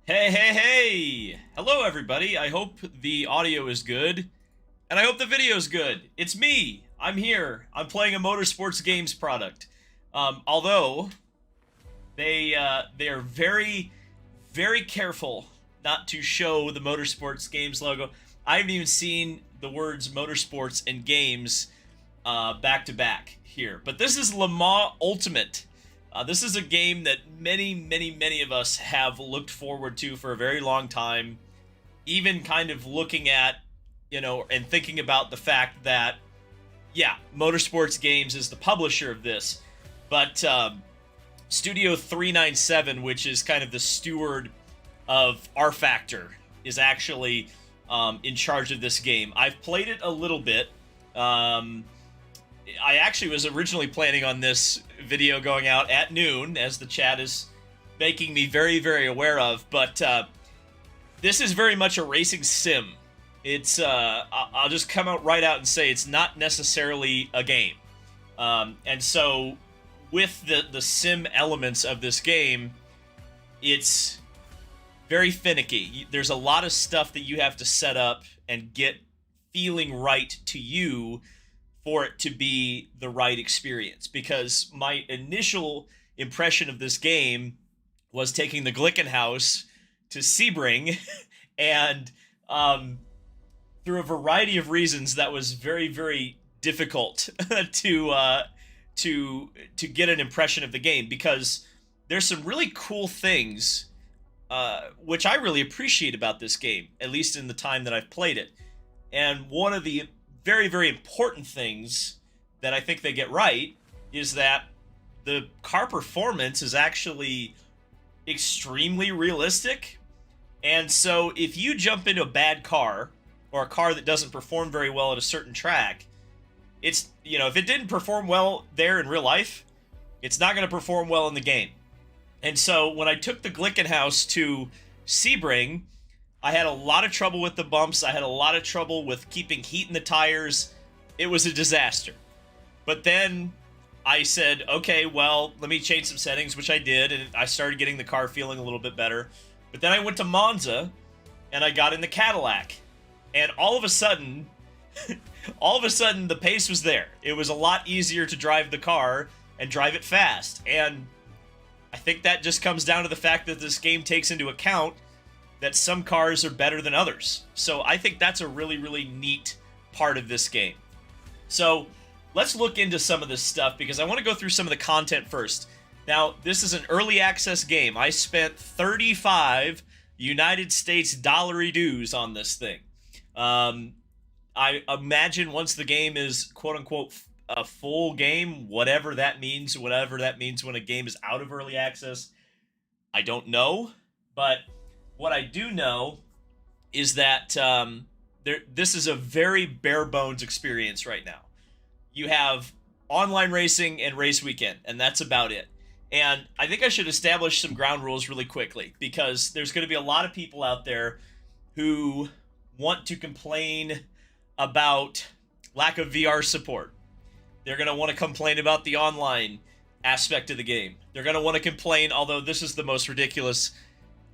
Hey, hey, hey! Hello, everybody. I hope the audio is good, and I hope the video is good. It's me. I'm here. I'm playing a Motorsports Games product. Although they are very, very careful not to show the Motorsports Games logo. I haven't even seen the words Motorsports and Games back to back here. But this is Le Mans Ultimate. This is a game that many, many, many of us have looked forward to for a very long time. Even kind of looking at, and thinking about the fact that, yeah, Motorsports Games is the publisher of this. But Studio 397, which is kind of the steward of R Factor, is actually in charge of this game. I've played it a little bit. I actually was originally planning on this video going out at noon, as the chat is making me very, very aware of, but this is very much a racing sim. It's, I'll just come out right out and say it's not necessarily a game. And so, with the sim elements of this game, it's very finicky. There's a lot of stuff that you have to set up and get feeling right to you for it to be the right experience. Because my initial impression of this game was taking the Glickenhaus to Sebring, and through a variety of reasons, that was very, very difficult to get an impression of the game, because there's some really cool things which I really appreciate about this game, at least in the time that I've played it. And one of the very, very important things that I think they get right is that the car performance is actually extremely realistic. And so if you jump into a bad car, or a car that doesn't perform very well at a certain track, it's, if it didn't perform well there in real life, it's not going to perform well in the game. And so when I took the Glickenhaus to Sebring, I had a lot of trouble with the bumps. I had a lot of trouble with keeping heat in the tires. It was a disaster. But then I said, okay, well, let me change some settings, which I did, and I started getting the car feeling a little bit better. But then I went to Monza, and I got in the Cadillac. And all of a sudden, the pace was there. It was a lot easier to drive the car and drive it fast. And I think that just comes down to the fact that this game takes into account that some cars are better than others. So I think that's a really, really neat part of this game. So let's look into some of this stuff, because I want to go through some of the content first. Now, this is an early access game. I spent 35 United States dollary dues on this thing. I imagine once the game is quote-unquote a full game, whatever that means when a game is out of early access, I don't know. But what I do know is that this is a very bare bones experience right now. You have online racing and race weekend, and that's about it. And I think I should establish some ground rules really quickly, because there's going to be a lot of people out there who want to complain about lack of VR support. They're going to want to complain about the online aspect of the game. They're going to want to complain, although this is the most ridiculous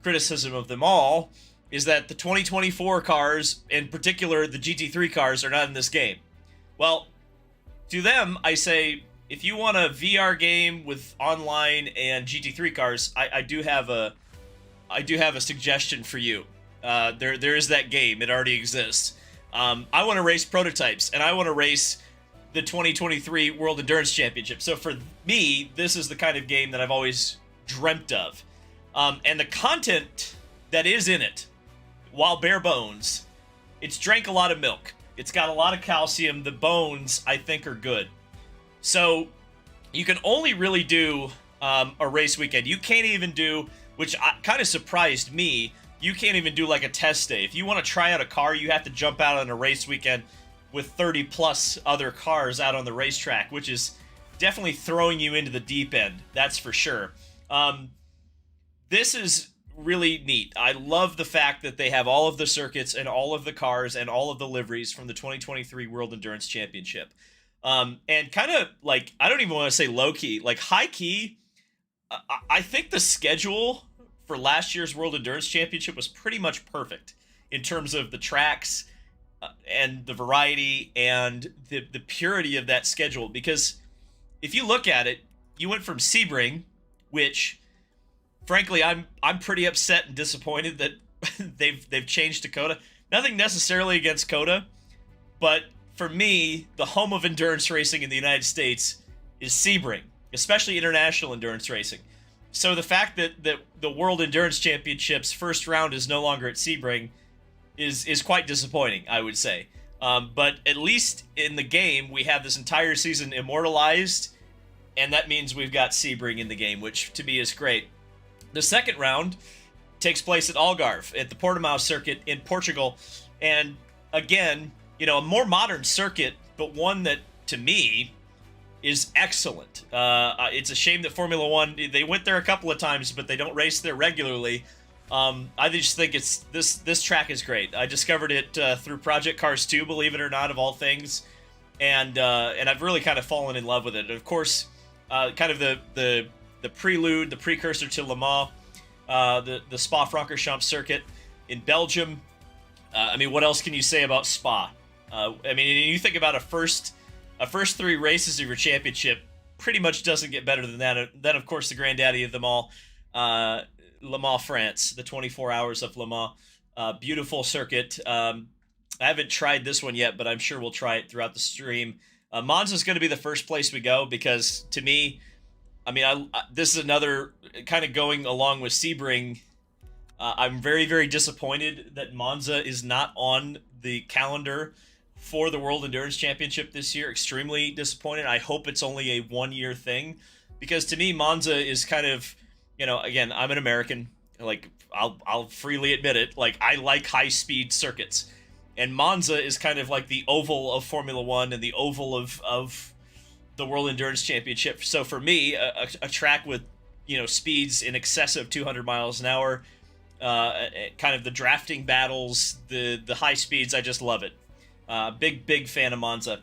criticism of them all, is that the 2024 cars, in particular the GT3 cars, are not in this game. Well, to them, I say, if you want a VR game with online and GT3 cars, I do have a suggestion for you. There is that game. It already exists. I want to race prototypes, and I want to race the 2023 World Endurance Championship. So for me, this is the kind of game that I've always dreamt of. And the content that is in it, while bare bones, it's drank a lot of milk. It's got a lot of calcium. The bones, I think, are good. So you can only really do a race weekend. You can't even do, which kind of surprised me, you can't even do like a test day. If you want to try out a car, you have to jump out on a race weekend with 30 plus other cars out on the racetrack, which is definitely throwing you into the deep end. That's for sure. This is really neat. I love the fact that they have all of the circuits and all of the cars and all of the liveries from the 2023 World Endurance Championship. And kind of like, I don't even want to say low key, like high key. I think the schedule for last year's World Endurance Championship was pretty much perfect in terms of the tracks and the variety and the purity of that schedule. Because if you look at it, you went from Sebring, which, frankly, I'm pretty upset and disappointed that they've changed to Coda. Nothing necessarily against Coda, but for me, the home of endurance racing in the United States is Sebring, especially international endurance racing. So the fact that the World Endurance Championships first round is no longer at Sebring is quite disappointing, I would say. But at least in the game, we have this entire season immortalized, and that means we've got Sebring in the game, which to me is great. The second round takes place at Algarve, at the Portimao circuit in Portugal. And again, a more modern circuit, but one that, to me, is excellent. It's a shame that Formula One, they went there a couple of times, but they don't race there regularly. I just think this track is great. I discovered it through Project Cars 2, believe it or not, of all things. And I've really kind of fallen in love with it. Of course, kind of the prelude, the precursor to Le Mans, the Spa-Francorchamps circuit in Belgium. What else can you say about Spa? You think about a first 3 races of your championship, pretty much doesn't get better than that. Then, of course, the granddaddy of them all, Le Mans, France, the 24 hours of Le Mans. Beautiful circuit. I haven't tried this one yet, but I'm sure we'll try it throughout the stream. Monza is going to be the first place we go because, to me, this is another kind of going along with Sebring. I'm very, very disappointed that Monza is not on the calendar for the World Endurance Championship this year. Extremely disappointed. I hope it's only a one-year thing, because to me, Monza is kind of, again, I'm an American. Like, I'll freely admit it. Like, I like high-speed circuits, and Monza is kind of like the oval of Formula One and the oval of the World Endurance Championship. So for me, a track with, speeds in excess of 200 miles an hour, kind of the drafting battles, the high speeds, I just love it. Big fan of Monza.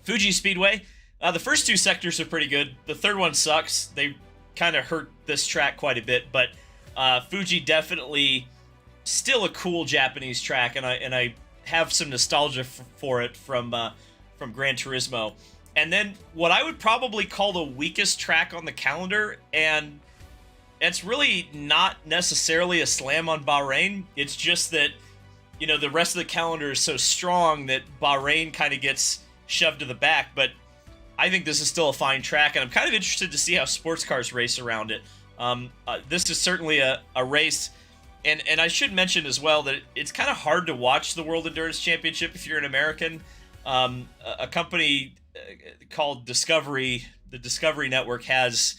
Fuji Speedway, the first 2 sectors are pretty good. The third one sucks. They kind of hurt this track quite a bit, but Fuji definitely still a cool Japanese track, and I have some nostalgia for it from Gran Turismo. And then what I would probably call the weakest track on the calendar, and it's really not necessarily a slam on Bahrain. It's just that, the rest of the calendar is so strong that Bahrain kind of gets shoved to the back. But I think this is still a fine track, and I'm kind of interested to see how sports cars race around it. This is certainly a race, and I should mention as well that it's kind of hard to watch the World Endurance Championship if you're an American. A company called Discovery, the Discovery Network, has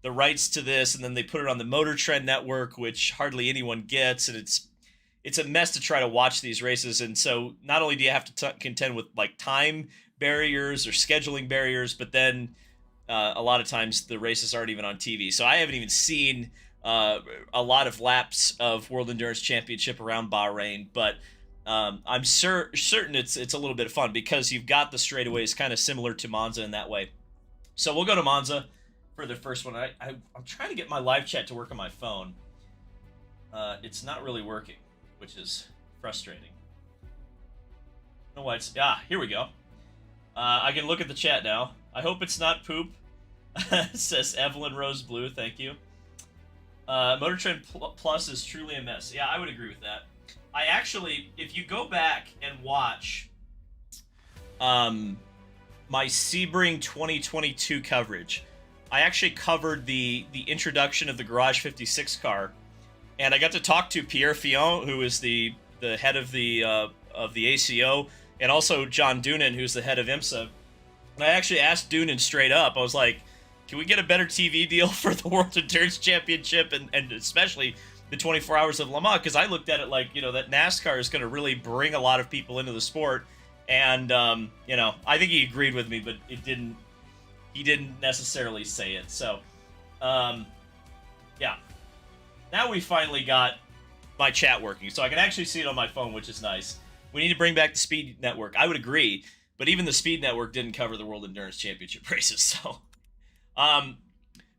the rights to this, and then they put it on the Motor Trend Network, which hardly anyone gets, and it's a mess to try to watch these races. And so not only do you have to contend with like time barriers or scheduling barriers, but then a lot of times the races aren't even on TV. So I haven't even seen a lot of laps of World Endurance Championship around Bahrain, but I'm certain it's a little bit of fun because you've got the straightaways kind of similar to Monza in that way. So we'll go to Monza for the first one. I'm trying to get my live chat to work on my phone. It's not really working, which is frustrating. I don't know why it's... here we go. I can look at the chat now. I hope it's not poop, says Evelyn Rose Blue. Thank you. Motor Trend Plus is truly a mess. Yeah, I would agree with that. I actually, if you go back and watch my Sebring 2022 coverage, I actually covered the introduction of the Garage 56 car, and I got to talk to Pierre Fillon, who is the head of the ACO, and also John Doonan, who's the head of IMSA. And I actually asked Doonan straight up. I was like, can we get a better TV deal for the World Endurance Championship and especially the 24 hours of Le Mans? Because I looked at it like, that NASCAR is going to really bring a lot of people into the sport. And, I think he agreed with me, but he didn't necessarily say it. So, yeah. Now we finally got my chat working, so I can actually see it on my phone, which is nice. We need to bring back the Speed Network. I would agree, but even the Speed Network didn't cover the World Endurance Championship races, so...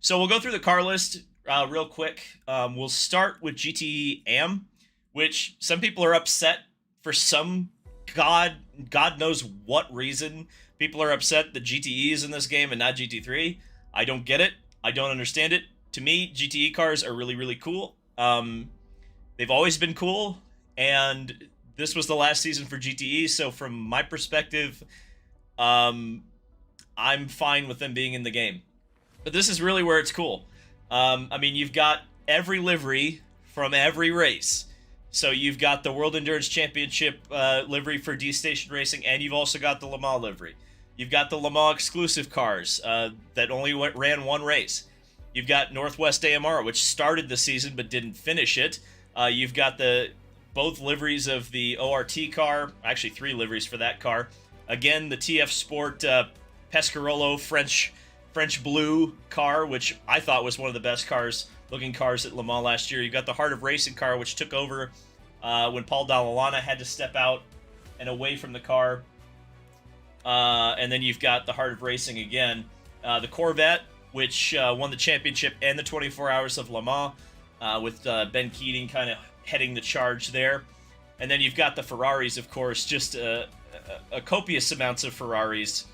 So we'll go through the car list real quick. We'll start with GTE Am, which some people are upset for some God knows what reason. People are upset that GTE is in this game and not GT3. I don't get it. I don't understand it. To me, GTE cars are really, really cool. They've always been cool, and this was the last season for GTE. So from my perspective, I'm fine with them being in the game. But this is really where it's cool. I mean, you've got every livery from every race. So you've got the World Endurance Championship livery for D-Station Racing, and you've also got the Le Mans livery. You've got the Le Mans exclusive cars that only ran one race. You've got Northwest AMR, which started the season but didn't finish it. You've got both liveries of the ORT car, actually 3 liveries for that car. Again, the TF Sport Pescarolo French blue car, which I thought was one of the best looking cars at Le Mans last year. You've got the Heart of Racing car, which took over when Paul Dalla had to step out and away from the car. And then you've got the Heart of Racing again. The Corvette, which won the championship and the 24 Hours of Le Mans, with Ben Keating kind of heading the charge there. And then you've got the Ferraris, of course, just a copious amounts of Ferraris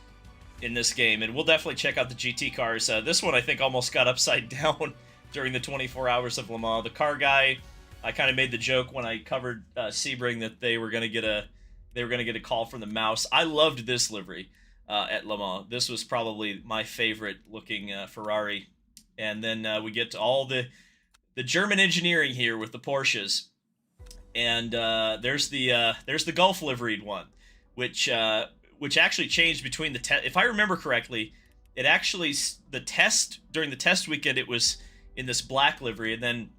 in this game. And we'll definitely check out the GT cars. This one, I think, almost got upside down during the 24 Hours of Le Mans. The car guy, I kind of made the joke when I covered Sebring that they were going to get a call from the mouse. I loved this livery at Le Mans. This was probably my favorite looking Ferrari. And then we get to all the German engineering here with the Porsches. And there's the Gulf liveried one, which actually changed between the test. If I remember correctly, it actually during the test weekend it was in this black livery, and then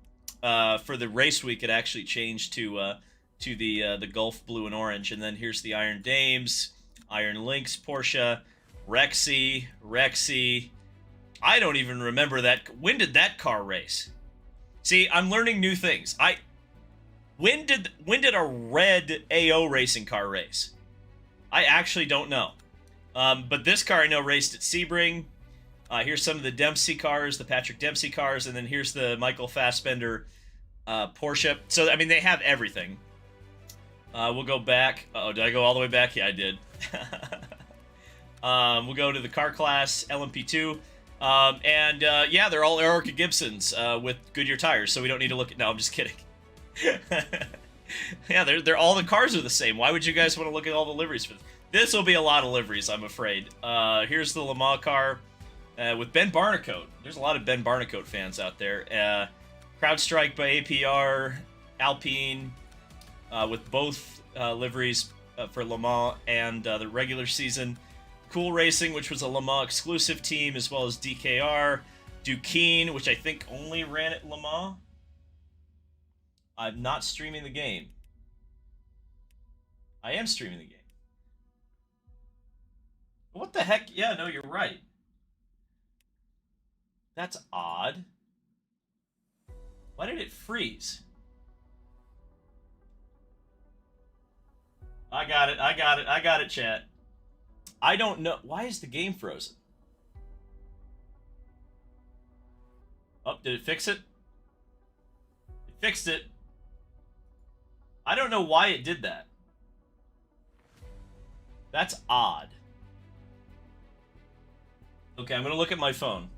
for the race week it actually changed to the Gulf blue and orange. And then here's the Iron Dames, Iron Lynx Porsche, Rexy. I don't even remember that. When did that car race? See, I'm learning new things. When did a red AO racing car race? I actually don't know. But this car I know raced at Sebring. Here's some of the Dempsey cars, the Patrick Dempsey cars, and then here's the Michael Fassbender Porsche. So, I mean, they have everything. We'll go back. Uh-oh, did I go all the way back? Yeah, I did. We'll go to the car class, LMP2. Yeah, they're all Erica Gibsons with Goodyear tires, so we don't need to look at... No, I'm just kidding. Yeah, they're all the cars are the same. Why would you guys want to look at all the liveries for this? This will be a lot of liveries, I'm afraid. Here's the Le Mans car with Ben Barnicoat. There's a lot of Ben Barnicoat fans out there. CrowdStrike by APR, Alpine, with both liveries for Le Mans and the regular season. Cool Racing, which was a Le Mans exclusive team, as well as DKR. Duquesne, which I think only ran at Le Mans. I'm not streaming the game. I am streaming the game. What the heck? Yeah, no, you're right. That's odd. Why did it freeze? I got it, chat. I don't know. Why is the game frozen? Oh, did it fix it? It fixed it. I don't know why it did that. That's odd. Okay, I'm going to look at my phone.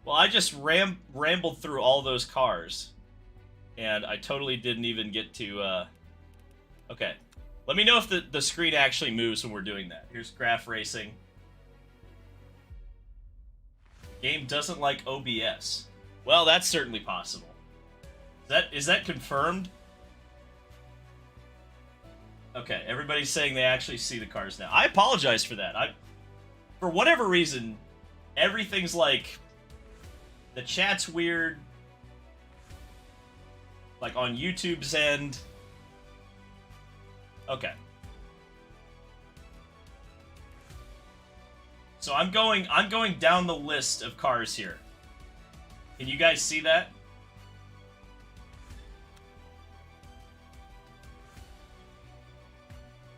Well, I just rambled through all those cars. And I totally didn't even get to... Okay. Let me know if the screen actually moves when we're doing that. Here's Graph Racing. Game doesn't like OBS. Well, that's certainly possible. Is that confirmed? Okay, everybody's saying they actually see the cars now. I apologize for that. For whatever reason, everything's like... The chat's weird. Like on YouTube's end. Okay. So I'm going down the list of cars here. Can you guys see that?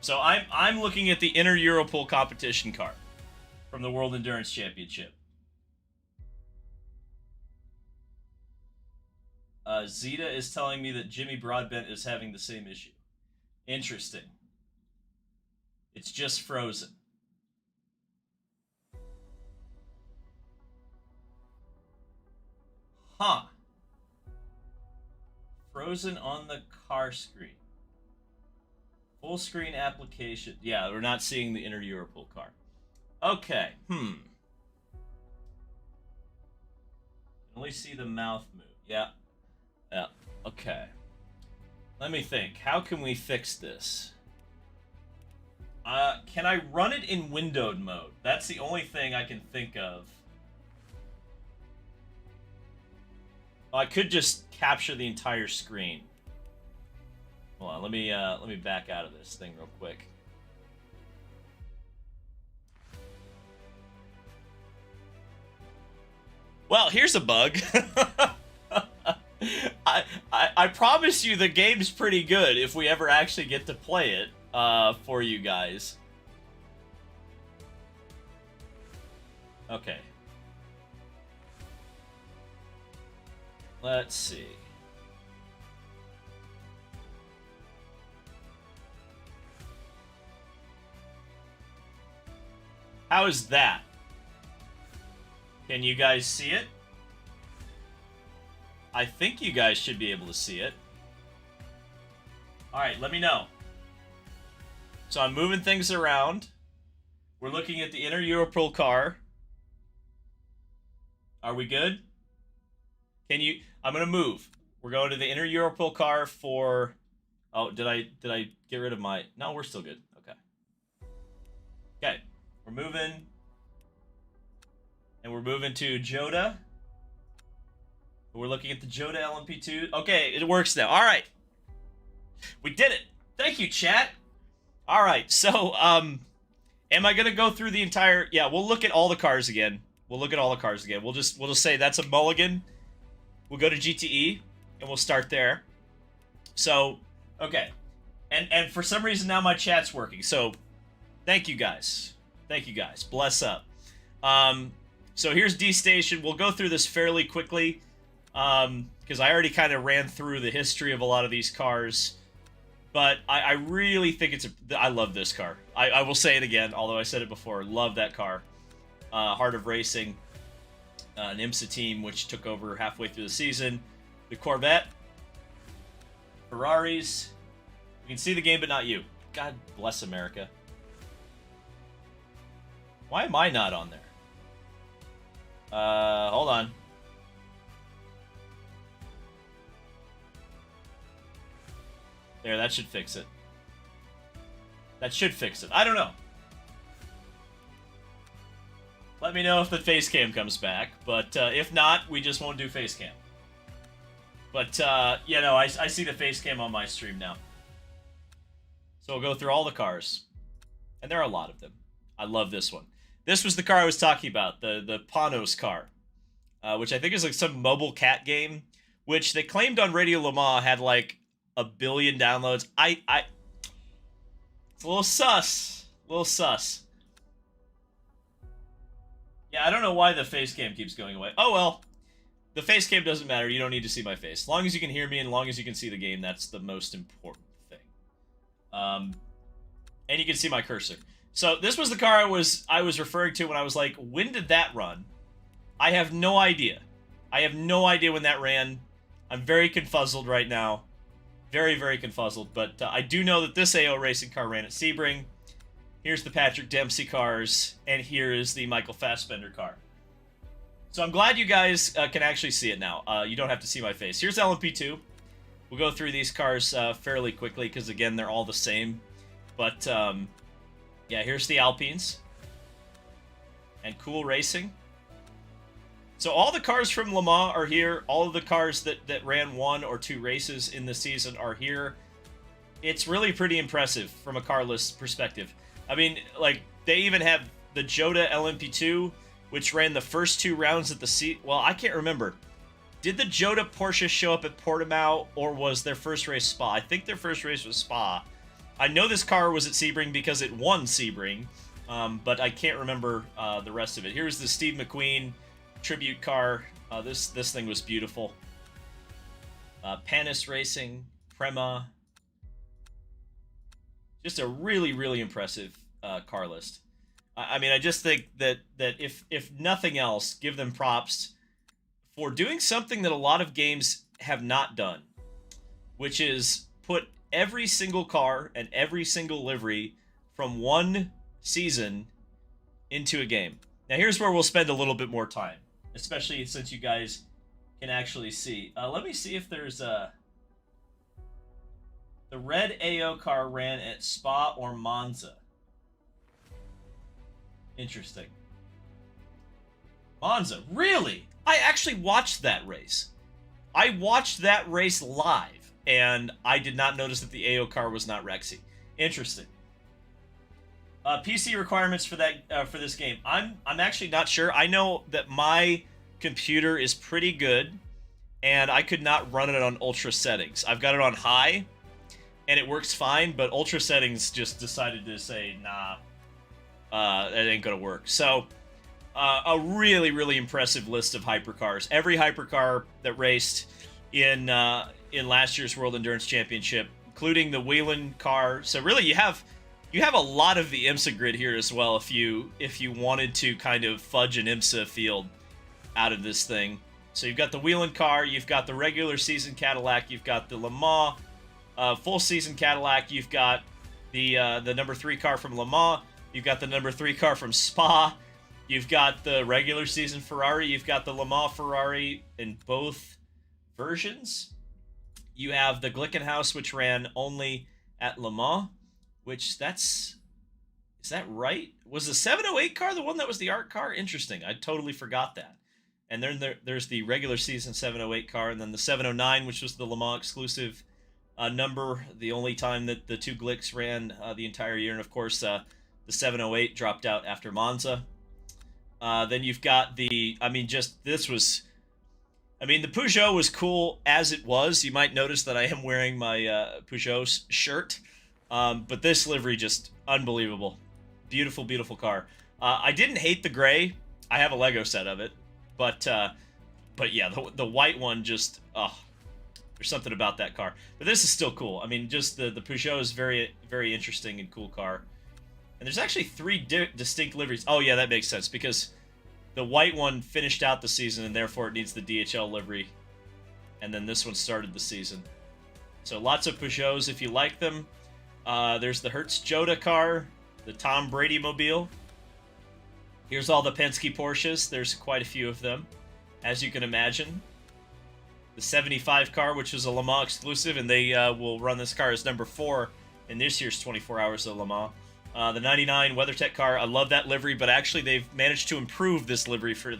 So I'm looking at the Inter Europol competition car from the World Endurance Championship. Zeta is telling me that Jimmy Broadbent is having the same issue. Interesting. It's just frozen. Huh. Frozen on the car screen. Full screen application. Yeah, we're not seeing the inner Europol car. Okay. Can only see the mouth move. Yeah. Yeah. Okay. Let me think. How can we fix this? Can I run it in windowed mode? That's the only thing I can think of. I could just capture the entire screen. Hold on, let me back out of this thing real quick. Well, here's a bug. I promise you the game's pretty good if we ever actually get to play it for you guys. Okay. Let's see. How is that? Can you guys see it? I think you guys should be able to see it. Alright, let me know. So I'm moving things around. We're looking at the inner Europol car. Are we good? Can you... I'm going to move. We're going to the inner Europol car for... Oh, did I get rid of my... No, we're still good. Okay. Okay. We're moving. And we're moving to Joda. We're looking at the Joda LMP2. Okay, it works now. All right. We did it. Thank you, chat. All right. So, am I going to go through the entire... Yeah, we'll look at all the cars again. We'll look at all the cars again. We'll just say that's a mulligan. We'll go to GTE, and we'll start there. So, okay. And for some reason now my chat's working. So, thank you guys. Thank you guys. Bless up. So here's D Station. We'll go through this fairly quickly. Because I already kind of ran through the history of a lot of these cars. But I really think it's I love this car. I will say it again, although I said it before. Love that car. Heart of Racing. An IMSA team which took over halfway through the season. The Corvette. Ferraris. You can see the game, but not you. God bless America. Why am I not on there? Hold on. There, that should fix it. That should fix it. I don't know. Let me know if the face cam comes back, but if not, we just won't do face cam. But, yeah, no, I see the face cam on my stream now. So we'll go through all the cars. And there are a lot of them. I love this one. This was the car I was talking about, the Panos car, which I think is like some mobile cat game, which they claimed on Radio Le Mans had like 1 billion downloads. It's a little sus. A little sus. Yeah, I don't know why the face cam keeps going away. Oh, well. The face cam doesn't matter. You don't need to see my face. As long as you can hear me and as long as you can see the game, that's the most important thing. And you can see my cursor. So this was the car I was referring to when I was like, when did that run? I have no idea. I have no idea when that ran. I'm very confuzzled right now. Very, very confuzzled. But I do know that this AO racing car ran at Sebring. Here's the Patrick Dempsey cars. And here is the Michael Fassbender car. So I'm glad you guys can actually see it now. You don't have to see my face. Here's LMP2. We'll go through these cars fairly quickly because, again, they're all the same. But, yeah, here's the Alpines. And Cool Racing. So all the cars from Le Mans are here. All of the cars that ran 1 or 2 races in the season are here. It's really pretty impressive from a car list perspective. I mean, like, they even have the Joda LMP2, which ran the first 2 rounds at the Well, I can't remember. Did the Joda Porsche show up at Portimao, or was their first race Spa? I think their first race was Spa. I know this car was at Sebring because it won Sebring, but I can't remember the rest of it. Here's the Steve McQueen tribute car. This thing was beautiful. Panis Racing, Prema. Just a really, really impressive car list. I mean, I just think that if nothing else, give them props for doing something that a lot of games have not done, which is put every single car and every single livery from one season into a game. Now, here's where we'll spend a little bit more time, especially since you guys can actually see. Let me see if there's a... The red AO car ran at Spa or Monza. Interesting. Monza, really? I actually watched that race. I watched that race live, and I did not notice that the AO car was not Rexy. Interesting. PC requirements for that for this game. I'm actually not sure. I know that my computer is pretty good, and I could not run it on ultra settings. I've got it on high, and it works fine, but ultra settings just decided to say, nah, that ain't gonna work. So, a really, really impressive list of hypercars. Every hypercar that raced in last year's World Endurance Championship, including the Whelen car. So really, you have a lot of the IMSA grid here as well. If you wanted to kind of fudge an IMSA field out of this thing. So you've got the Whelen car, you've got the regular season Cadillac, you've got the Le Mans full season Cadillac, you've got the number 3 car from Le Mans, you've got the number 3 car from Spa, you've got the regular season Ferrari, you've got the Le Mans Ferrari in both versions. You have the Glickenhaus, which ran only at Le Mans, which is that right? Was the 708 car the one that was the art car? Interesting. I totally forgot that. And then there's the regular season 708 car, and then the 709, which was the Le Mans exclusive number, the only time that the two Glicks ran the entire year. And of course, the 708 dropped out after Monza. Then you've got the Peugeot was cool as it was. You might notice that I am wearing my Peugeot shirt. But this livery, just unbelievable. Beautiful, beautiful car. I didn't hate the gray. I have a Lego set of it. But yeah, the white one just, there's something about that car. But this is still cool. I mean, just the Peugeot is very, very interesting and cool car. And there's actually 3 distinct liveries. Oh, yeah, that makes sense, because the white one finished out the season, and therefore it needs the DHL livery. And then this one started the season. So lots of Peugeots if you like them. There's the Hertz Joda car, the Tom Brady mobile. Here's all the Penske Porsches. There's quite a few of them, as you can imagine. The 75 car, which was a Le Mans exclusive, and they will run this car as number 4 in this year's 24 Hours of Le Mans. The 99 WeatherTech car, I love that livery, but actually they've managed to improve this livery for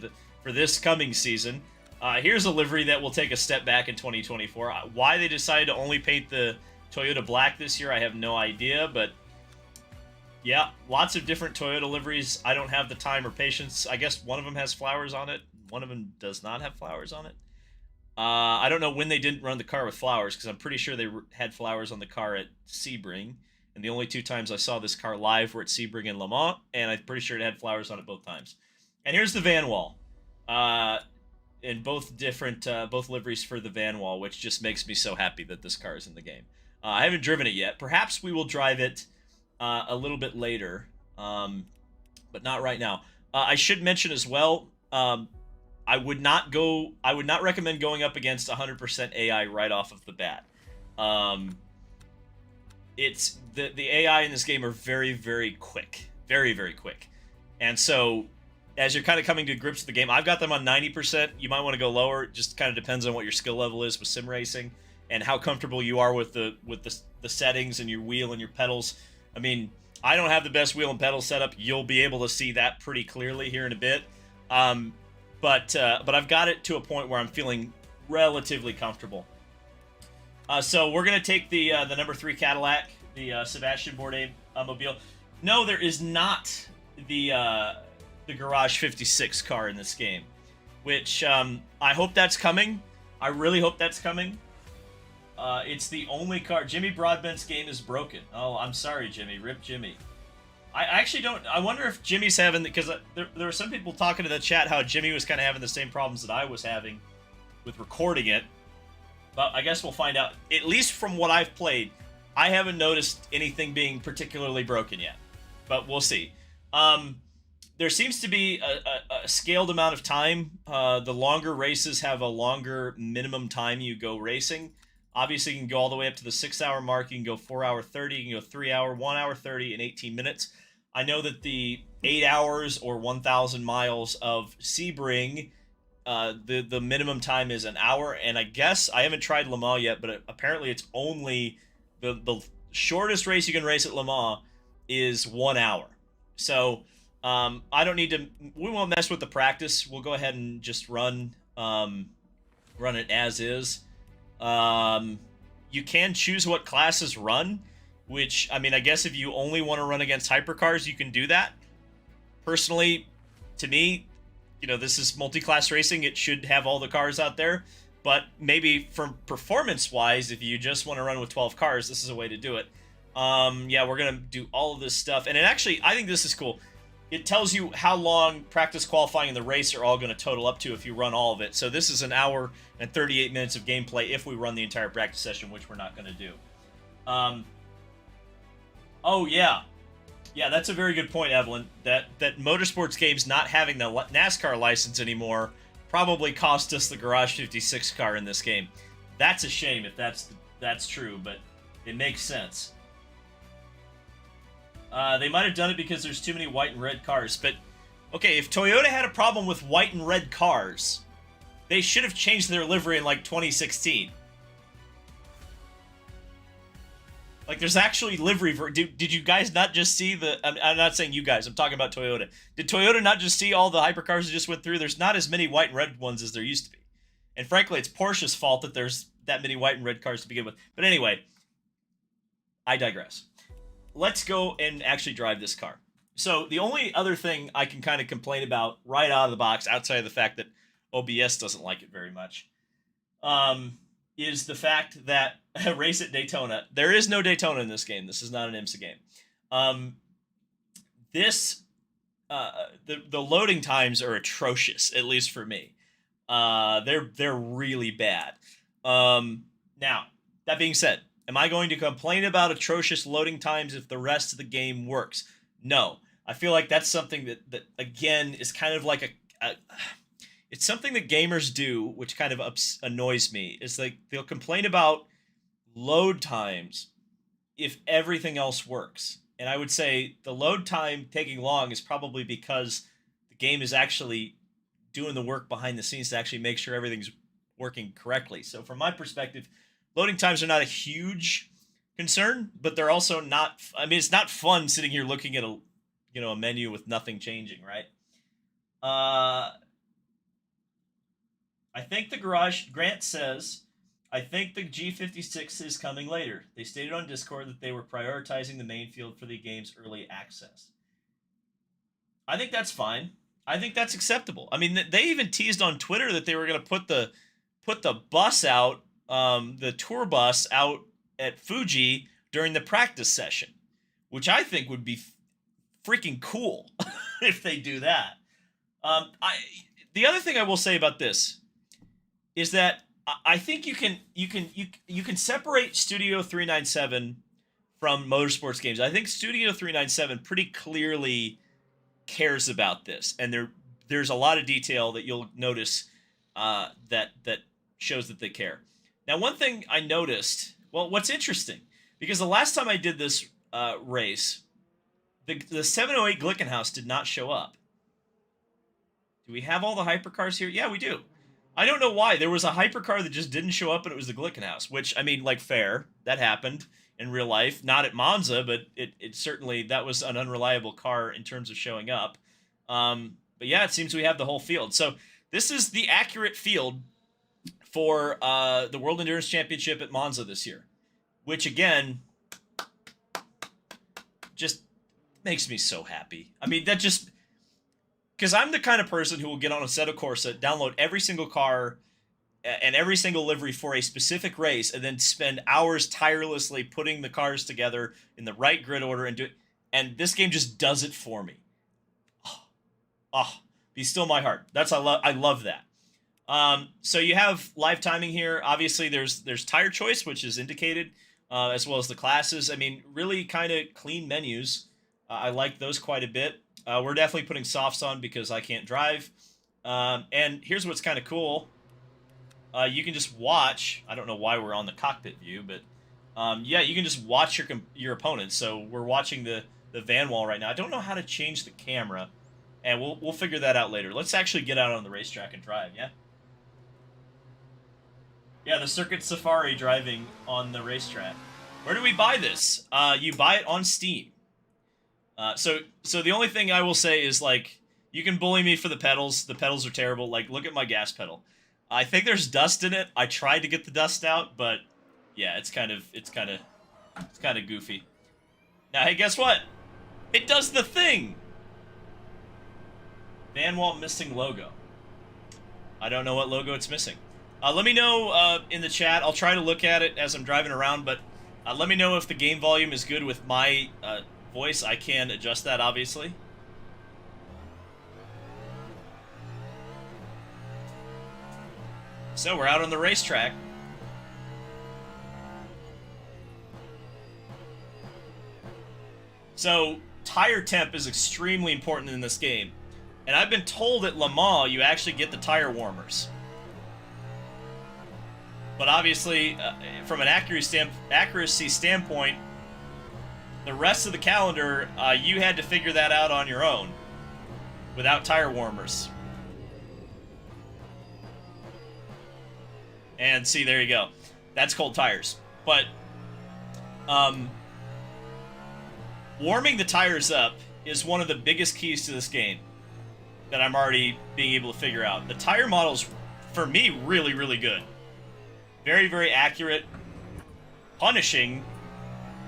this coming season. Here's a livery that will take a step back in 2024. Why they decided to only paint the Toyota black this year, I have no idea, but yeah, lots of different Toyota liveries. I don't have the time or patience. I guess one of them has flowers on it. One of them does not have flowers on it. I don't know when they didn't run the car with flowers, because I'm pretty sure they had flowers on the car at Sebring, and the only 2 times I saw this car live were at Sebring and Le Mans, and I'm pretty sure it had flowers on it both times. And here's the van wall. In both liveries for the van wall, which just makes me so happy that this car is in the game. I haven't driven it yet. Perhaps we will drive it a little bit later, but not right now. I should mention as well, I would not recommend going up against 100% AI right off of the bat. It's the AI in this game are very, very quick, very, very quick, and so as you're kind of coming to grips with the game, I've got them on 90%. You might want to go lower. It just kind of depends on what your skill level is with sim racing and how comfortable you are with the settings and your wheel and your pedals. I mean, I don't have the best wheel and pedal setup. You'll be able to see that pretty clearly here in a bit. But I've got it to a point where I'm feeling relatively comfortable. So we're gonna take the number 3 Cadillac, the Sebastian Bourdais mobile. No, there is not the Garage 56 car in this game, which I hope that's coming. I really hope that's coming. It's the only car. Jimmy Broadbent's game is broken. Oh, I'm sorry, Jimmy. Rip Jimmy. I actually don't... I wonder if Jimmy's having... Because there were some people talking in the chat how Jimmy was kind of having the same problems that I was having with recording it. But I guess we'll find out. At least from what I've played, I haven't noticed anything being particularly broken yet. But we'll see. Um, there seems to be a scaled amount of time. The longer races have a longer minimum time you go racing. Obviously, you can go all the way up to the 6 hour mark. You can go 4 hour 30. You can go 3 hour, 1 hour 30, and 18 minutes. I know that the 8 hours or 1,000 miles of Sebring, the minimum time is an hour. And I guess I haven't tried Le Mans yet, but apparently it's only the shortest race you can race at Le Mans is 1 hour. So I don't need to. We won't mess with the practice. We'll go ahead and just run it as is. You can choose what classes run, which, I mean, I guess if you only want to run against hypercars, you can do that. Personally, to me, this is multi-class racing. It should have all the cars out there. But maybe for performance-wise, if you just want to run with 12 cars, this is a way to do it. Yeah, we're going to do all of this stuff. And it actually, I think this is cool. It tells you how long practice, qualifying, and the race are all going to total up to if you run all of it. So this is an hour and 38 minutes of gameplay if we run the entire practice session, which we're not going to do. Oh, yeah. Yeah, that's a very good point, Evelyn. That Motorsports Game's not having the NASCAR license anymore probably cost us the Garage 56 car in this game. That's a shame if that's true, but it makes sense. They might have done it because there's too many white and red cars. But, okay, if Toyota had a problem with white and red cars, they should have changed their livery in, like, 2016. Like, there's actually livery for... Did you guys not just see the... I'm not saying you guys. I'm talking about Toyota. Did Toyota not just see all the hypercars that just went through? There's not as many white and red ones as there used to be. And frankly, it's Porsche's fault that there's that many white and red cars to begin with. But anyway, I digress. Let's go and actually drive this car. So the only other thing I can kind of complain about right out of the box, outside of the fact that OBS doesn't like it very much, is the fact that race at Daytona. There is no Daytona in this game. This is not an IMSA game. The loading times are atrocious, at least for me. They're really bad. Now, that being said, am I going to complain about atrocious loading times if the rest of the game works? No. I feel like that's something that again, is kind of like it's something that gamers do, which kind of annoys me. It's like they'll complain about load times if everything else works. And I would say the load time taking long is probably because the game is actually doing the work behind the scenes to actually make sure everything's working correctly. So from my perspective, loading times are not a huge concern, but they're also not... I mean, it's not fun sitting here looking at a menu with nothing changing, right? I think the garage... Grant says, I think the G56 is coming later. They stated on Discord that they were prioritizing the main field for the game's early access. I think that's fine. I think that's acceptable. I mean, they even teased on Twitter that they were going to put the bus out, the tour bus out at Fuji during the practice session, which I think would be freaking cool if they do that. The other thing I will say about this is that I think you can separate Studio 397 from Motorsports Games. I think Studio 397 pretty clearly cares about this, and there's a lot of detail that you'll notice that shows that they care. Now, one thing I noticed, well, what's interesting, because the last time I did this race, the 708 Glickenhaus did not show up. Do we have all the hypercars here? Yeah, we do. I don't know why. There was a hypercar that just didn't show up, and it was the Glickenhaus, which, I mean, like, fair. That happened in real life. Not at Monza, but it certainly, that was an unreliable car in terms of showing up. But yeah, it seems we have the whole field. So this is the accurate field for the World Endurance Championship at Monza this year, which, again, just makes me so happy. I mean, that just... Because I'm the kind of person who will get on Assetto Corsa, download every single car and every single livery for a specific race, and then spend hours tirelessly putting the cars together in the right grid order and do it. And this game just does it for me. Oh, be still my heart. I love that. So you have live timing here. Obviously, there's tire choice, which is indicated, as well as the classes. I mean, really kind of clean menus. I like those quite a bit. We're definitely putting softs on because I can't drive. And here's what's kind of cool. You can just watch. I don't know why we're on the cockpit view, but yeah, you can just watch your opponents. So we're watching the van wall right now. I don't know how to change the camera, and we'll figure that out later. Let's actually get out on the racetrack and drive. Yeah. Yeah, the Circuit Safari driving on the racetrack. Where do we buy this? You buy it on Steam. So the only thing I will say is, like, you can bully me for the pedals. The pedals are terrible. Like, look at my gas pedal. I think there's dust in it. I tried to get the dust out, but yeah, it's kind of goofy. Now, hey, guess what? It does the thing. Van wall missing logo. I don't know what logo it's missing. Let me know in the chat. I'll try to look at it as I'm driving around, but let me know if the game volume is good with my voice. I can adjust that, obviously. So we're out on the racetrack. So tire temp is extremely important in this game. And I've been told at Le Mans you actually get the tire warmers. But obviously, from an accuracy standpoint, the rest of the calendar, you had to figure that out on your own without tire warmers. And see, there you go. That's cold tires. But warming the tires up is one of the biggest keys to this game that I'm already being able to figure out. The tire model's, for me, really, really good. Very, very accurate. Punishing,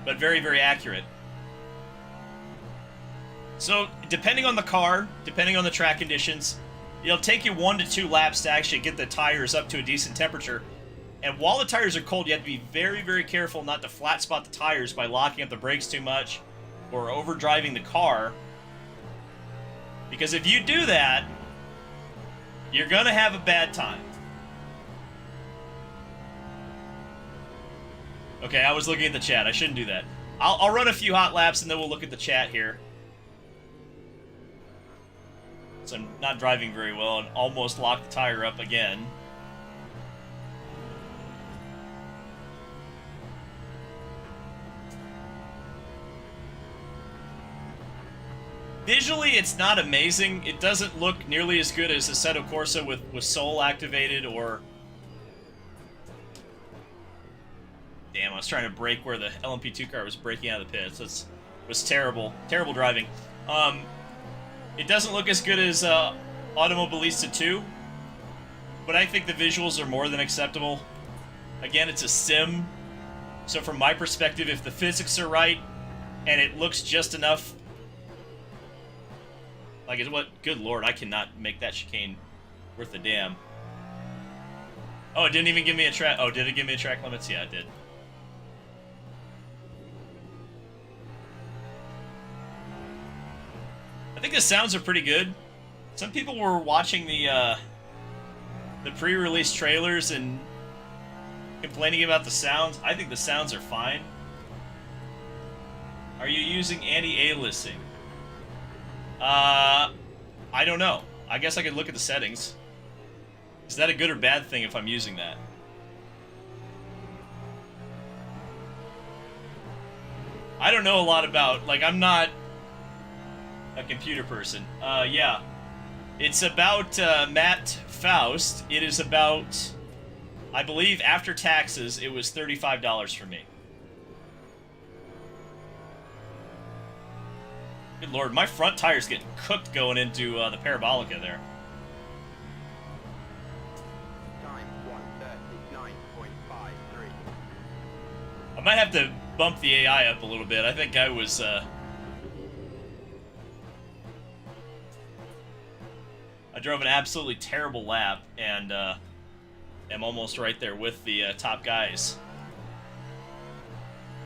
but very, very accurate. So, depending on the car, depending on the track conditions, it'll take you 1 to 2 laps to actually get the tires up to a decent temperature. And while the tires are cold, you have to be very, very careful not to flat spot the tires by locking up the brakes too much or overdriving the car. Because if you do that, you're going to have a bad time. Okay, I was looking at the chat. I shouldn't do that. I'll run a few hot laps and then we'll look at the chat here. So I'm not driving very well and almost locked the tire up again. Visually, it's not amazing. It doesn't look nearly as good as Assetto Corsa with Soul activated or... Damn, I was trying to brake where the LMP2 car was braking out of the pits. That was terrible. Terrible driving. It doesn't look as good as Automobilista 2, but I think the visuals are more than acceptable. Again, it's a sim, so from my perspective, if the physics are right and it looks just enough... Like, what? Good lord, I cannot make that chicane worth a damn. Oh, it didn't even give me a track... Oh, did it give me a track limits? Yeah, it did. I think the sounds are pretty good. Some people were watching the pre-release trailers and complaining about the sounds. I think the sounds are fine. Are you using anti-aliasing? I don't know. I guess I could look at the settings. Is that a good or bad thing if I'm using that? I don't know a lot about, like, I'm not a computer person. Yeah. It's about Matt Faust. It is about, I believe, after taxes, it was $35 for me. Good lord, my front tire's getting cooked going into the Parabolica there. Time 1:39.53. I might have to bump the AI up a little bit. I think I was... I drove an absolutely terrible lap, and am almost right there with the top guys.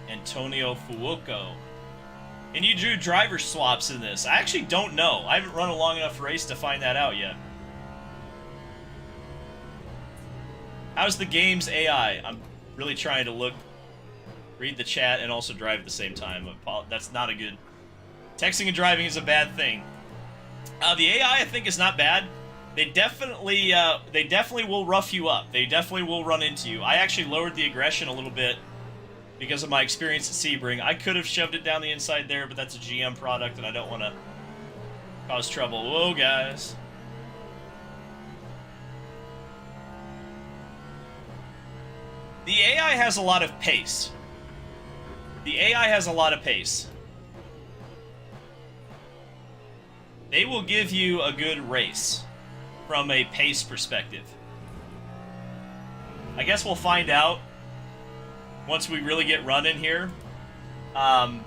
Antonio Fuoco. And you drew driver swaps in this. I actually don't know. I haven't run a long enough race to find that out yet. How's the game's AI? I'm really trying to read the chat, and also drive at the same time. That's not a good... Texting and driving is a bad thing. The AI, I think, is not bad. They definitely will rough you up. They definitely will run into you. I actually lowered the aggression a little bit because of my experience at Sebring. I could have shoved it down the inside there, but that's a GM product, and I don't want to cause trouble. Whoa, guys. The AI has a lot of pace. The AI has a lot of pace. They will give you a good race from a pace perspective. I guess we'll find out once we really get running here how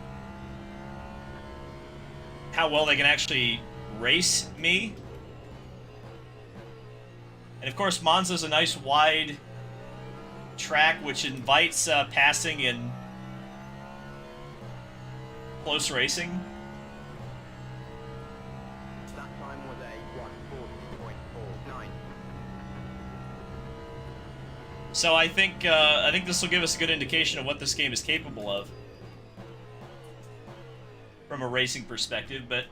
well they can actually race me. And of course, Monza's a nice wide track which invites passing and close racing. That time was a 1:40.49. So I think this will give us a good indication of what this game is capable of from a racing perspective, but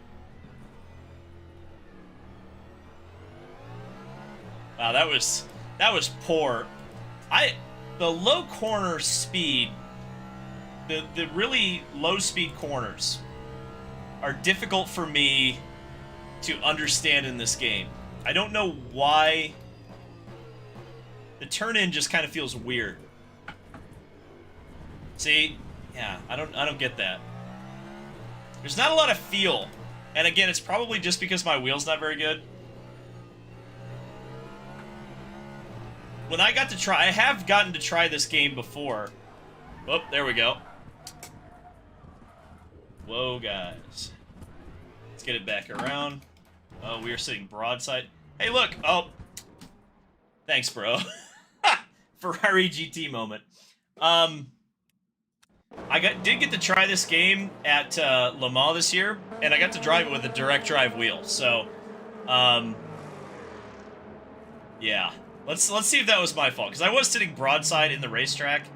wow, that was poor. The low corner speed, the really low speed corners are difficult for me to understand in this game. I don't know why. The turn-in just kind of feels weird. See? Yeah, I don't get that. There's not a lot of feel. And again, it's probably just because my wheel's not very good. When I got to try, I have gotten to try this game before. Oh, there we go. Whoa, guys. Let's get it back around. Oh, we are sitting broadside. Hey, look. Oh. Thanks, bro. Ferrari GT moment. Did get to try this game at Le Mans this year, and I got to drive it with a direct drive wheel. So, yeah. Let's see if that was my fault, because I was sitting broadside in the racetrack.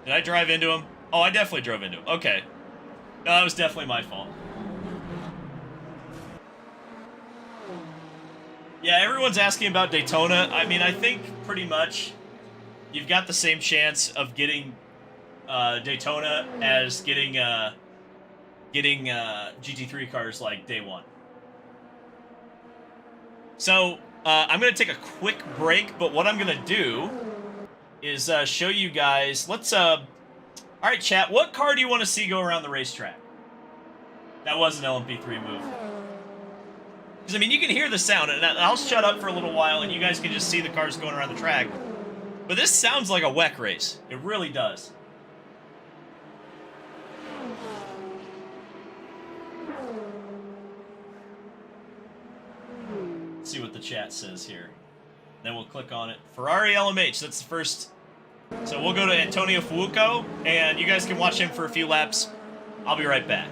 Did I drive into him? Oh, I definitely drove into him. Okay. No, that was definitely my fault. Yeah, everyone's asking about Daytona. I mean, I think pretty much you've got the same chance of getting Daytona as getting GT3 cars like day one. So, I'm going to take a quick break, but what I'm going to do is show you guys. Let's, all right, chat, what car do you want to see go around the racetrack? That was an LMP3 move. Because, I mean, you can hear the sound, and I'll shut up for a little while, and you guys can just see the cars going around the track. But this sounds like a WEC race. It really does. See what the chat says here. Then we'll click on it. Ferrari LMH, that's the first. So we'll go to Antonio Fuoco, and you guys can watch him for a few laps. I'll be right back.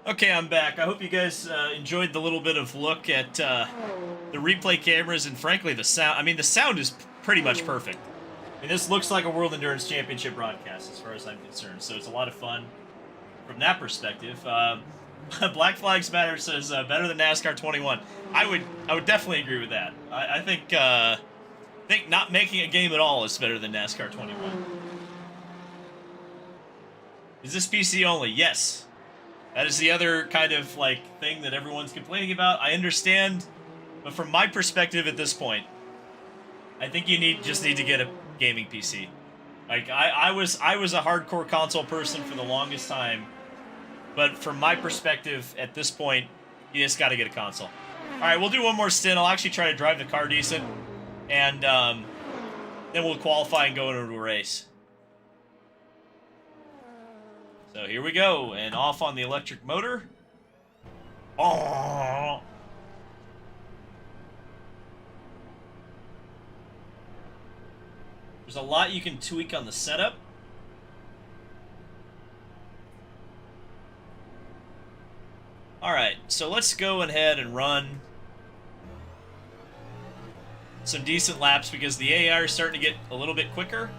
Okay, I'm back. I hope you guys enjoyed the little bit of look at the replay cameras and, frankly, the sound. I mean, the sound is pretty much perfect. I mean, this looks like a World Endurance Championship broadcast, as far as I'm concerned. So it's a lot of fun from that perspective. Black Flags Matter says better than NASCAR 21. I would definitely agree with that. I think not making a game at all is better than NASCAR 21. Is this PC only? Yes. That is the other kind of, like, thing that everyone's complaining about. I understand, but from my perspective at this point, I think you just need to get a gaming PC. Like, I was a hardcore console person for the longest time, but from my perspective at this point, you just got to get a console. All right, we'll do one more stint. I'll actually try to drive the car decent, and then we'll qualify and go into a race. So here we go, and off on the electric motor. Oh! There's a lot you can tweak on the setup. Alright, so let's go ahead and run some decent laps because the AI is starting to get a little bit quicker.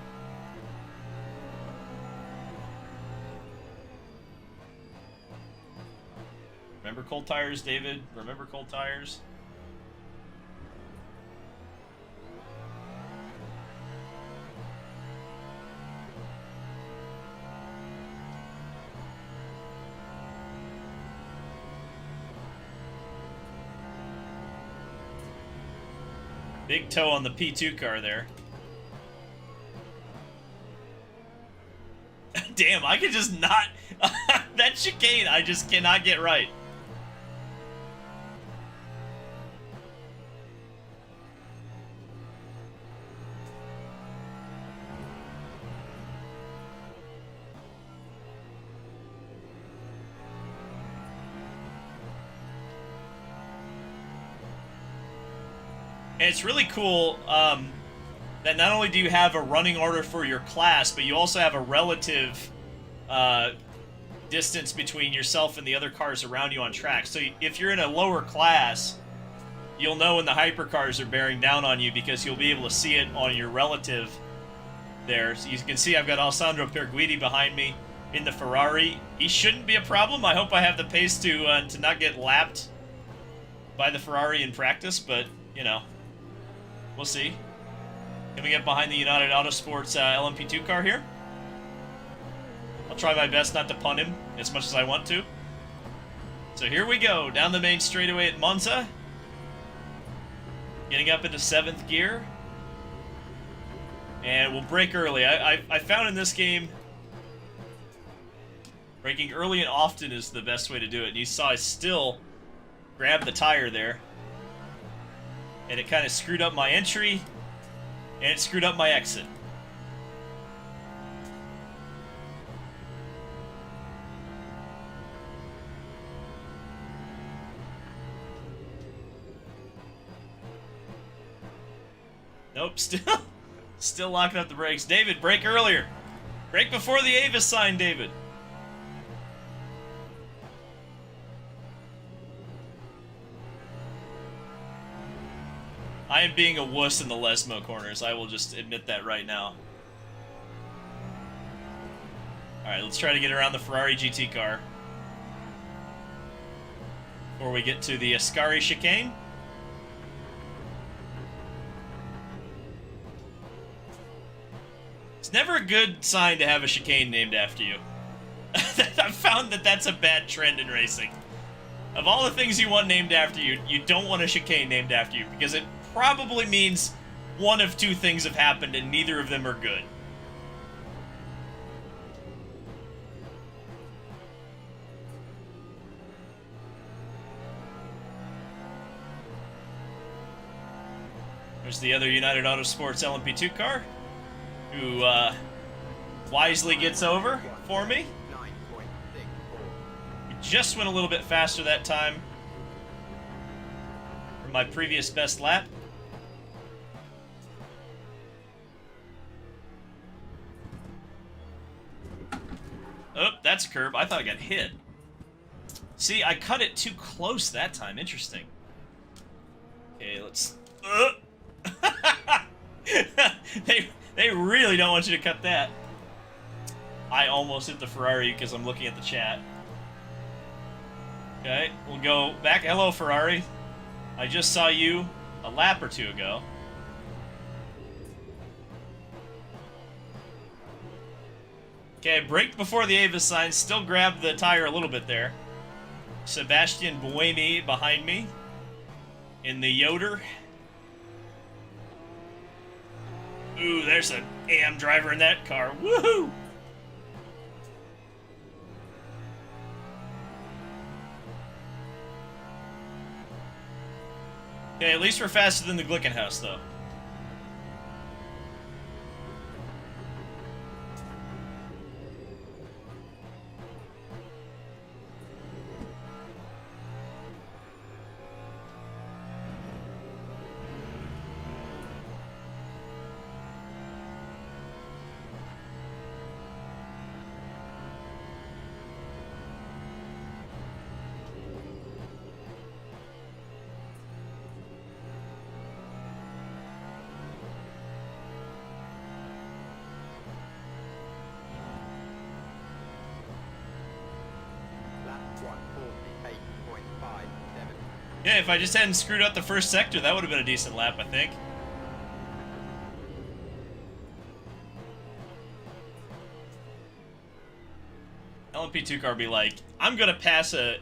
Remember cold tires, David? Remember cold tires? Big toe on the P2 car there. Damn, I could just not... that chicane, I just cannot get right. And it's really cool that not only do you have a running order for your class, but you also have a relative distance between yourself and the other cars around you on track. So if you're in a lower class, you'll know when the hypercars are bearing down on you because you'll be able to see it on your relative there. So you can see I've got Alessandro Perguidi behind me in the Ferrari. He shouldn't be a problem. I hope I have the pace to not get lapped by the Ferrari in practice, but, you know. We'll see. Can we get behind the United Autosports LMP2 car here? I'll try my best not to punt him as much as I want to. So here we go, down the main straightaway at Monza. Getting up into 7th gear. And we'll brake early. I found in this game, braking early and often is the best way to do it. And you saw I still grabbed the tire there. And it kind of screwed up my entry, and it screwed up my exit. Nope, still locking up the brakes. David, brake earlier. Brake before the Avis sign, David. I am being a wuss in the Lesmo corners. I will just admit that right now. Alright, let's try to get around the Ferrari GT car before we get to the Ascari chicane. It's never a good sign to have a chicane named after you. I've found that that's a bad trend in racing. Of all the things you want named after you, you don't want a chicane named after you because it probably means one of two things have happened and neither of them are good. There's the other United Autosports LMP2 car, who wisely gets over for me. It just went a little bit faster that time from my previous best lap. Oh, that's a curb. I thought I got hit. See, I cut it too close that time. Interesting. Okay, let's... they really don't want you to cut that. I almost hit the Ferrari because I'm looking at the chat. Okay, we'll go back. Hello, Ferrari. I just saw you a lap or two ago. Okay, braked before the Ava sign. Still grabbed the tire a little bit there. Sebastian Buemi behind me in the Yoder. Ooh, there's an AM driver in that car. Woohoo! Okay, at least we're faster than the Glickenhaus, though. Yeah, if I just hadn't screwed up the first sector, that would have been a decent lap, I think. LMP2 car be like, I'm gonna pass a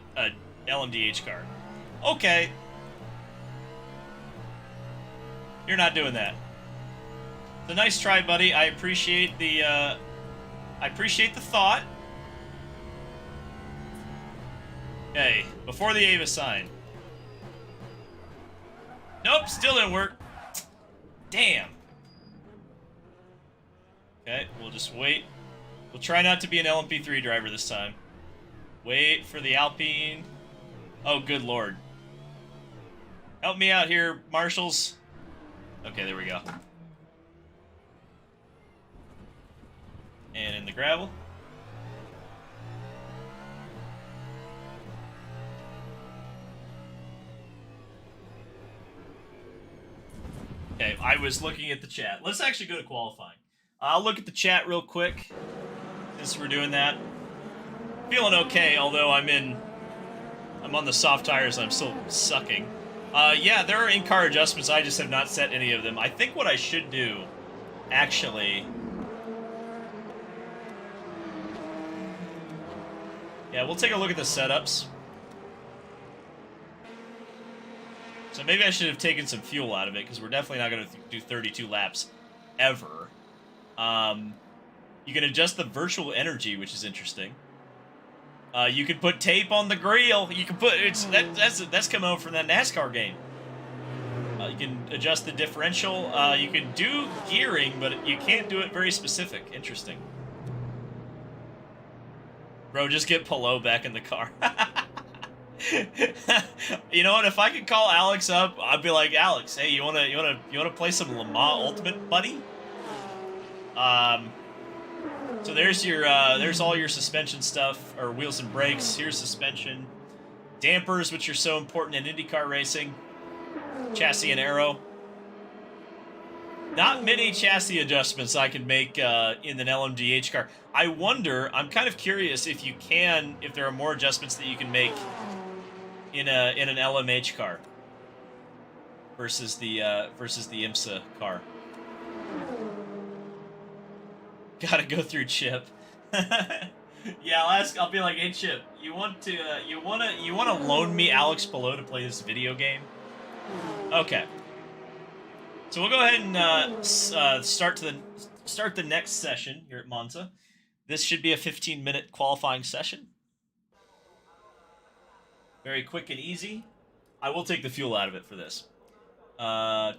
LMDH car. Okay. You're not doing that. It's a nice try, buddy. I appreciate the thought. Okay, before the Ava sign. Nope, still didn't work. Damn. Okay, we'll just wait. We'll try not to be an LMP3 driver this time. Wait for the Alpine. Oh, good lord. Help me out here, marshals. Okay, there we go. And in the gravel. Okay, I was looking at the chat. Let's actually go to qualifying. I'll look at the chat real quick, since we're doing that. Feeling okay, although I'm on the soft tires and I'm still sucking. Yeah, there are in-car adjustments. I just have not set any of them. I think what I should do, actually... Yeah, we'll take a look at the setups. So maybe I should have taken some fuel out of it, because we're definitely not going to do 32 laps ever. You can adjust the virtual energy, which is interesting. You can put tape on the grill. You can put that's come out from that NASCAR game. You can adjust the differential. You can do gearing, but you can't do it very specific. Interesting. Bro, just get Polo back in the car. You know what? If I could call Alex up, I'd be like, Alex, hey, you wanna play some Le Mans Ultimate, buddy? So there's your there's all your suspension stuff, or wheels and brakes. Here's suspension, dampers, which are so important in IndyCar racing, chassis and aero. Not many chassis adjustments I can make in an LMDH car. I wonder. I'm kind of curious if there are more adjustments that you can make in an LMH car versus the IMSA car. Gotta go through Chip. Yeah, I'll be like, hey Chip, you wanna loan me Alex Palou to play this video game? Okay. So we'll go ahead and start the next session here at Monza. This should be a 15-minute qualifying session. Very quick and easy. I will take the fuel out of it for this. Car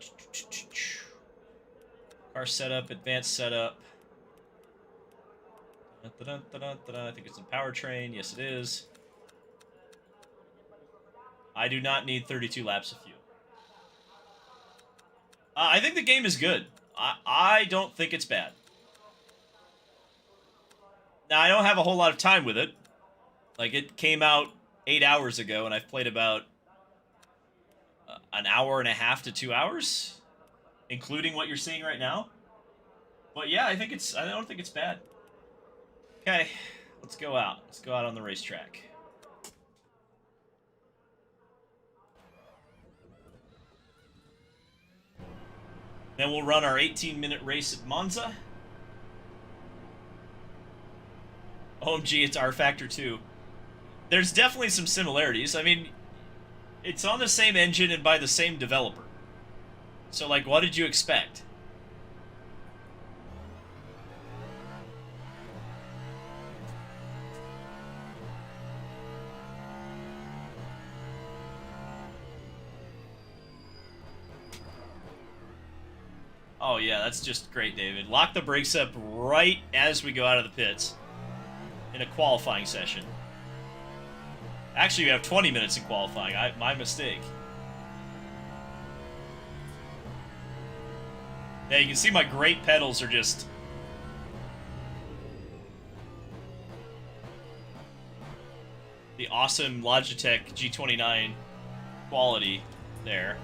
setup, advanced setup. I think it's in powertrain. Yes, it is. I do not need 32 laps of fuel. I think the game is good. I don't think it's bad. Now, I don't have a whole lot of time with it. Like, it came out 8 hours ago, and I've played about an hour and a half to 2 hours, including what you're seeing right now. But yeah, I don't think it's bad. Okay, let's go out. Let's go out on the racetrack. Then we'll run our 18-minute race at Monza. OMG, it's R Factor 2. There's definitely some similarities. I mean, it's on the same engine and by the same developer. So, like, what did you expect? Oh, yeah, that's just great, David. Lock the brakes up right as we go out of the pits in a qualifying session. Actually, we have 20 minutes in qualifying. My mistake. Yeah, you can see my great pedals are just... the awesome Logitech G29 quality there.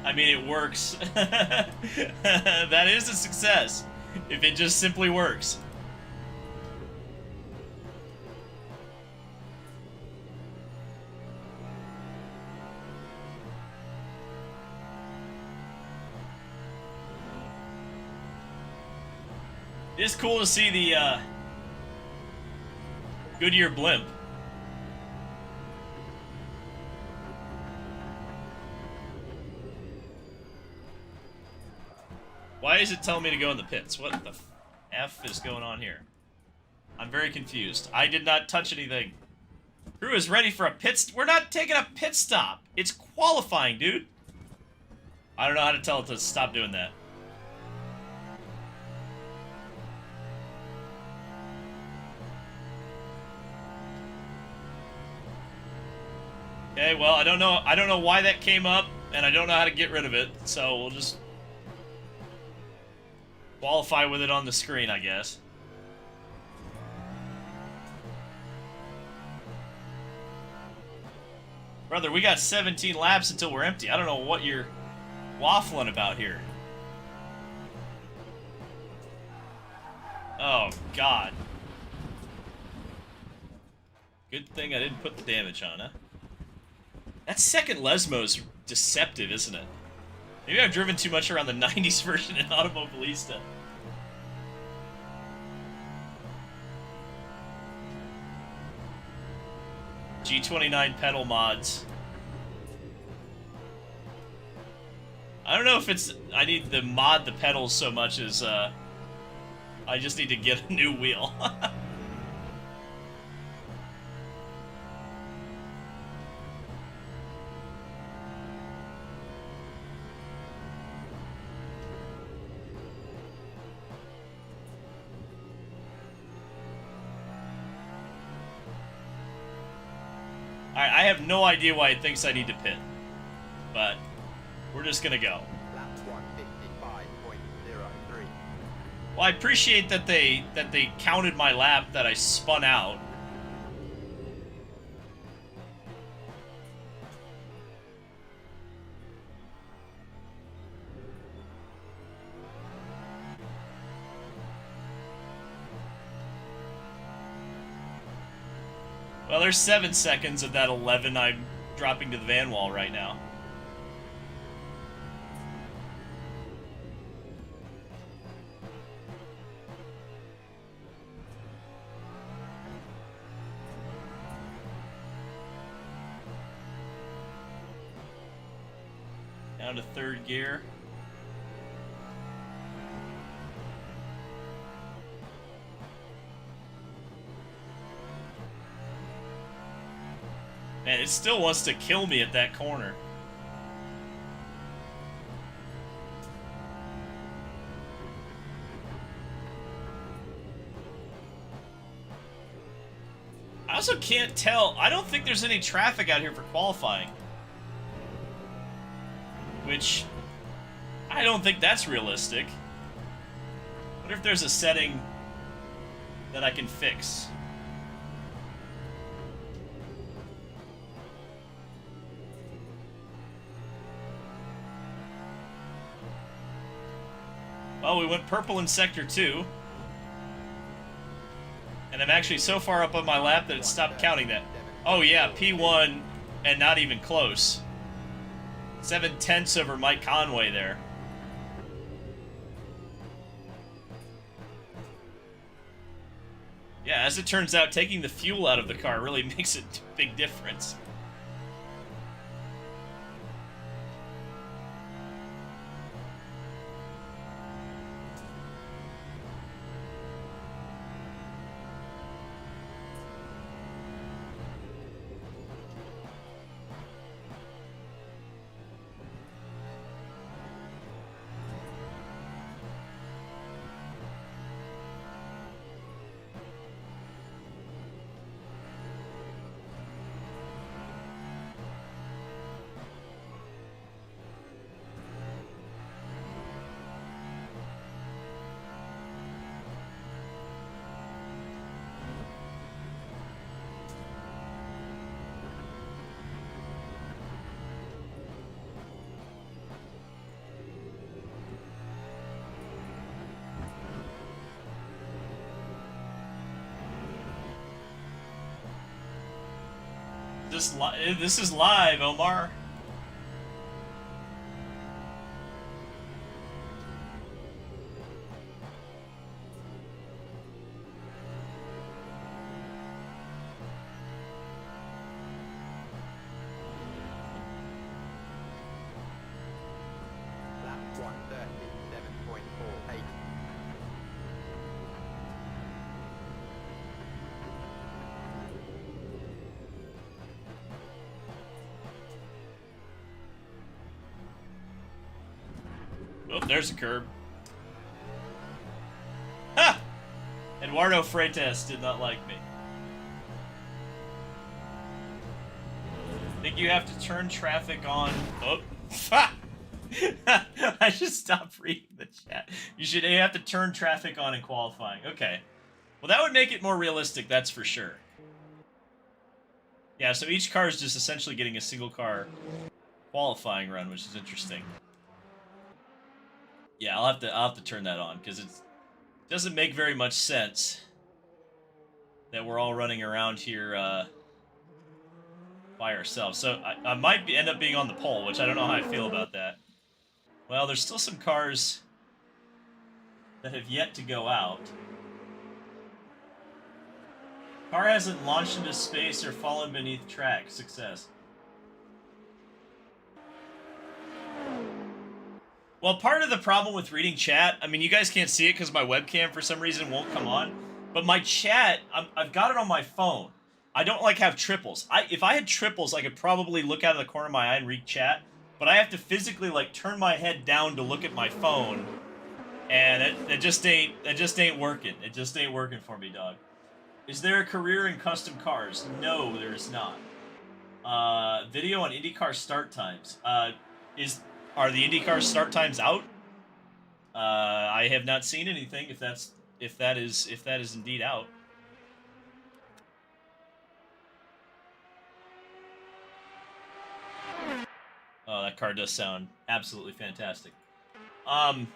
I mean, it works. That is a success, if it just simply works. It is cool to see the Goodyear blimp. Why is it telling me to go in the pits? What the F is going on here? I'm very confused. I did not touch anything. Crew is ready for a we're not taking a pit stop. It's qualifying, dude. I don't know how to tell it to stop doing that. Okay, well, I don't know why that came up, and I don't know how to get rid of it, so we'll just qualify with it on the screen, I guess. Brother, we got 17 laps until we're empty. I don't know what you're waffling about here. Oh, God. Good thing I didn't put the damage on, huh? That second Lesmo's deceptive, isn't it? Maybe I've driven too much around the 90s version in Automobilista. G29 pedal mods. I don't know if it's... I need to mod the pedals so much as, I just need to get a new wheel. I have no idea why it thinks I need to pit, but we're just gonna go. Lap 155.03. Well, I appreciate that they counted my lap that I spun out. Well, there's 7 seconds of that 11 I'm dropping to the van wall right now. Down to third gear. Man, it still wants to kill me at that corner. I also can't tell. I don't think there's any traffic out here for qualifying. Which, I don't think that's realistic. What if there's a setting that I can fix? Well, we went purple in Sector 2. And I'm actually so far up on my lap that it stopped counting that. Oh yeah, P1 and not even close. 7/10 over Mike Conway there. Yeah, as it turns out, taking the fuel out of the car really makes a big difference. This is live, Omar. Lap 1:37.48. Oh, there's a curb. Ha! Eduardo Freitas did not like me. Think you have to turn traffic on. Oh, ha! I should stop reading the chat. You have to turn traffic on in qualifying. Okay. Well, that would make it more realistic, that's for sure. Yeah, so each car is just essentially getting a single car qualifying run, which is interesting. Yeah, I'll have to turn that on because it doesn't make very much sense that we're all running around here by ourselves. So I might end up being on the pole, which I don't know how I feel about that. Well, there's still some cars that have yet to go out. Car hasn't launched into space or fallen beneath track. Success. Well, part of the problem with reading chat, I mean, you guys can't see it because my webcam for some reason won't come on, but my chat, I've got it on my phone. I don't like have triples. If I had triples, I could probably look out of the corner of my eye and read chat, but I have to physically like turn my head down to look at my phone, and it just ain't working. It just ain't working for me, dog. Is there a career in custom cars? No, there is not. Video on IndyCar start times. Are the IndyCar start times out? I have not seen anything. If that is indeed out. Oh, that car does sound absolutely fantastic. How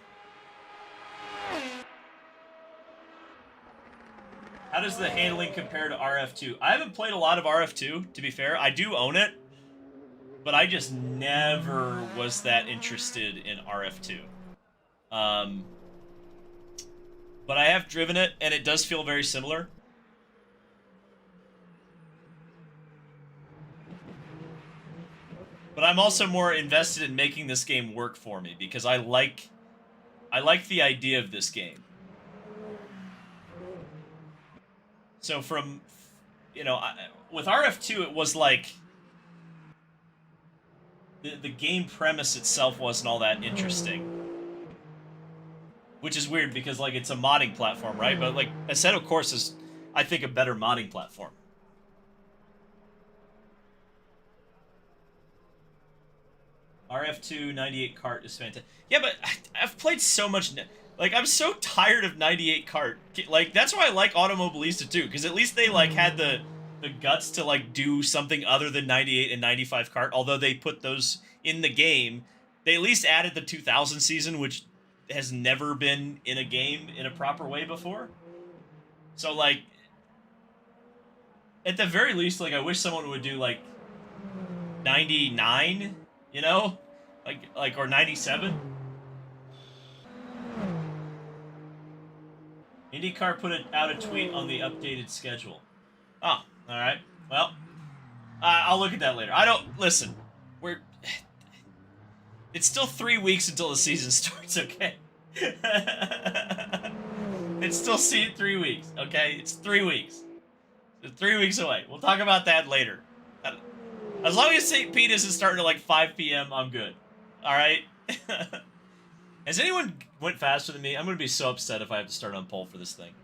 does the handling compare to RF2? I haven't played a lot of RF2, to be fair. I do own it, but I just never was that interested in RF2. But I have driven it, and it does feel very similar. But I'm also more invested in making this game work for me, because I like the idea of this game. So from, with RF2, it was like, the game premise itself wasn't all that interesting. Which is weird because, like, it's a modding platform, right? But, like, Assetto Corsa is, I think, a better modding platform. RF2 98 kart is fantastic. Yeah, but I've played so much. Like, I'm so tired of 98 kart. Like, that's why I like Automobilista too, because at least they like had the guts to like do something other than 98 and 95 kart. Although they put those in the game, they at least added the 2000 season, which has never been in a game in a proper way before. So like, at the very least, like I wish someone would do like 99. You know, like or 97. IndyCar put out a tweet on the updated schedule. Oh, all right. Well, I'll look at that later. I don't listen. It's still 3 weeks until the season starts. Okay. It's still 3 weeks. Okay, it's 3 weeks. It's 3 weeks away. We'll talk about that later. As long as St. Pete isn't starting at like 5 p.m., I'm good. All right. Has anyone went faster than me? I'm going to be so upset if I have to start on pole for this thing.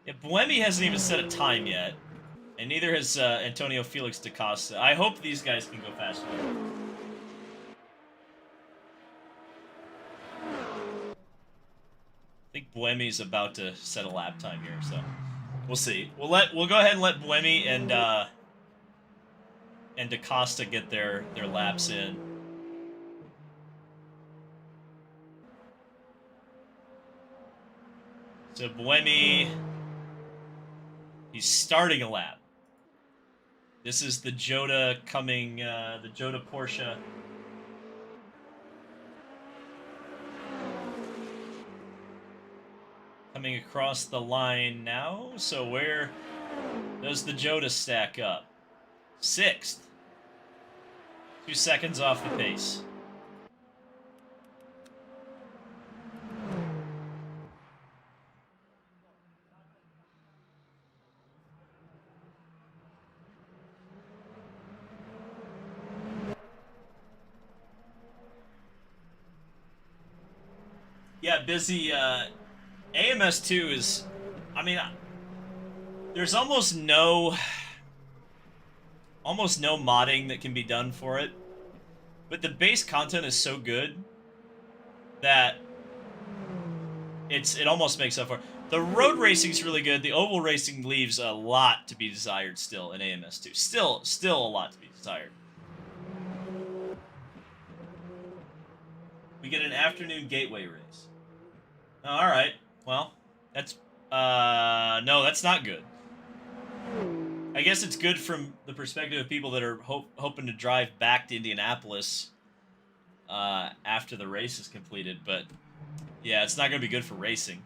Yeah, Buemi hasn't even set a time yet. And neither has Antonio Felix da Costa. I hope these guys can go faster. I think Buemi's about to set a lap time here, so we'll see. We'll go ahead and let Buemi and da Costa get their laps in. So Buemi, he's starting a lap. This is the Joda coming, the Joda Porsche. Coming across the line now. So where does the Joda stack up? 6th. 2 seconds off the pace. Yeah, busy. AMS2 is, I mean, there's almost no modding that can be done for it, but the base content is so good that it almost makes up for it. The road racing is really good. The oval racing leaves a lot to be desired still in AMS2. Still a lot to be desired. We get an afternoon gateway race. All right. Well, that's no, that's not good. I guess it's good from the perspective of people that are hoping to drive back to Indianapolis after the race is completed, but yeah, it's not going to be good for racing.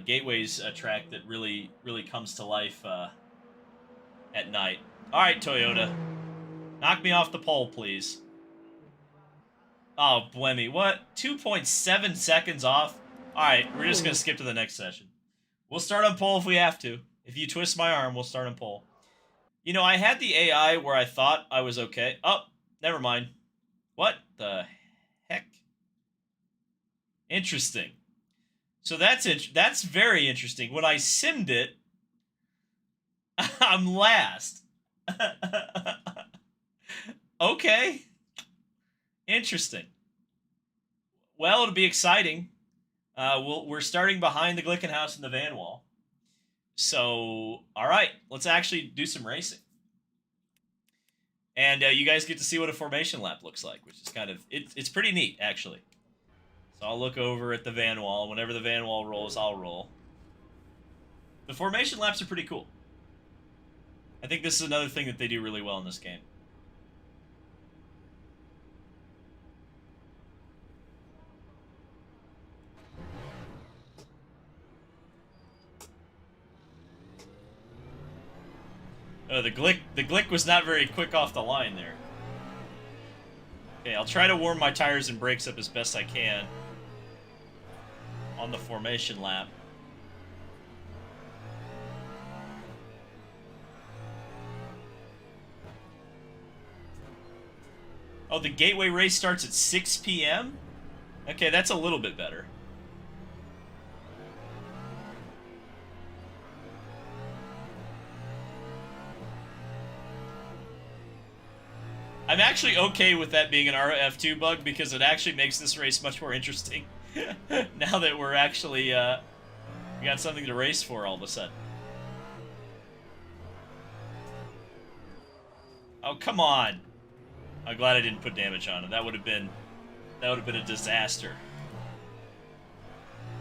Gateway's a track that really comes to life at night. All right, Toyota, knock me off the pole, please. Oh, Buemi, what? 2.7 seconds off? All right, we're just going to skip to the next session. We'll start on pole if we have to. If you twist my arm, we'll start on pole. You know, I had the AI where I thought I was okay. Oh, never mind. What the heck? Interesting. So that's very interesting. When I simmed it, I'm last. Okay. Interesting. Well, it'll be exciting. We're starting behind the Glickenhaus and the Van Wall. So, all right, let's actually do some racing. And you guys get to see what a formation lap looks like, which is kind of, it's pretty neat, actually. So I'll look over at the Van Wall. Whenever the Van Wall rolls, I'll roll. The formation laps are pretty cool. I think this is another thing that they do really well in this game. Oh, the Glick was not very quick off the line there. Okay, I'll try to warm my tires and brakes up as best I can on the formation lap. Oh, the Gateway race starts at 6 p.m.? Okay, that's a little bit better. I'm actually okay with that being an RF2 bug because it actually makes this race much more interesting. Now that we're actually, we got something to race for all of a sudden. Oh, come on. I'm glad I didn't put damage on it. That would have been a disaster.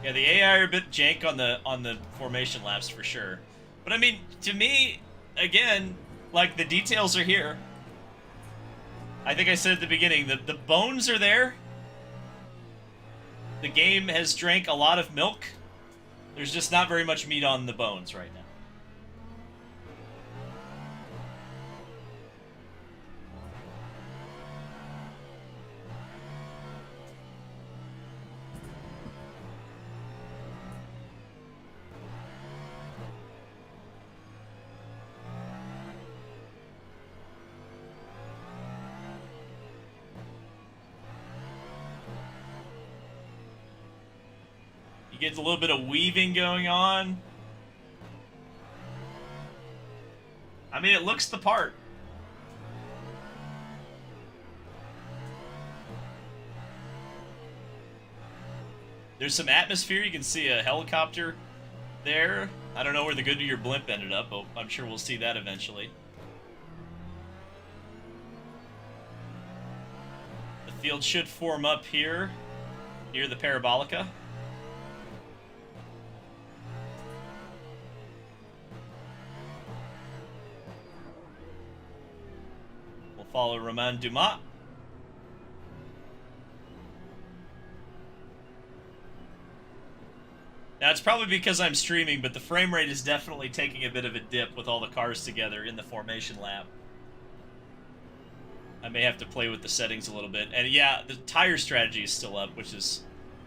Yeah, the AI are a bit jank on the formation laps for sure. But I mean, to me, again, like the details are here. I think I said at the beginning that the bones are there. The game has drank a lot of milk. There's just not very much meat on the bones right now. You get a little bit of weaving going on. I mean, it looks the part. There's some atmosphere. You can see a helicopter there. I don't know where the Goodyear blimp ended up, but I'm sure we'll see that eventually. The field should form up here, near the Parabolica. Follow Romain Dumas. Now, it's probably because I'm streaming, but the frame rate is definitely taking a bit of a dip with all the cars together in the formation lap. I may have to play with the settings a little bit. And yeah, the tire strategy is still up, which is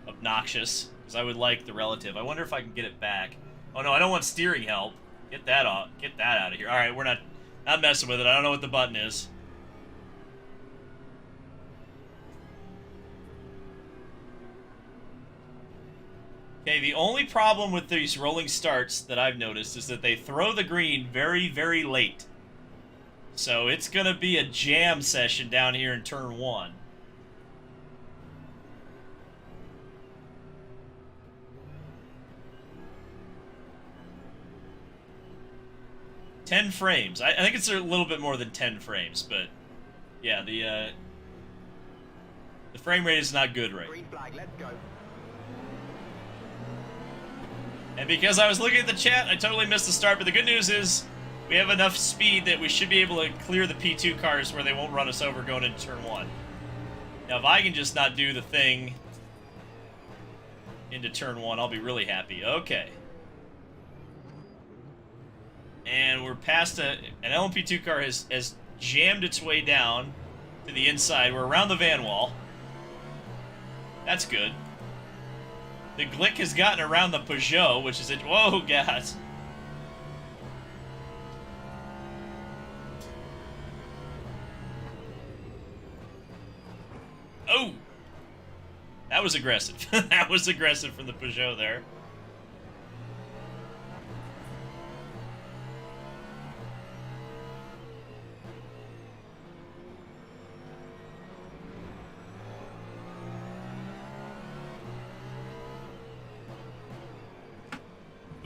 obnoxious, because I would like the relative. I wonder if I can get it back. Oh no, I don't want steering help. Get that off. Get that out of here. Alright, we're not messing with it. I don't know what the button is. Okay, the only problem with these rolling starts that I've noticed is that they throw the green very, very late. So it's going to be a jam session down here in turn 1. $10 frames. I think it's a little bit more than 10 frames, but yeah, the frame rate is not good right now. Green flag, let's go. And because I was looking at the chat, I totally missed the start, but the good news is we have enough speed that we should be able to clear the P2 cars where they won't run us over going into turn 1. Now, if I can just not do the thing into turn 1, I'll be really happy. Okay. And we're past an LMP2 car has jammed its way down to the inside. We're around the van wall. That's good. The Glick has gotten around the Peugeot, which is it. Whoa, guys. Oh! That was aggressive. That was aggressive from the Peugeot there.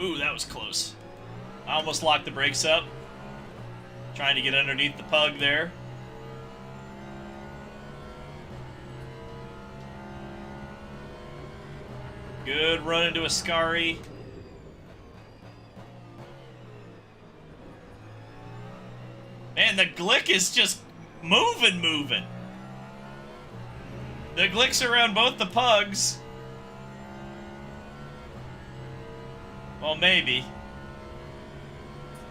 Ooh, that was close. I almost locked the brakes up. Trying to get underneath the pug there. Good run into Ascari. Man, the Glick is just moving. The Glick's around both the pugs. Well, maybe.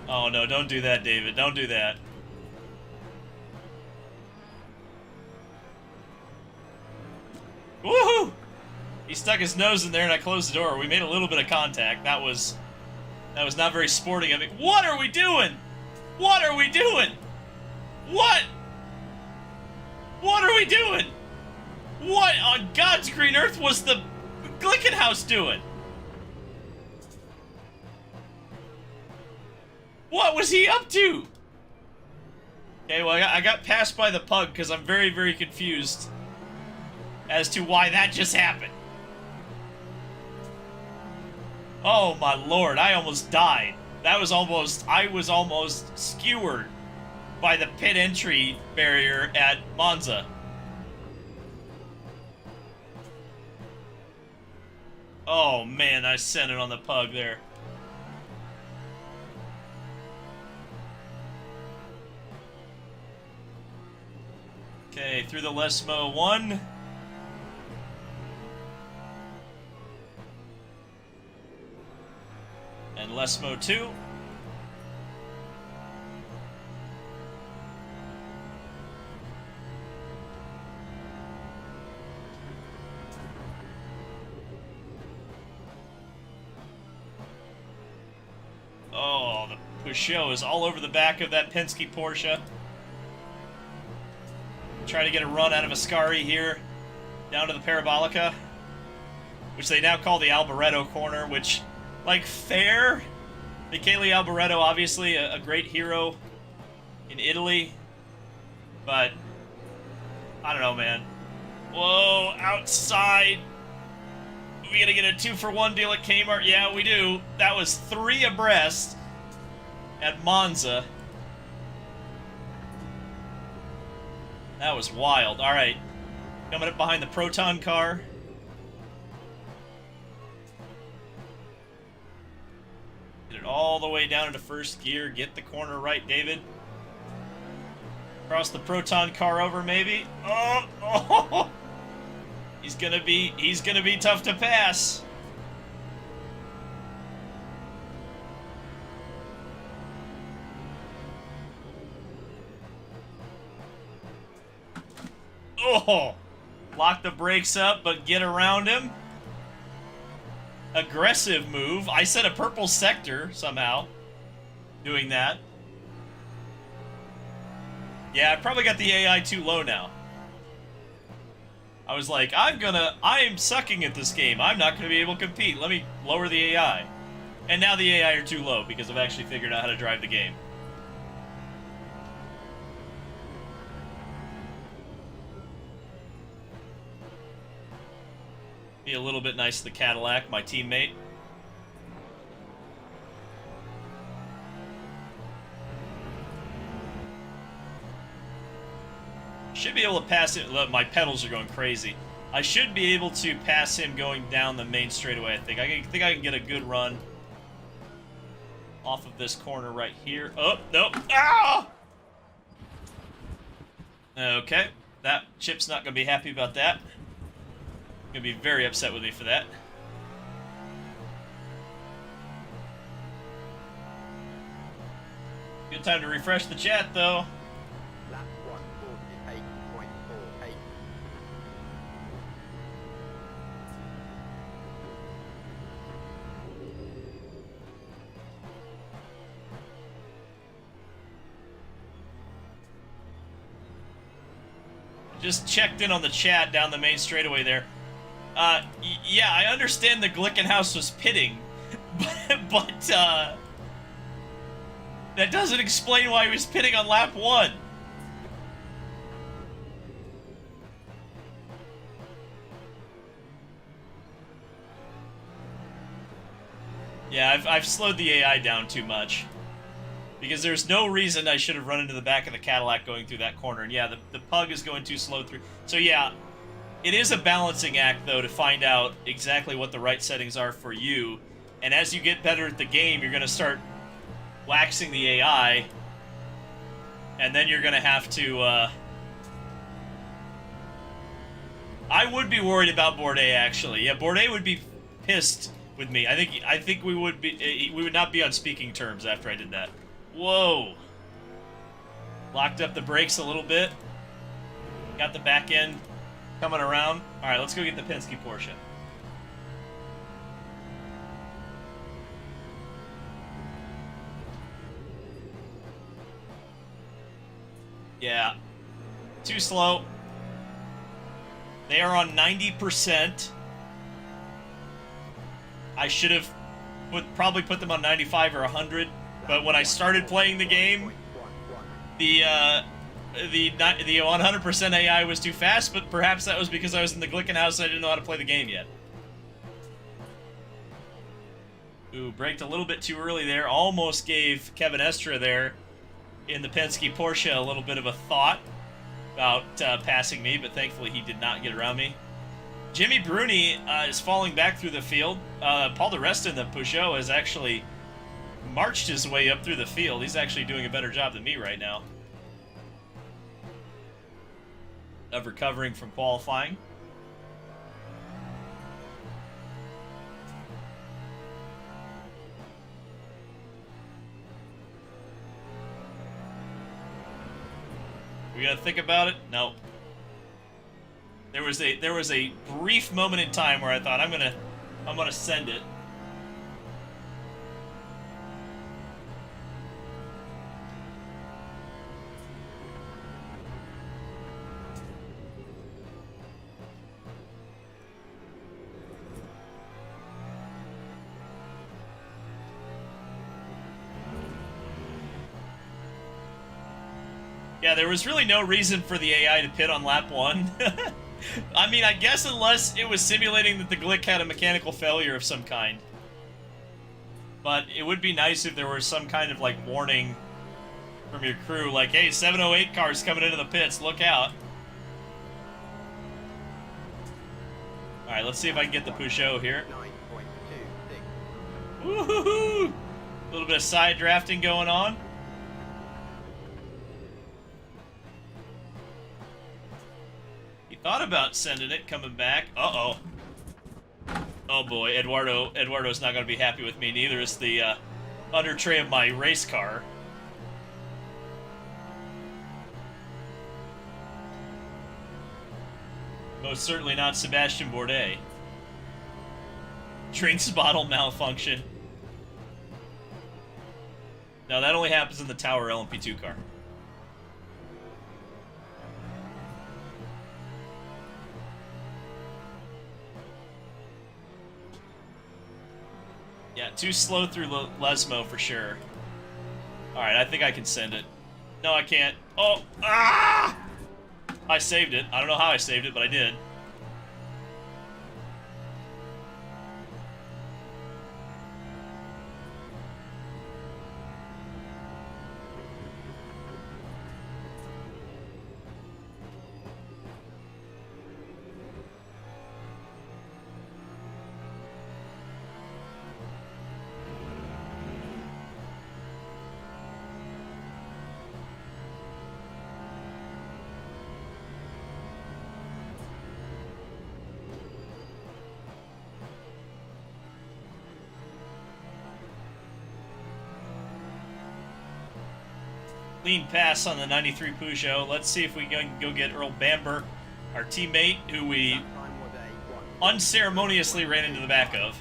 Oh, no, don't do that, David. Don't do that. Woohoo! He stuck his nose in there and I closed the door. We made a little bit of contact. That was not very sporting of me. What are we doing? What are we doing? What? What are we doing? What on God's green earth was the Glickenhaus doing? What was he up to? Okay, well, I got passed by the pug because I'm very, very confused as to why that just happened. Oh, my lord, I almost died. I was almost skewered by the pit entry barrier at Monza. Oh, man, I sent it on the pug there. Okay, through the Lesmo 1. And Lesmo 2. Oh, the Peugeot is all over the back of that Penske Porsche. Try to get a run out of Ascari here, down to the Parabolica, which they now call the Alboreto corner, which, like, fair. Michele Alboreto, obviously a great hero in Italy, but I don't know, man. Whoa, outside. We gonna get a 2-for-1 deal at Kmart? Yeah, we do. That was 3 abreast at Monza. That was wild. All right, coming up behind the Proton car. Get it all the way down into first gear. Get the corner right, David. Cross the Proton car over, maybe. Oh, oh. He's gonna be tough to pass. Oh, lock the brakes up, but get around him. Aggressive move. I set a purple sector somehow doing that. Yeah, I probably got the AI too low now. I was like, I am sucking at this game. I'm not going to be able to compete. Let me lower the AI. And now the AI are too low because I've actually figured out how to drive the game. Be a little bit nice to the Cadillac, my teammate. Should be able to pass it. Look, my pedals are going crazy. I should be able to pass him going down the main straightaway, I think. I think I can get a good run off of this corner right here. Oh, nope. Ah! Okay. That Chip's not going to be happy about that. Gonna be very upset with me for that. Good time to refresh the chat, though. Lap 1:48.48. Just checked in on the chat down the main straightaway there. Yeah, I understand the Glickenhaus was pitting, but that doesn't explain why he was pitting on lap 1. Yeah, I've slowed the AI down too much. Because there's no reason I should have run into the back of the Cadillac going through that corner. And yeah, the pug is going too slow through. So yeah, it is a balancing act, though, to find out exactly what the right settings are for you. And as you get better at the game, you're going to start waxing the AI. And then you're going to have to... I would be worried about Bourdais, actually. Yeah, Bourdais would be pissed with me. I think we would not be on speaking terms after I did that. Whoa. Locked up the brakes a little bit. Got the back end coming around. All right, let's go get the Penske Porsche. Yeah. Too slow. They are on 90%. I should have probably put them on 95 or 100, but when I started playing the game, the 100% AI was too fast, but perhaps that was because I was in the Glickenhaus and I didn't know how to play the game yet. Ooh, braked a little bit too early there. Almost gave Kevin Estra there in the Penske Porsche a little bit of a thought about passing me, but thankfully he did not get around me. Jimmy Bruni is falling back through the field. Paul di Resta in the Peugeot has actually marched his way up through the field. He's actually doing a better job than me right now of recovering from qualifying. We gotta think about it? Nope. There was a brief moment in time where I thought I'm gonna send it. Yeah, there was really no reason for the AI to pit on lap 1. I mean, I guess unless it was simulating that the Glick had a mechanical failure of some kind. But it would be nice if there was some kind of, like, warning from your crew, like, hey, 708 car's coming into the pits, look out. Alright, let's see if I can get the Peugeot here. Woohoo! A little bit of side drafting going on. Thought about sending it, coming back. Uh-oh. Oh boy, Eduardo's not going to be happy with me. Neither is the under tray of my race car. Most certainly not Sebastian Bourdais. Drinks bottle malfunction. No, that only happens in the Tower LMP2 car. Yeah, too slow through Lesmo for sure. Alright, I think I can send it. No, I can't. Oh! Ah! I saved it. I don't know how I saved it, but I did. Clean pass on the 93 Peugeot. Let's see if we can go get Earl Bamber, our teammate, who we unceremoniously ran into the back of.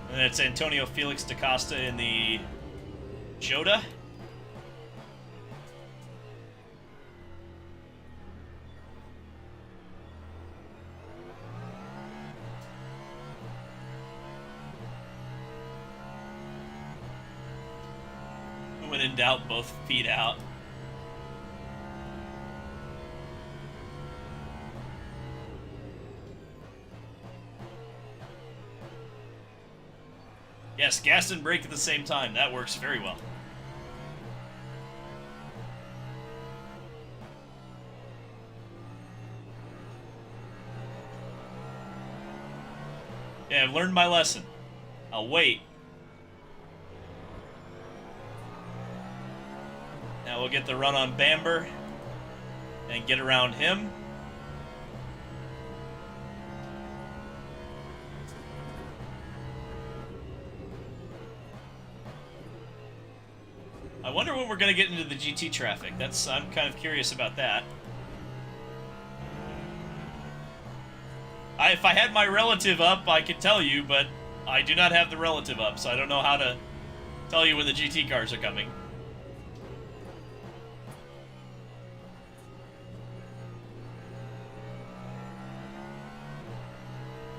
And then it's Antonio Felix da Costa in the Jota. When in doubt, both feet out. Yes, gas and brake at the same time. That works very well. Yeah, I've learned my lesson. I'll wait. Now we'll get the run on Bamber and get around him. I wonder when we're going to get into the GT traffic. I'm kind of curious about that. If I had my relative up, I could tell you, but I do not have the relative up, so I don't know how to tell you when the GT cars are coming.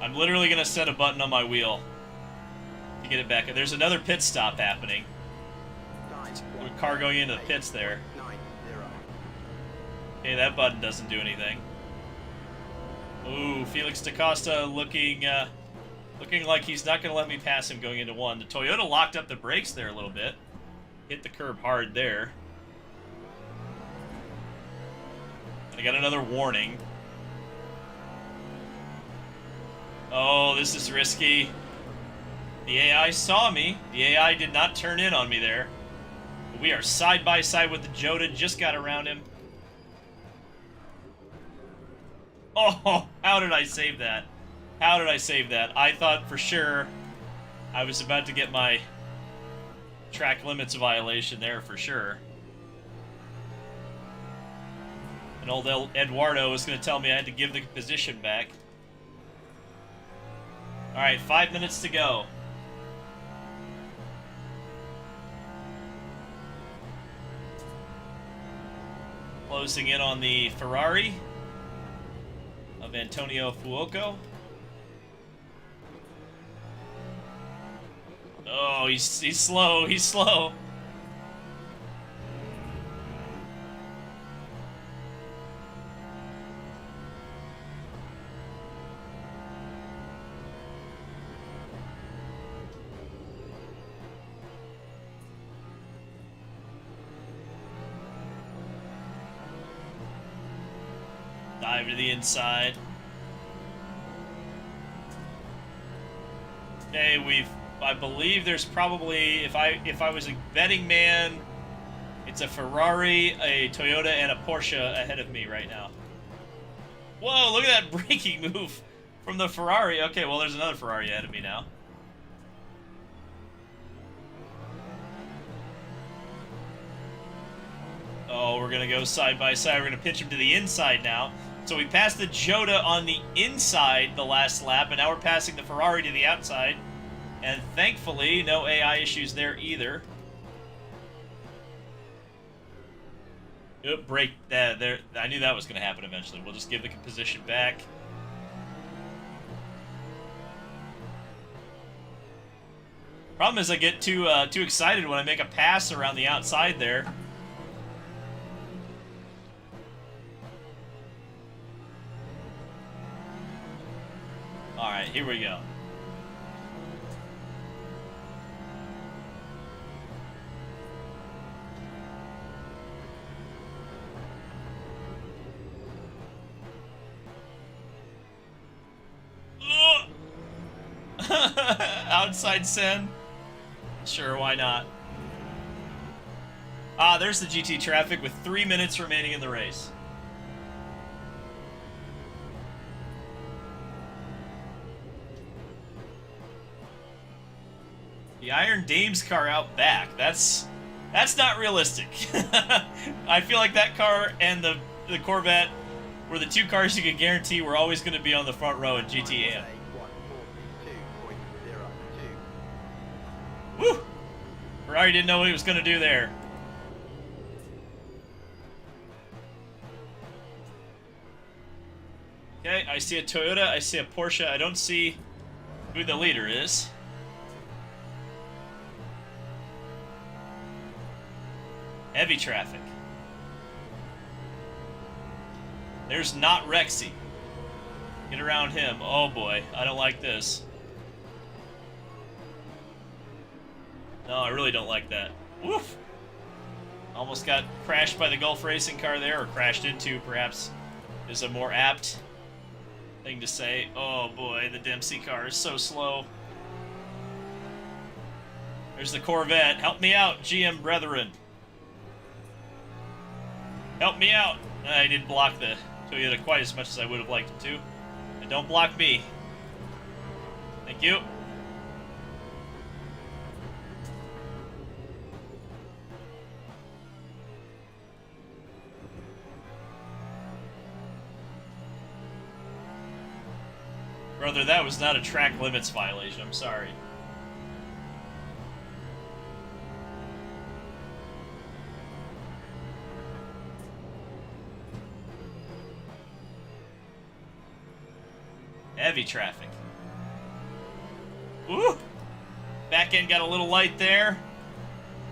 I'm literally going to set a button on my wheel to get it back. There's another pit stop happening. Time A car going into the pits there. 90. Okay, that button doesn't do anything. Ooh, Felix da Costa looking like he's not going to let me pass him going into one. The Toyota locked up the brakes there a little bit. Hit the curb hard there. I got another warning. Oh, this is risky. The AI saw me. The AI did not turn in on me there. But we are side by side with the Jota. Just got around him. Oh, how did I save that? How did I save that? I thought for sure I was about to get my track limits violation there for sure. And old Eduardo was going to tell me I had to give the position back. Alright, 5 minutes to go. Closing in on the Ferrari of Antonio Fuoco. Oh, he's slow. He's slow. Dive to the inside. Okay, I believe there's probably, if I was a betting man, it's a Ferrari, a Toyota, and a Porsche ahead of me right now. Whoa, look at that braking move from the Ferrari. Okay, well, there's another Ferrari ahead of me now. Oh, we're going to go side by side. We're going to pitch him to the inside now. So we passed the Jota on the inside the last lap, and now we're passing the Ferrari to the outside. And thankfully, no AI issues there either. Oop, break that there. I knew that was going to happen eventually. We'll just give the position back. Problem is I get too excited when I make a pass around the outside there. Alright, here we go. Outside send? Sure, why not? Ah, there's the GT traffic with 3 minutes remaining in the race. The Iron Dame's car out back. That's not realistic. I feel like that car and the Corvette were the two cars you could guarantee were always going to be on the front row in GTA. Woo! Ferrari didn't know what he was going to do there. Okay, I see a Toyota, I see a Porsche, I don't see who the leader is. Heavy traffic. There's not Rexy. Get around him. Oh boy, I don't like this. No, I really don't like that. Woof! Almost got crashed by the Gulf Racing car there, or crashed into, perhaps, is a more apt thing to say. Oh boy, the Dempsey car is so slow. There's the Corvette. Help me out, GM brethren. Help me out. I didn't block the Toyota quite as much as I would have liked it to. And don't block me. Thank you. Brother, that was not a track limits violation. I'm sorry. Heavy traffic. Ooh. Back end got a little light there.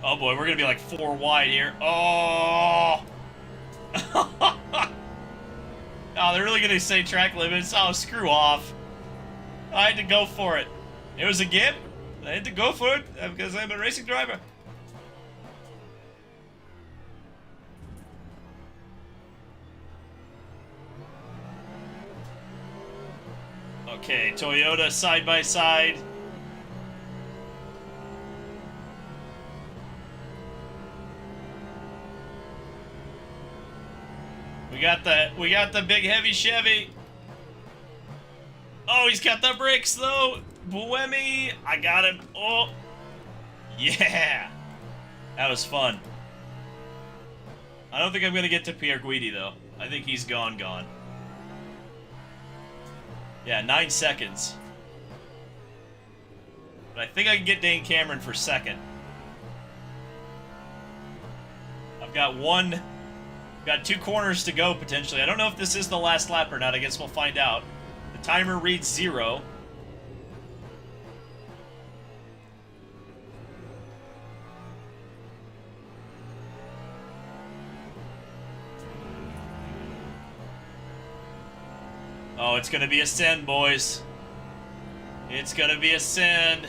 Oh boy, we're gonna be like 4 wide here. Oh! Oh, they're really gonna say track limits? Oh, screw off. I had to go for it. It was a gimp. I had to go for it because I'm a racing driver. Okay, Toyota side by side. We got the big heavy Chevy. Oh, he's got the brakes though. Buemi, I got him. Oh, yeah, that was fun. I don't think I'm gonna get to Pierre Guidi though. I think he's gone. Yeah, 9 seconds. But I think I can get Dane Cameron for second. I've got got 2 corners to go potentially. I don't know if this is the last lap or not. I guess we'll find out. The timer reads 0. Oh, it's gonna be a send, boys. It's gonna be a send.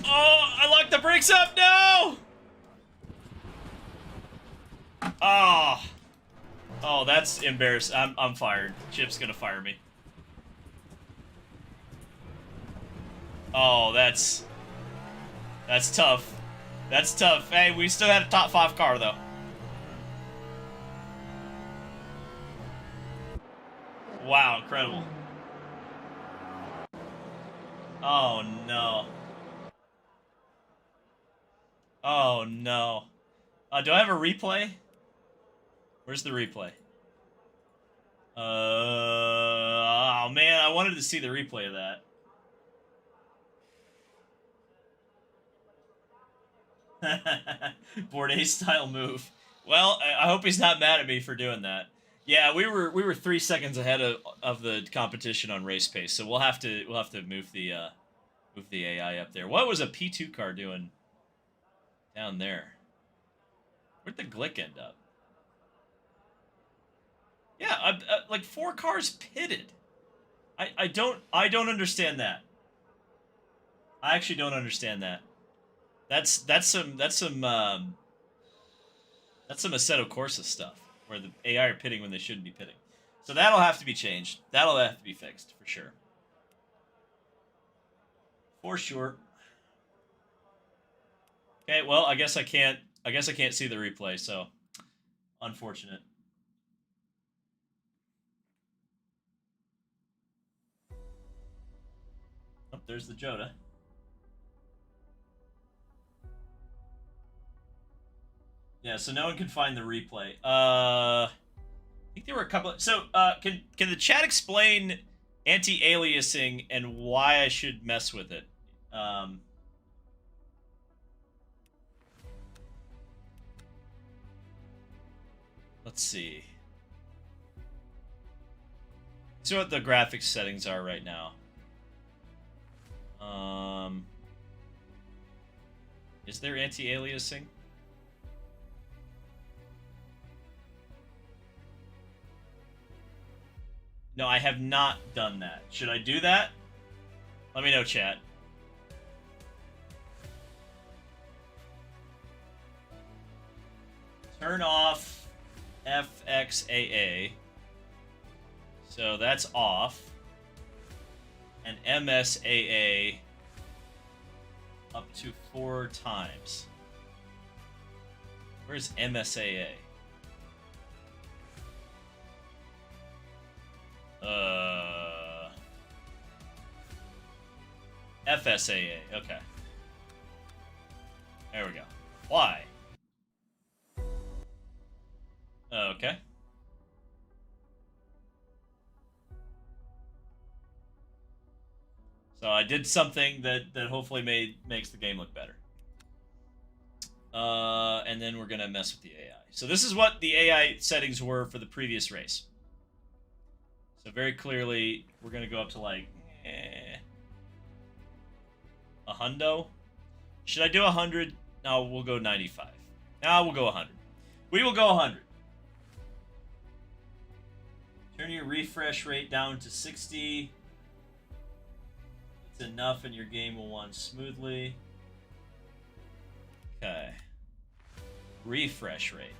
Oh, I locked the brakes up. No. Oh, that's embarrassing. I'm fired. Chip's gonna fire me. Oh, that's tough. That's tough. Hey, we still had a top 5 car though. Wow, incredible. Oh no. Oh no. Do I have a replay? Where's the replay? Oh man, I wanted to see the replay of that. Bourdais style move. Well, I hope he's not mad at me for doing that. Yeah, we were 3 seconds ahead of the competition on race pace, so we'll have to move the AI up there. What was a P2 car doing down there? Where'd the Glick end up? Yeah, like 4 cars pitted. I don't understand that. I actually don't understand that. That's some Assetto Corsa stuff where the AI are pitting when they shouldn't be pitting. So that'll have to be changed. That'll have to be fixed for sure. For sure. Okay, well, I guess I can't see the replay, so unfortunate. Oh, there's the Jota. Yeah, so no one can find the replay. I think there were a couple. So, can the chat explain anti-aliasing and why I should mess with it? Let's see. Let's see what the graphics settings are right now. Is there anti-aliasing? No, I have not done that. Should I do that? Let me know, chat. Turn off FXAA. So that's off. And MSAA up to 4 times. Where's MSAA? FSAA, okay. There we go. Why? Okay. So I did something that hopefully makes the game look better. And then we're gonna mess with the AI. So this is what the AI settings were for the previous race. So very clearly, we're gonna go up to like a hundo. Should I do 100? No, we'll go 95. No, we'll go 100. We will go 100. Turn your refresh rate down to 60. It's enough and your game will run smoothly. Okay. Refresh rate.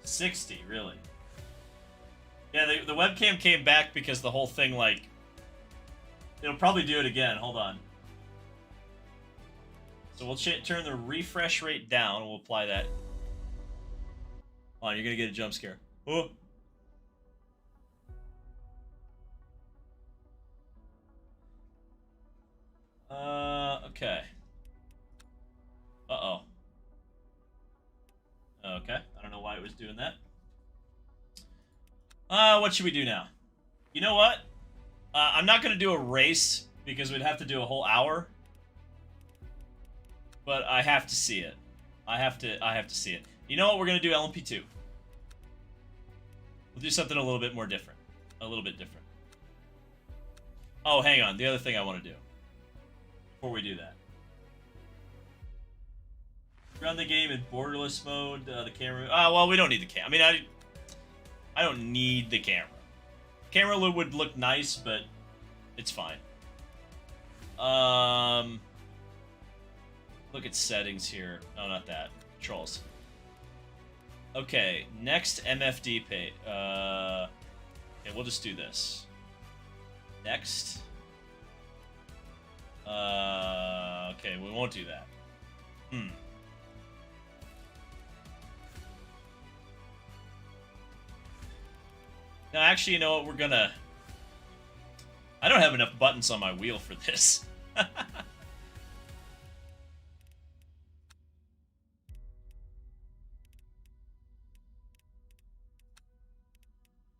60, really. Yeah, the webcam came back because the whole thing, like... It'll probably do it again. Hold on. So we'll turn the refresh rate down. We'll apply that. Hold on, you're going to get a jump scare. Oh. Okay. Uh-oh. Okay. I don't know why it was doing that. What should we do now? You know what? I'm not going to do a race because we'd have to do a whole hour. But I have to see it. I have to see it. You know what? We're going to do LMP2. We'll do something a little bit more different. A little bit different. Oh, hang on. The other thing I want to do. Before we do that. Run the game in borderless mode. The camera... well, we don't need the camera. I mean, I don't need the camera. Camera would look nice, but it's fine. Look at settings here. No, not that. Controls. Okay, next MFD page. Okay, we'll just do this. Next. Okay, we won't do that. No, actually, you know what? We're gonna... I don't have enough buttons on my wheel for this.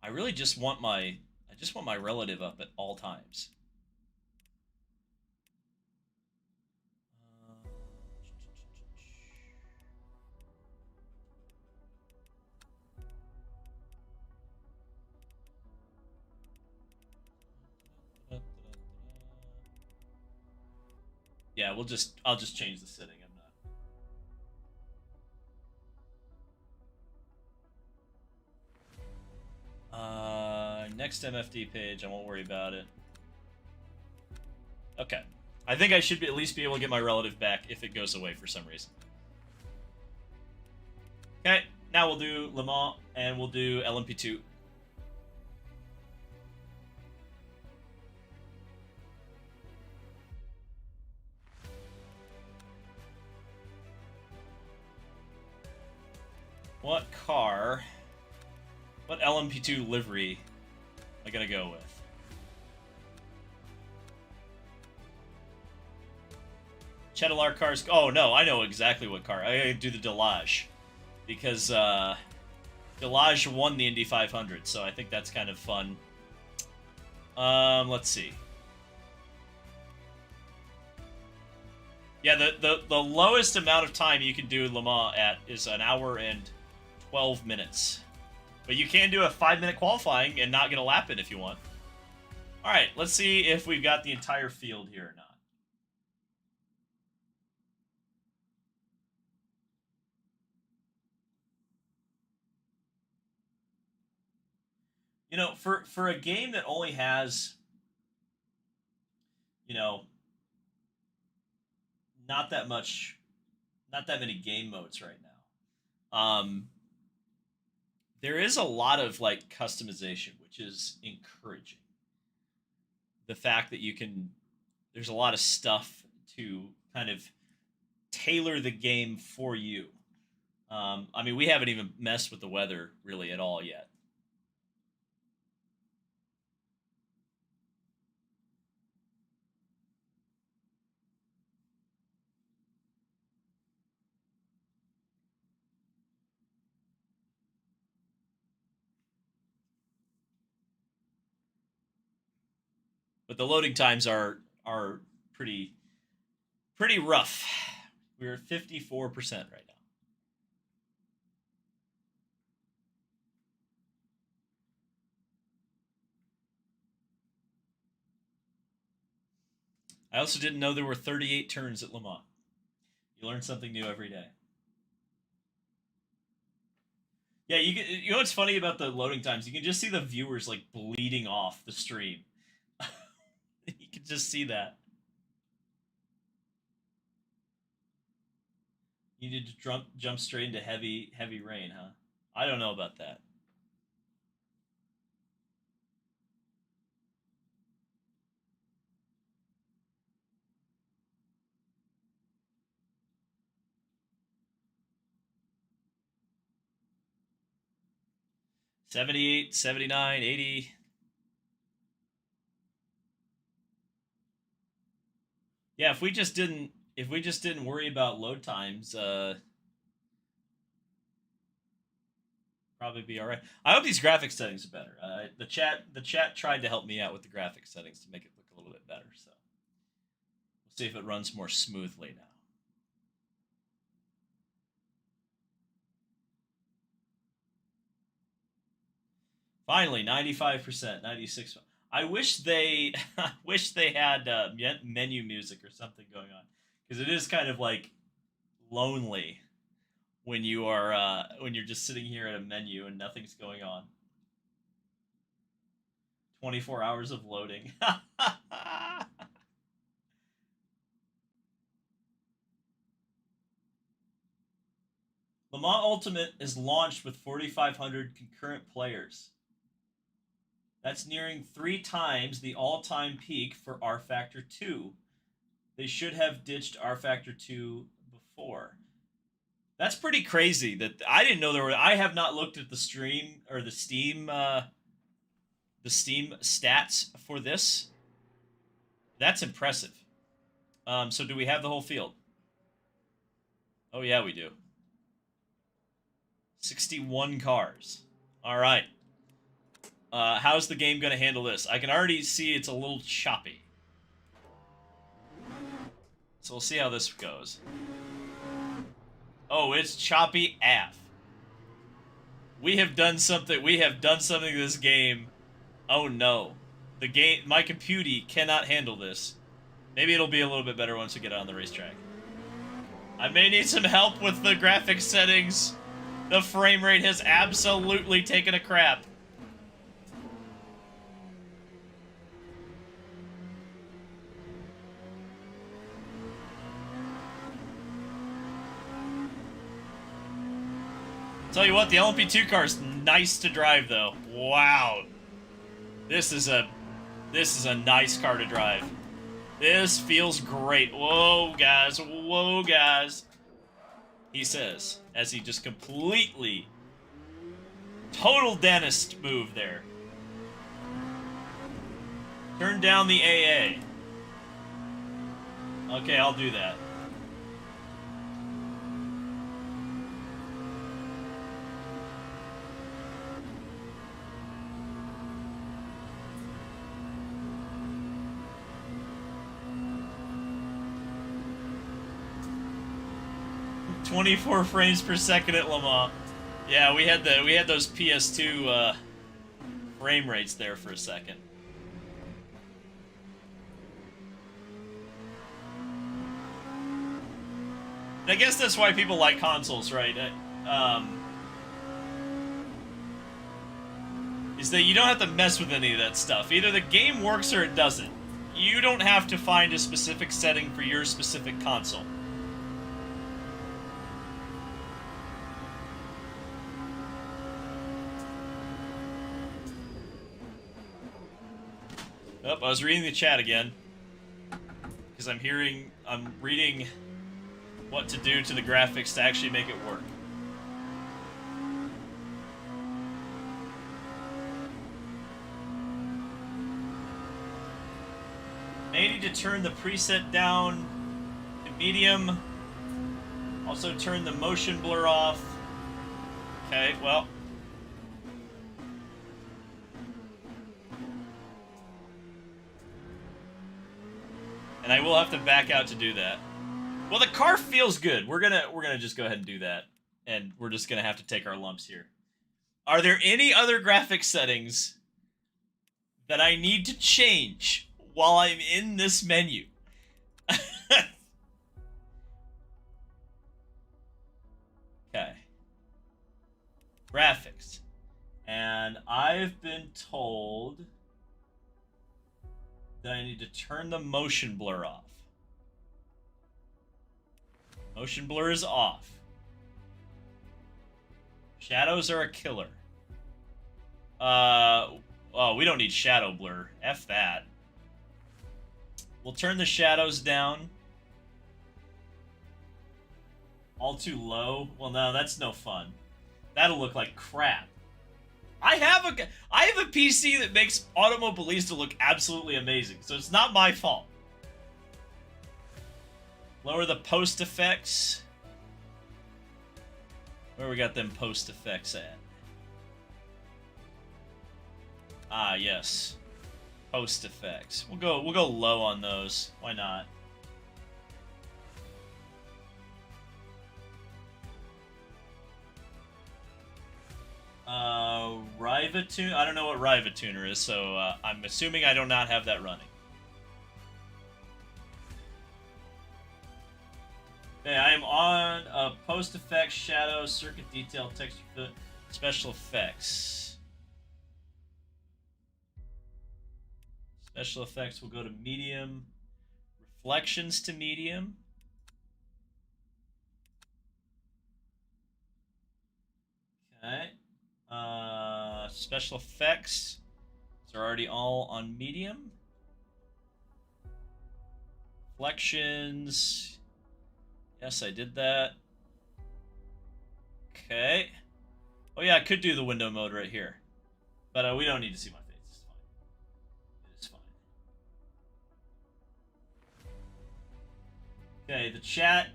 I really just want my... I just want my relative up at all times. Yeah, I'll just change the setting. I'm not. Next MFD page, I won't worry about it. Okay. I think I should at least be able to get my relative back if it goes away for some reason. Okay, now we'll do Le Mans and we'll do LMP2. What car, what LMP2 livery am I gonna go with? Cheddalar cars. Oh no, I know exactly what car. I gotta do the Delage. Because Delage won the Indy 500, so I think that's kind of fun. Let's see. Yeah, the lowest amount of time you can do Le Mans at is an hour and 12 minutes. But you can do a 5-minute qualifying and not get a lap in if you want. Alright, let's see if we've got the entire field here or not. You know, for a game that only has, you know, not that many game modes right now. There is a lot of like customization, which is encouraging. The fact that there's a lot of stuff to kind of tailor the game for you. I mean, we haven't even messed with the weather really at all yet. But the loading times are pretty rough. We're at 54% right now. I also didn't know there were 38 turns at Le Mans. You learn something new every day. Yeah, you know what's funny about the loading times? You can just see the viewers like bleeding off the stream. You can just see that. You need to jump straight into heavy rain, huh? I don't know about that. $78, $79, $80. Yeah, if we just didn't worry about load times, probably be all right. I hope these graphics settings are better. The chat tried to help me out with the graphics settings to make it look a little bit better. So we'll see if it runs more smoothly now. Finally, 95%, 96%. I wish they had menu music or something going on, because it is kind of like lonely when you're just sitting here at a menu and nothing's going on. 24 hours of loading. Le Mans Ultimate is launched with 4,500 concurrent players. That's nearing 3 times the all-time peak for R Factor 2. They should have ditched R Factor 2 before. That's pretty crazy. That I didn't know there were. I have not looked at the stream or the Steam stats for this. That's impressive. So do we have the whole field? Oh yeah, we do. 61 cars. All right. How's the game going to handle this? I can already see it's a little choppy. So we'll see how this goes. Oh, it's choppy AF. We have done something to this game. Oh no. My computer cannot handle this. Maybe it'll be a little bit better once we get on the racetrack. I may need some help with the graphics settings. The frame rate has absolutely taken a crap. Tell you what, the LMP2 car is nice to drive, though. Wow, this is a nice car to drive. This feels great. Whoa, guys! Whoa, guys! He says as he just completely total dentist move there. Turn down the AA. Okay, I'll do that. .24 frames per second at Le Mans. Yeah, we had those PS2 frame rates there for a second. And I guess that's why people like consoles, right? Is that you don't have to mess with any of that stuff. Either the game works or it doesn't. You don't have to find a specific setting for your specific console. Oh, I was reading the chat again. Because I'm reading what to do to the graphics to actually make it work. May need to turn the preset down to medium. Also turn the motion blur off. Okay, well. And I will have to back out to do that. Well, the car feels good. We're gonna just go ahead and do that. And we're just gonna have to take our lumps here. Are there any other graphics settings that I need to change while I'm in this menu? Okay. Graphics. And I've been told that I need to turn the motion blur off. Motion blur is off. Shadows are a killer. Oh, we don't need shadow blur. F that. We'll turn the shadows down. All too low? Well, no, that's no fun. That'll look like crap. I have a PC that makes Automobilista look absolutely amazing, so it's not my fault. Lower the post effects. Where we got them post effects at? Ah, yes. Post effects. We'll go low on those. Why not? Rivatune. I don't know what Rivatuner is, so I'm assuming I do not have that running. Okay, I am on post effects, shadow, circuit detail, texture, special effects. Special effects will go to medium. Reflections to medium. Okay. Special effects are already all on medium. Reflections. Yes, I did that. Okay. Oh yeah, I could do the window mode right here. But we don't need to see my face. It's fine. It is fine. Okay, the chat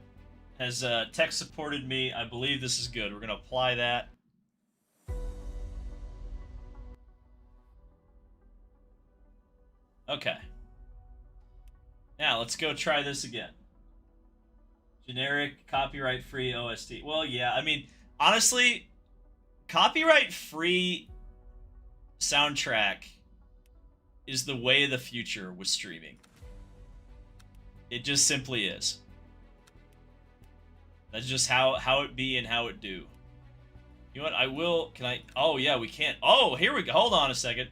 has tech supported me. I believe this is good. We're going to apply that. Okay. Now, let's go try this again. Generic, copyright-free OST. Well, yeah, I mean, honestly, copyright-free soundtrack is the way of the future with streaming. It just simply is. That's just how it be and how it do. You know what? I will... Can I... Oh, yeah, we can't. Oh, here we go. Hold on a second.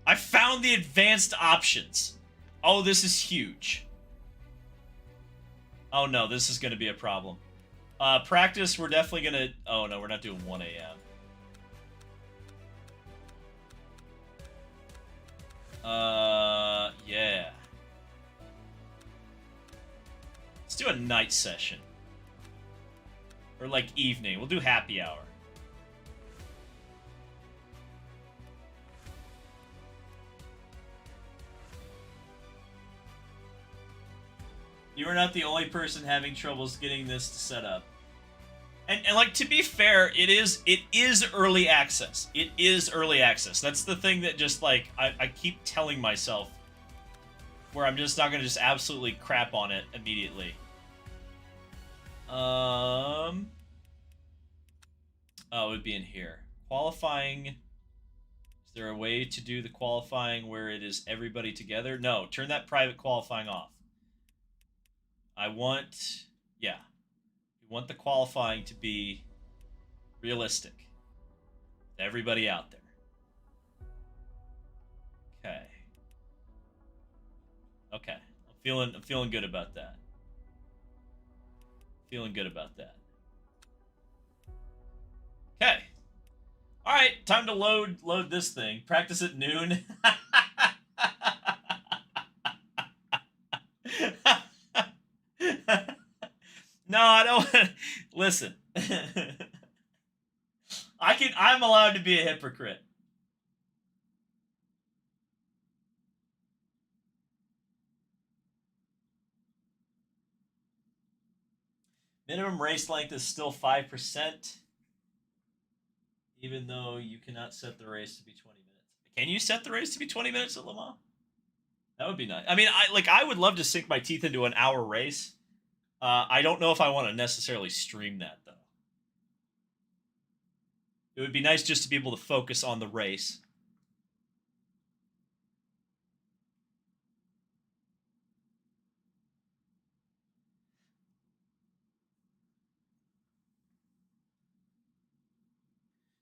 I found the advanced options. Oh, this is huge. Oh, no, this is going to be a problem. Practice, we're definitely going to... Oh, no, we're not doing 1 a.m. Yeah. Let's do a night session. Or, like, evening. We'll do happy hour. You are not the only person having troubles getting this to set up. And like, to be fair, it is early access. It is early access. That's the thing that just, like, I keep telling myself, where I'm just not going to just absolutely crap on it immediately. Oh, it would be in here. Qualifying. Is there a way to do the qualifying where it is everybody together? No, turn that private qualifying off. I want, yeah, we want the qualifying to be realistic. Everybody out there. Okay. Okay. I'm feeling good about that. Feeling good about that. Okay. All right, time to load this thing. Practice at noon. No, I don't. Listen. I'm allowed to be a hypocrite. Minimum race length is still 5%, even though you cannot set the race to be 20 minutes. Can you set the race to be 20 minutes at Le Mans? That would be nice. I mean, I would love to sink my teeth into an hour race. I don't know if I want to necessarily stream that, though. It would be nice just to be able to focus on the race.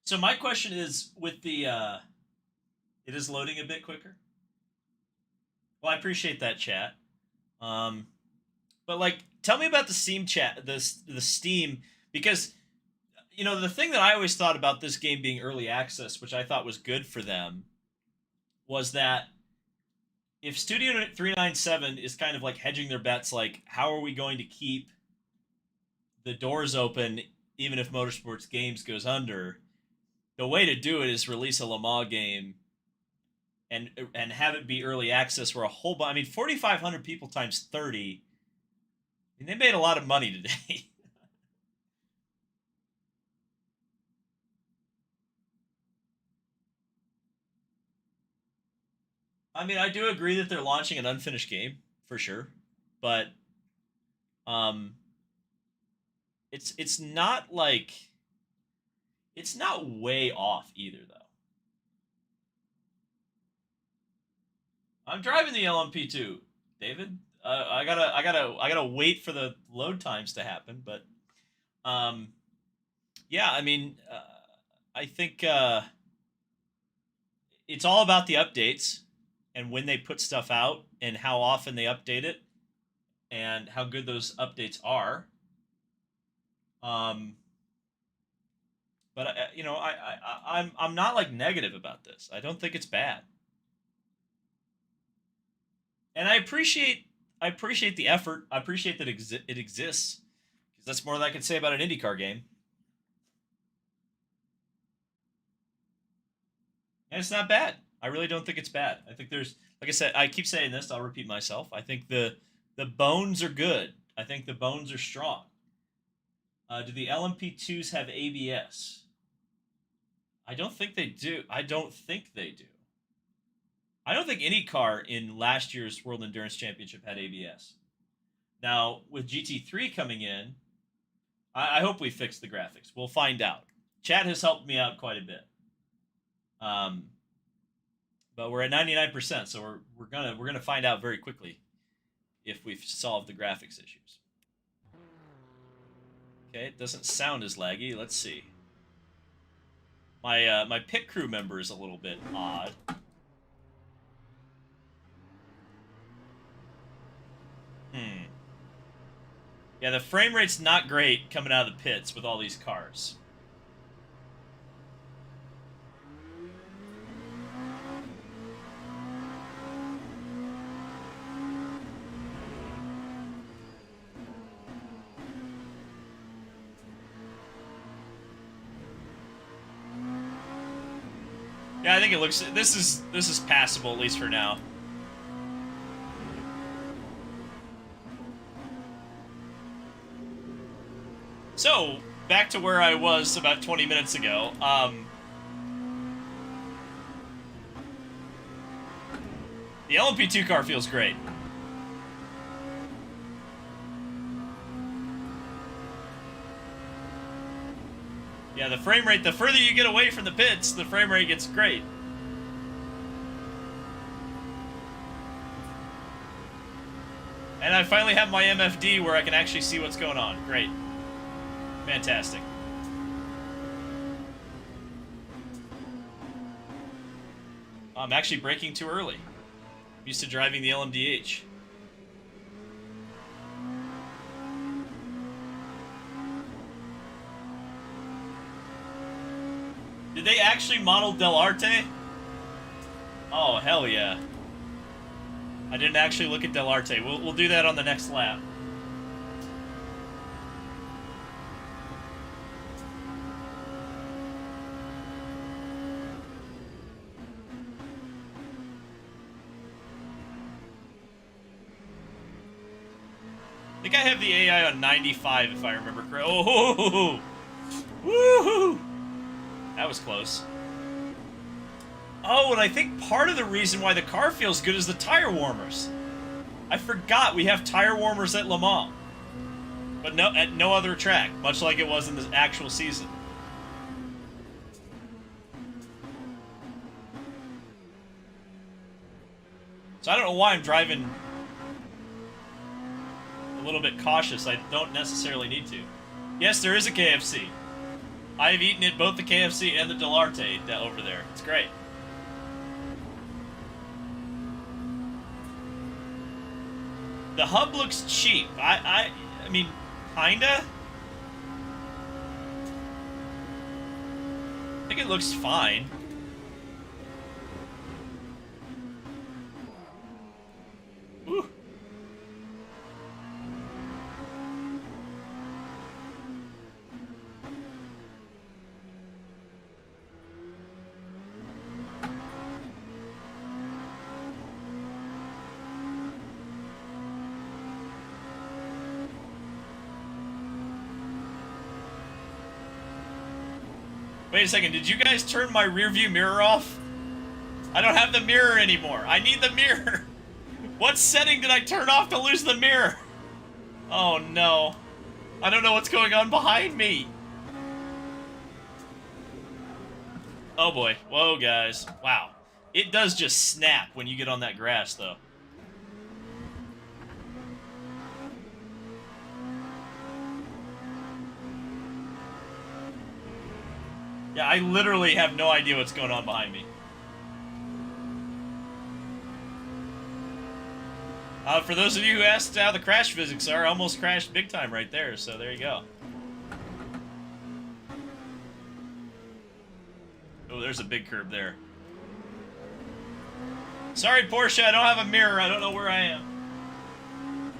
So my question is with the it is loading a bit quicker. Well, I appreciate that, chat. Um, but like, tell me about the Steam chat, the Steam, because the thing that I always thought about this game being early access, which I thought was good for them, was that if Studio 397 is kind of like hedging their bets, like how are we going to keep the doors open even if Motorsports Games goes under? The way to do it is release a Le Mans game and have it be early access where a whole bunch. I mean, 4,500 people times 30. I mean, they made a lot of money today. I mean, I do agree that they're launching an unfinished game for sure, but um, it's not like it's not way off either though. I'm driving the LMP2, David. I gotta wait for the load times to happen, but um, yeah, I mean, I think it's all about the updates and when they put stuff out and how often they update it and how good those updates are. Um, but I'm not like negative about this. I don't think it's bad, and I appreciate the effort. I appreciate that it exists because that's more than I can say about an IndyCar game. And it's not bad. I really don't think it's bad. I think there's, like I said, I keep saying this. I'll repeat myself. I think the bones are good. I think the bones are strong. Do the LMP2s have ABS? I don't think they do. I don't think they do. I don't think any car in last year's World Endurance Championship had ABS. Now, with GT3 coming in, I hope we fix the graphics. We'll find out. Chat has helped me out quite a bit. But we're at 99%, so we're gonna find out very quickly if we've solved the graphics issues. Okay, it doesn't sound as laggy. Let's see. My pit crew member is a little bit odd. Yeah, the frame rate's not great coming out of the pits with all these cars. Yeah, I think it looks. This is passable at least for now. So back to where I was about 20 minutes ago. The LMP2 car feels great. Yeah, the frame rate, the further you get away from the pits, the frame rate gets great. And I finally have my MFD where I can actually see what's going on. Great. Fantastic. I'm actually braking too early. I'm used to driving the LMDH. Did they actually model Del Arte? Oh, hell yeah. I didn't actually look at Del Arte. We'll do that on the next lap. I think I have the AI on 95 if I remember correctly. Oh, woohoo! That was close. Oh, and I think part of the reason why the car feels good is the tire warmers. I forgot we have tire warmers at Le Mans. But at no other track, much like it was in the actual season. So I don't know why I'm driving a little bit cautious. I don't necessarily need to. Yes, there is a KFC. I've eaten at both the KFC and the Delarte over there. It's great. The hub looks cheap. I mean, kinda. I think it looks fine. Woo. Wait a second, did you guys turn my rear view mirror off? I don't have the mirror anymore. I need the mirror. What setting did I turn off to lose the mirror? Oh no. I don't know what's going on behind me. Oh boy. Whoa, guys. Wow. It does just snap when you get on that grass, though. Yeah, I literally have no idea what's going on behind me. For those of you who asked how the crash physics are, I almost crashed big time right there, so there you go. Oh, there's a big curb there. Sorry, Porsche, I don't have a mirror. I don't know where I am.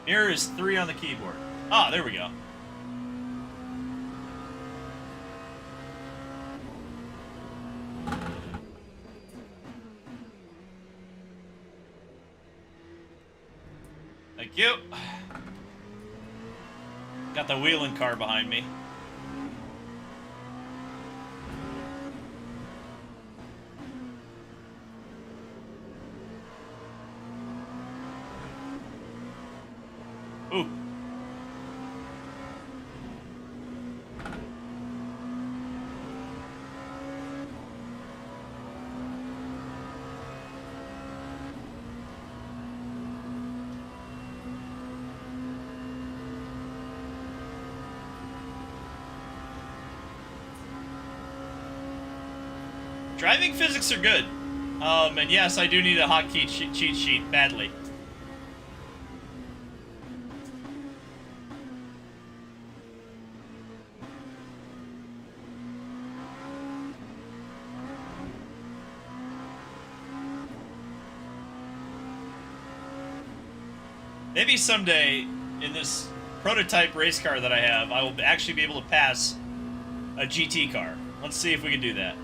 Mirror is 3 on the keyboard. Ah, there we go. Thank you. Got the wheeling car behind me. Ooh. Driving physics are good. And yes, I do need a hotkey cheat sheet badly. Maybe someday, in this prototype race car that I have, I will actually be able to pass a GT car. Let's see if we can do that.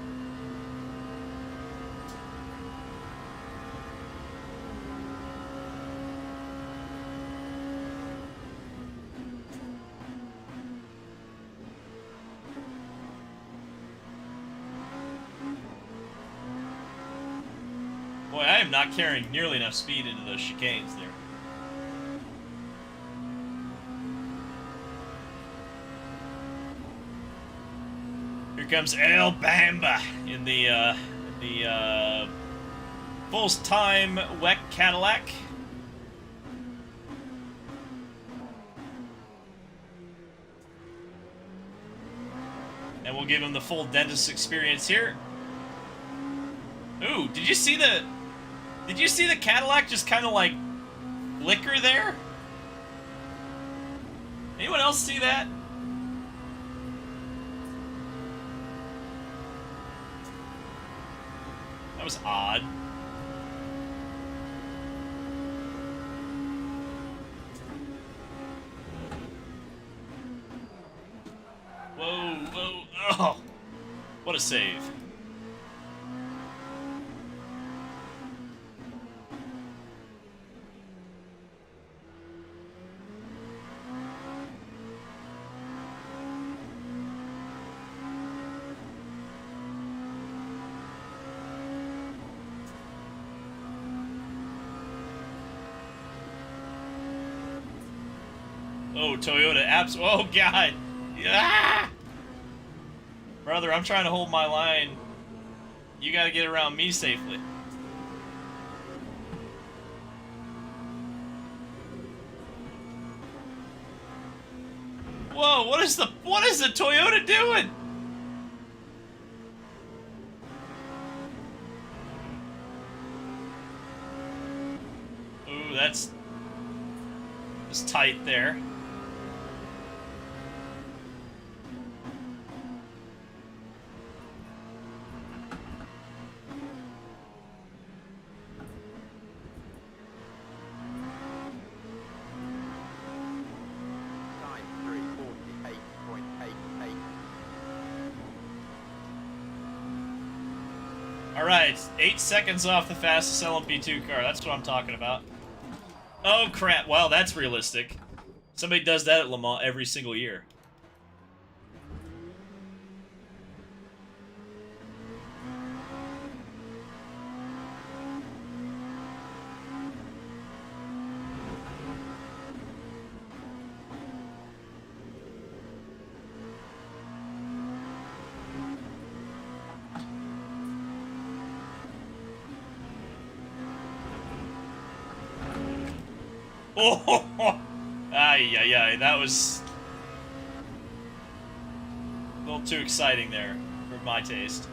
Boy, I am not carrying nearly enough speed into those chicanes there. Here comes El Bamba in the full-time WEC Cadillac. And we'll give him the full dentist experience here. Ooh, did you see the Cadillac just kind of like flicker there? Anyone else see that? That was odd. Whoa, whoa, oh! What a save. Oh, Toyota apps. Oh, God. Yeah. Brother, I'm trying to hold my line. You got to get around me safely. Whoa, what is the Toyota doing? Ooh, that's tight there. Time 3:48.88. All right, 8 seconds off the fastest LMP2 car. That's what I'm talking about. Oh, crap. Well, that's realistic. Somebody does that at Le Mans every single year. Oh, ay, ay, ay. That was a little too exciting there for my taste.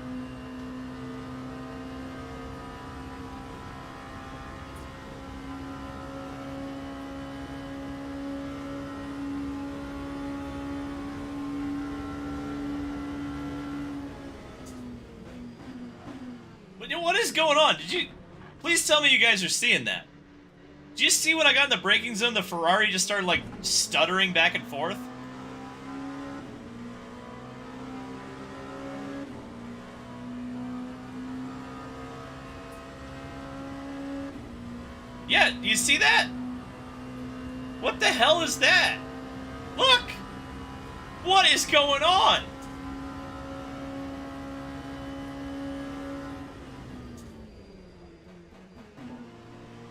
What is going on? Did you... Please tell me you guys are seeing that. Did you see when I got in the braking zone, the Ferrari just started, like, stuttering back and forth? Yeah, do you see that? What the hell is that? Look! What is going on?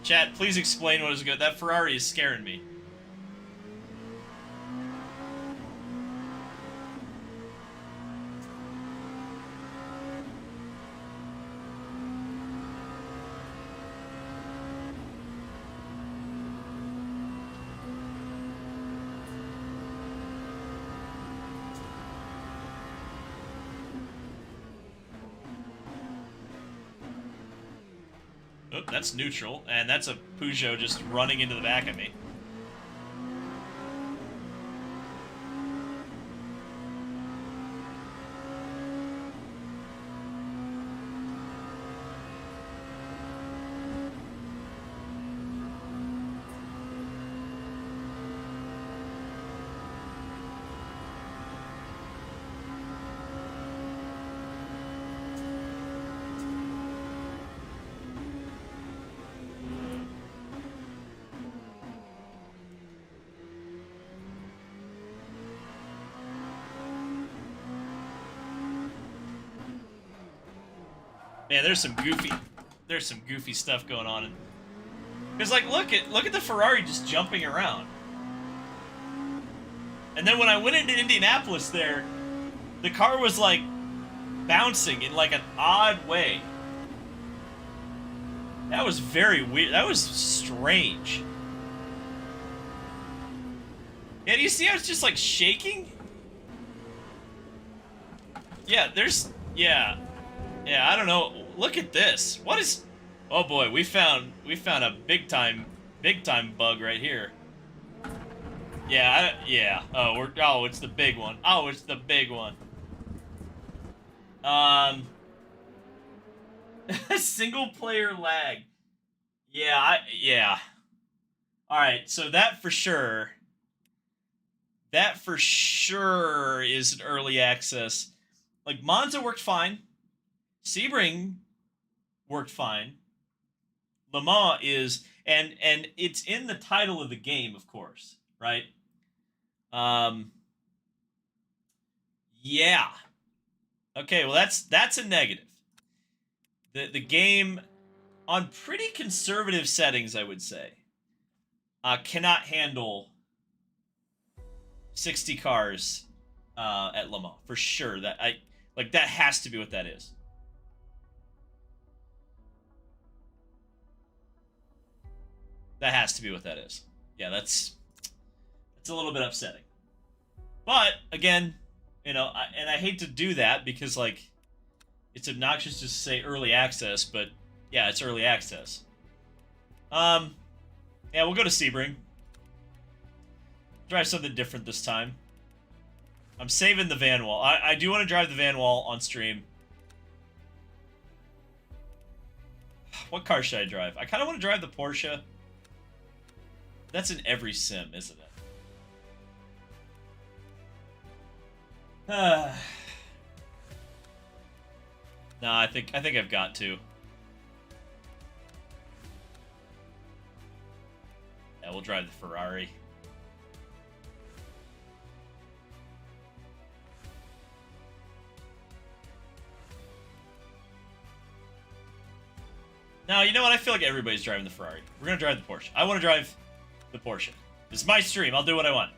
Chat, please explain what is good. That Ferrari is scaring me. Oh, that's neutral, and that's a Peugeot just running into the back of me. Man, there's some goofy stuff going on. Cause like, look at the Ferrari just jumping around. And then when I went into Indianapolis there, the car was like bouncing in like an odd way. That was very weird. That was strange. Yeah, do you see how it's just like shaking? Yeah, yeah. Yeah, I don't know. Look at this. What is... Oh boy, we found a big time bug right here. Yeah, yeah. Oh, it's the big one. Oh, it's the big one. Single player lag. Yeah, yeah. All right, so that for sure is an early access. Like Monza worked fine. Sebring worked fine. Le Mans is, and it's in the title of the game, of course, right? Yeah. Okay, well that's a negative. The game, on pretty conservative settings, I would say, cannot handle 60 cars at Le Mans for sure. That has to be what that is. That has to be what that is. Yeah, that's a little bit upsetting. But again, you know, and I hate to do that because like it's obnoxious to say early access, but yeah, it's early access. Yeah, we'll go to Sebring. Drive something different this time. I'm saving the van wall. I do want to drive the van wall on stream. What car should I drive? I kind of want to drive the Porsche. That's in every sim, isn't it? No, I think I've got to. Yeah, we'll drive the Ferrari. Now, you know what? I feel like everybody's driving the Ferrari. We're going to drive the Porsche. I want to drive the Porsche. It's my stream. I'll do what I want.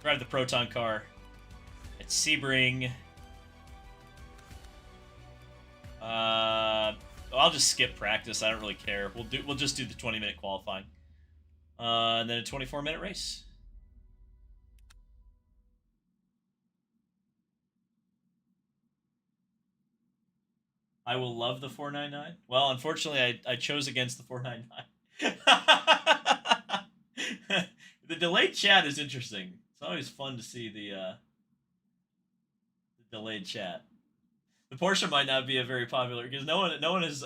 Drive the Proton car. At Sebring. I'll just skip practice. I don't really care. We'll just do the 20-minute qualifying. And then a 24-minute race. I will love the 499. Well, unfortunately, I chose against the 499. The delayed chat is interesting. It's always fun to see the delayed chat. The Porsche might not be a very popular because no one is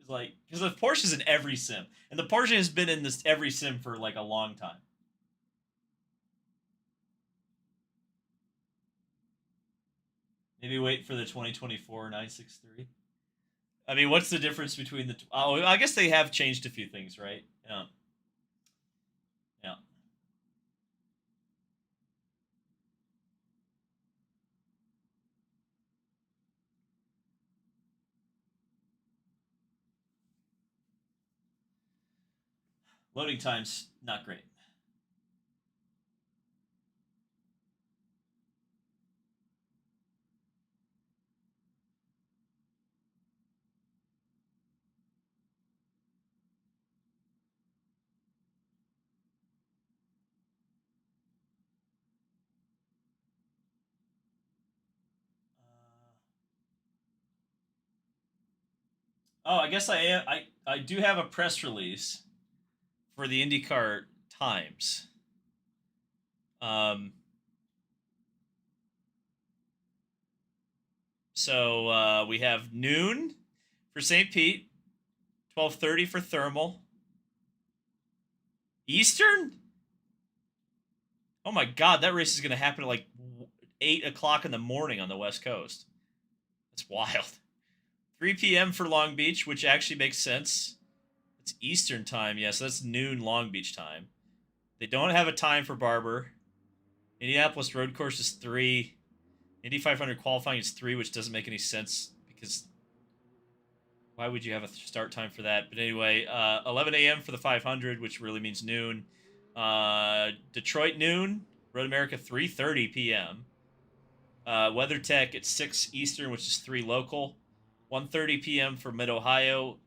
like because the Porsche is in every sim, and the Porsche has been in this every sim for like a long time. Maybe wait for the 2024 963. I mean, what's the difference between the? Oh, I guess they have changed a few things, right? Yeah. Yeah. Loading times not great. Oh, I guess I do have a press release for the IndyCar times. So we have noon for St. Pete, 12:30 for Thermal. Eastern? Oh my God, that race is going to happen at like 8 o'clock in the morning on the West Coast. That's wild. 3 p.m. for Long Beach, which actually makes sense. It's Eastern time, yes. Yeah, so that's noon Long Beach time. They don't have a time for Barber. Indianapolis Road Course is 3. Indy 500 qualifying is 3, which doesn't make any sense because why would you have a start time for that? But anyway, 11 a.m. for the 500, which really means noon. Detroit noon. Road America 3:30 p.m. WeatherTech at 6 Eastern, which is 3 local. 1:30 p.m. for Mid Ohio.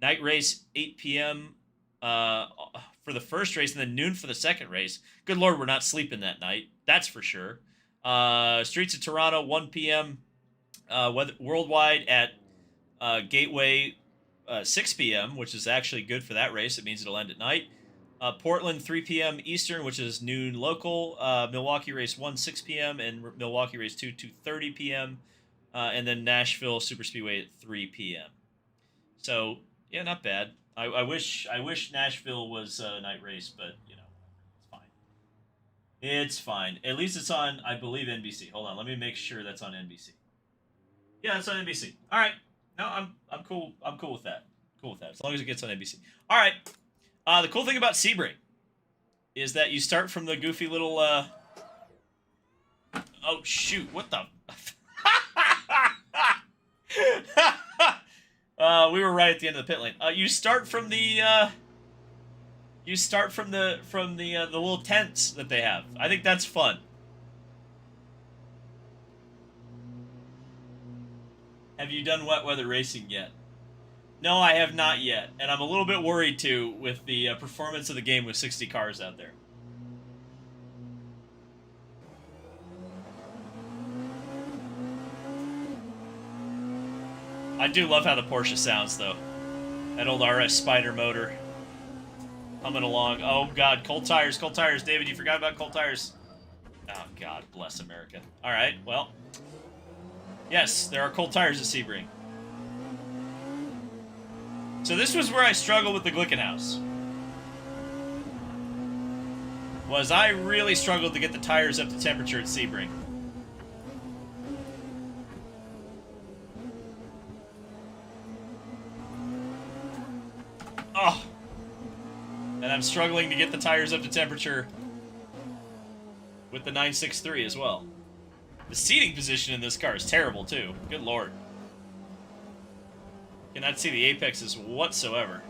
Night race 8 p.m. For the first race, and then noon for the second race. Good Lord, we're not sleeping that night. That's for sure. Streets of Toronto 1 p.m. Worldwide at Gateway 6 p.m., which is actually good for that race. It means it'll end at night. Portland 3 p.m. Eastern, which is noon local. Milwaukee race 1 6 p.m. and Milwaukee race 2 2:30 p.m. And then Nashville Super Speedway at 3 p.m. So yeah, not bad. I wish Nashville was a night race, but you know, it's fine. It's fine. At least it's on, I believe, NBC. Hold on, let me make sure that's on NBC. Yeah, it's on NBC. All right. No, I'm cool. I'm cool with that. Cool with that. As long as it gets on NBC. All right. The cool thing about Sebring is that you start from the goofy little. Oh shoot! What the? We were right at the end of the pit lane. You start from the. You start from the little tents that they have. I think that's fun. Have you done wet weather racing yet? No, I have not yet, and I'm a little bit worried too with the performance of the game with 60 cars out there. I do love how the Porsche sounds, though. That old RS Spider motor. Coming along. Oh, God. Cold tires. Cold tires. David, you forgot about cold tires. Oh, God. Bless America. All right. Well. Yes, there are cold tires at Sebring. So this was where I struggled with the Glickenhaus. Was I really struggled to get the tires up to temperature at Sebring. Oh! And I'm struggling to get the tires up to temperature with the 963 as well. The seating position in this car is terrible, too. Good lord. Cannot see the apexes whatsoever.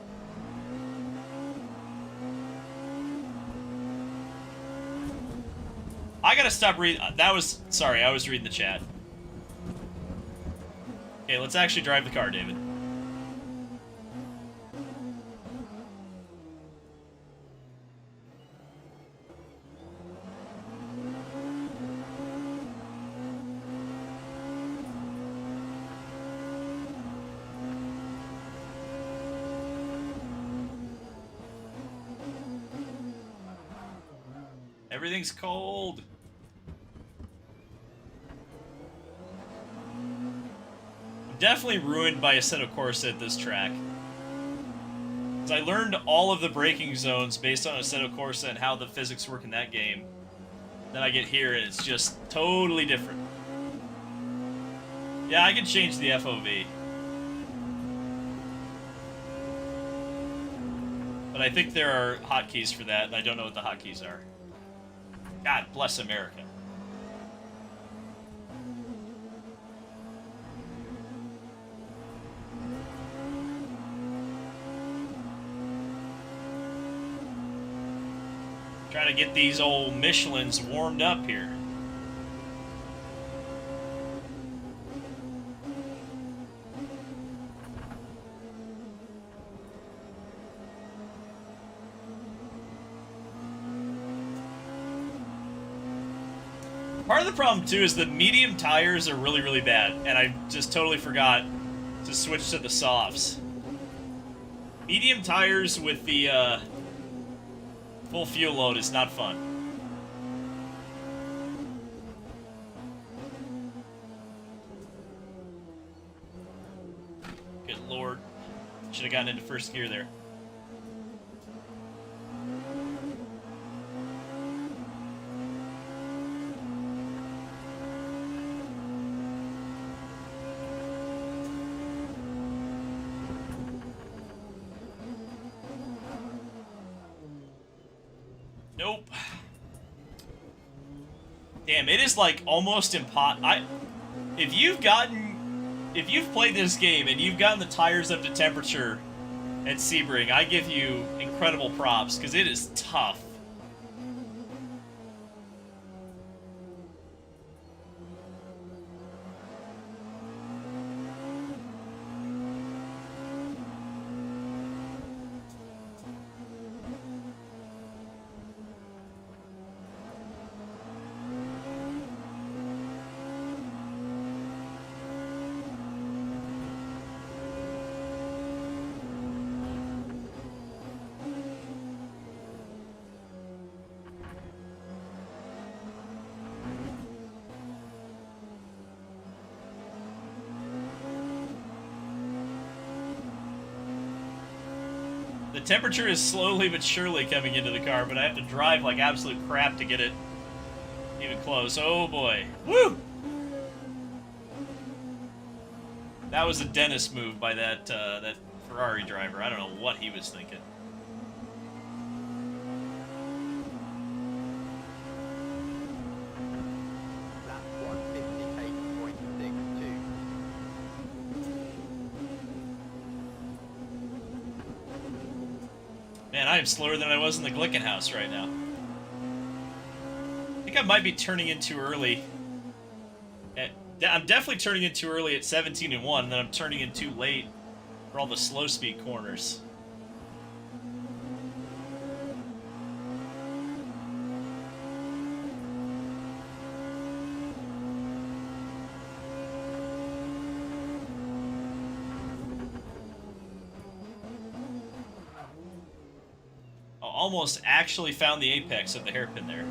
I gotta stop reading. That was... Sorry, I was reading the chat. Okay, let's actually drive the car, David. Everything's cold. I'm definitely ruined by Assetto Corsa at this track. Because I learned all of the braking zones based on Assetto Corsa and how the physics work in that game. Then I get here and it's just totally different. Yeah, I can change the FOV. But I think there are hotkeys for that, and I don't know what the hotkeys are. God bless America. Trying to get these old Michelins warmed up here. Part of the problem, too, is the medium tires are really, really bad, and I just totally forgot to switch to the softs. Medium tires with the full fuel load is not fun. Good lord. Should have gotten into first gear there. Nope. Damn, it is like almost impossible. If you've played this game and you've gotten the tires up to temperature at Sebring, I give you incredible props because it is tough. The temperature is slowly but surely coming into the car, but I have to drive like absolute crap to get it even close. Oh boy. Woo! That was a Dennis move by that that Ferrari driver. I don't know what he was thinking. Man, I am slower than I was in the Glickenhaus right now. I think I might be turning in too early. I'm definitely turning in too early at 17 and 1, and then I'm turning in too late for all the slow speed corners. almost actually found the apex of the hairpin there.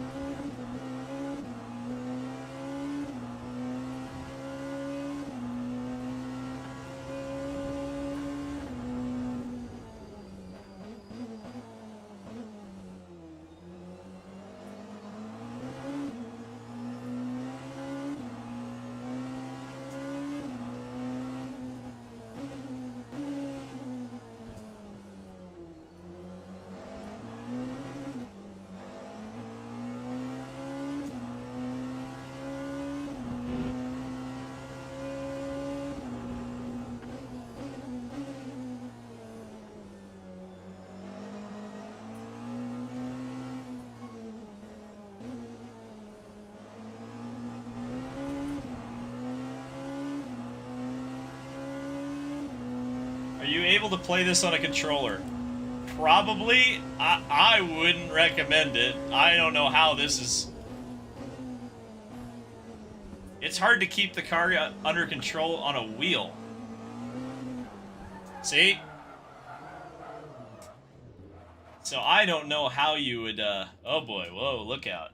Are you able to play this on a controller? Probably. I wouldn't recommend it. I don't know how this is... It's hard to keep the car under control on a wheel. See? So I don't know how you would, oh boy, whoa, look out.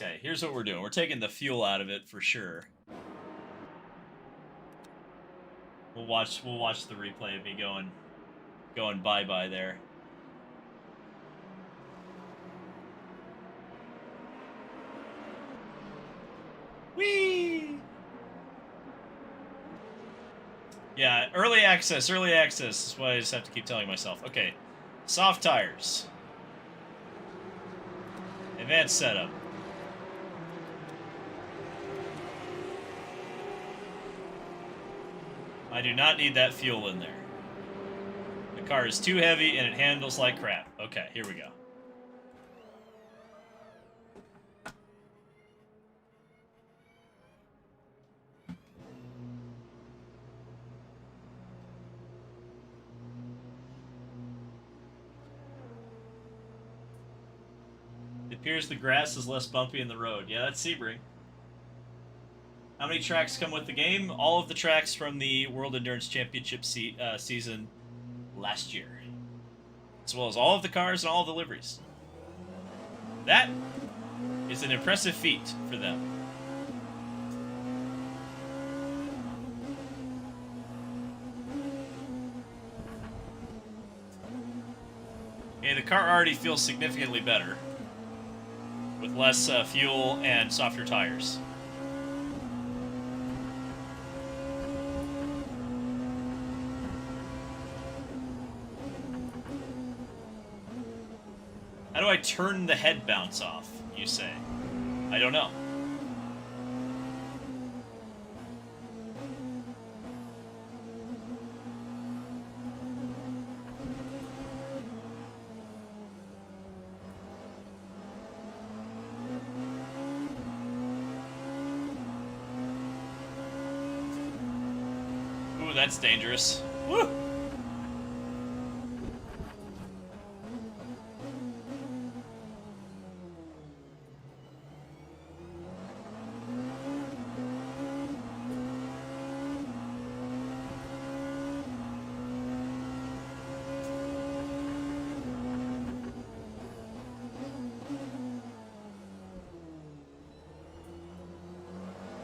Okay, here's what we're doing. We're taking the fuel out of it for sure. We'll watch the replay of me going bye-bye there. Whee! Yeah, early access. That's what I just have to keep telling myself. Okay, soft tires. Advanced setup. I do not need that fuel in there. The car is too heavy and it handles like crap. Okay, here we go. It appears the grass is less bumpy in the road. Yeah, that's Sebring. How many tracks come with the game? All of the tracks from the World Endurance Championship season last year. As well as all of the cars and all of the liveries. That is an impressive feat for them. Okay, the car already feels significantly better. With less fuel and softer tires. How do I turn the head bounce off, you say? I don't know. Ooh, that's dangerous. Woo!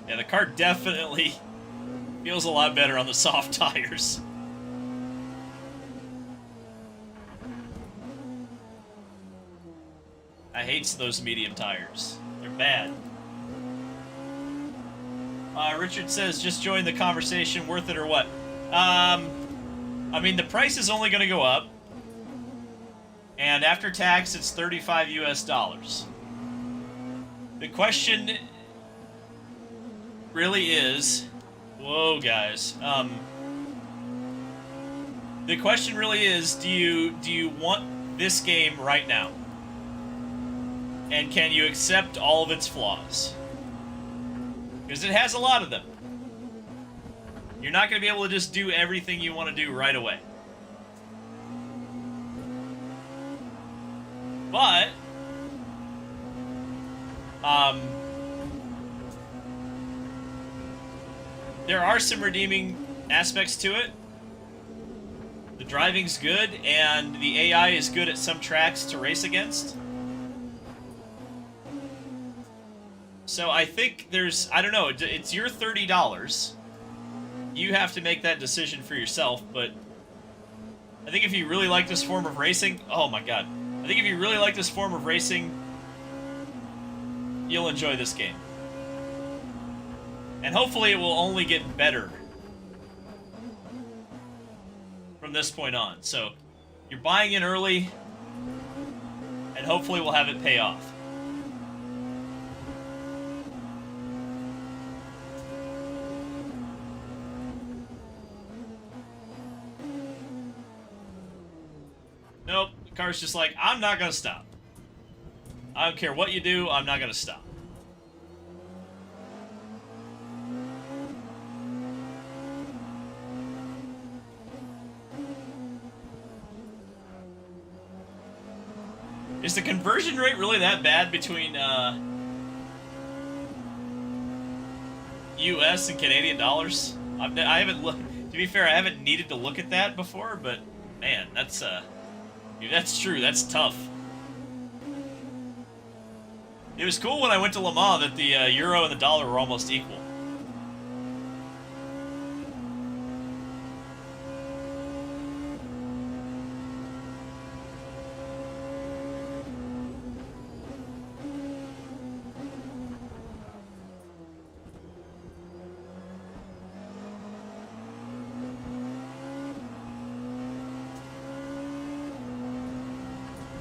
Yeah, the car definitely feels a lot better on the soft tires. I hate those medium tires. They're bad. Richard says, just join the conversation, worth it or what? I mean, the price is only going to go up. And after tax, it's $35 US. The question really is... Whoa, guys. The question really is, do you want this game right now? And can you accept all of its flaws? Because it has a lot of them. You're not going to be able to just do everything you want to do right away. But, there are some redeeming aspects to it. The driving's good, and the AI is good at some tracks to race against. So I think there's, I don't know, it's your $30. You have to make that decision for yourself, but I think if you really like this form of racing, oh my god. I think if you really like this form of racing, you'll enjoy this game. And hopefully it will only get better from this point on. So you're buying in early, and hopefully we'll have it pay off. Nope, the car's just like, I'm not gonna stop. I don't care what you do, I'm not gonna stop. Is the conversion rate really that bad between US and Canadian dollars? I haven't looked. To be fair, I haven't needed to look at that before, but man, that's true. That's tough. It was cool when I went to Le Mans that the euro and the dollar were almost equal.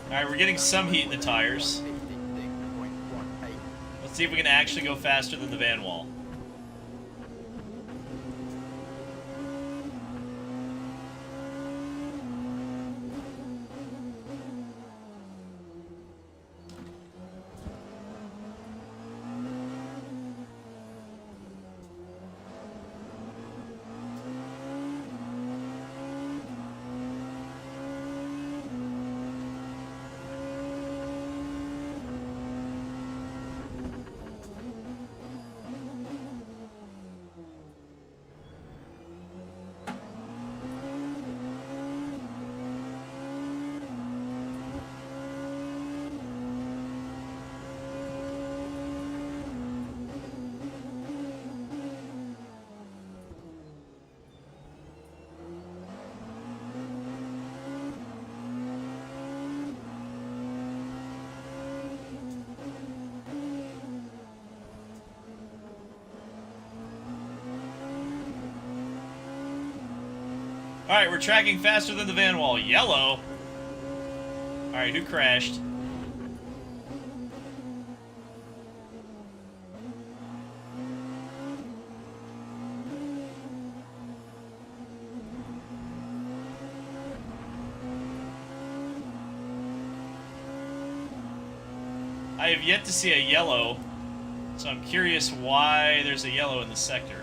Alright, we're getting some heat in the tires. Let's see if we can actually go faster than the van wall. Alright, we're tracking faster than the van wall. Yellow. Alright, who crashed? I have yet to see a yellow, so I'm curious why there's a yellow in the sector.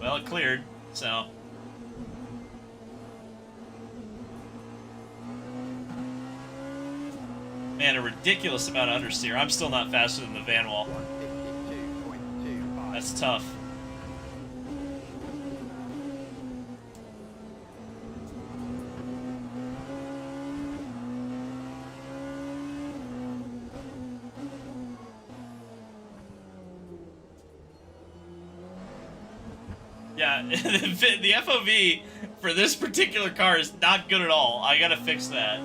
Well, it cleared, so... Man, a ridiculous amount of understeer. I'm still not faster than the van wall. That's tough. Yeah, the FOV for this particular car is not good at all. I gotta fix that.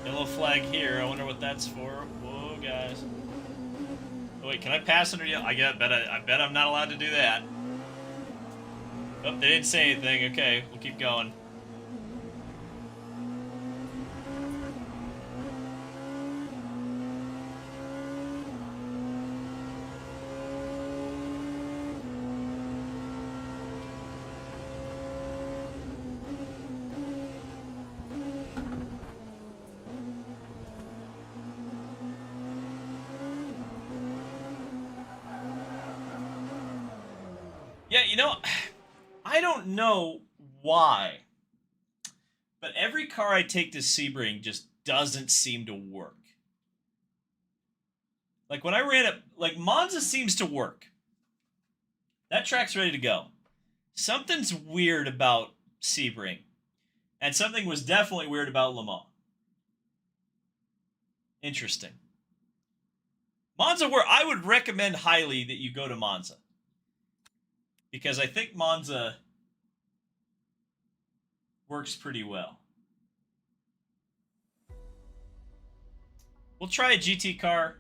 Yellow flag here. I wonder what that's for. Whoa, guys. Oh, wait, can I pass under you? I bet I'm not allowed to do that. Oh, they didn't say anything. Okay, we'll keep going. Yeah, I don't know why, but every car I take to Sebring just doesn't seem to work. Like when I ran it, like Monza seems to work. That track's ready to go. Something's weird about Sebring, and something was definitely weird about Le Mans. Interesting. Monza, where I would recommend highly that you go to Monza, because I think Monza works pretty well. We'll try a GT car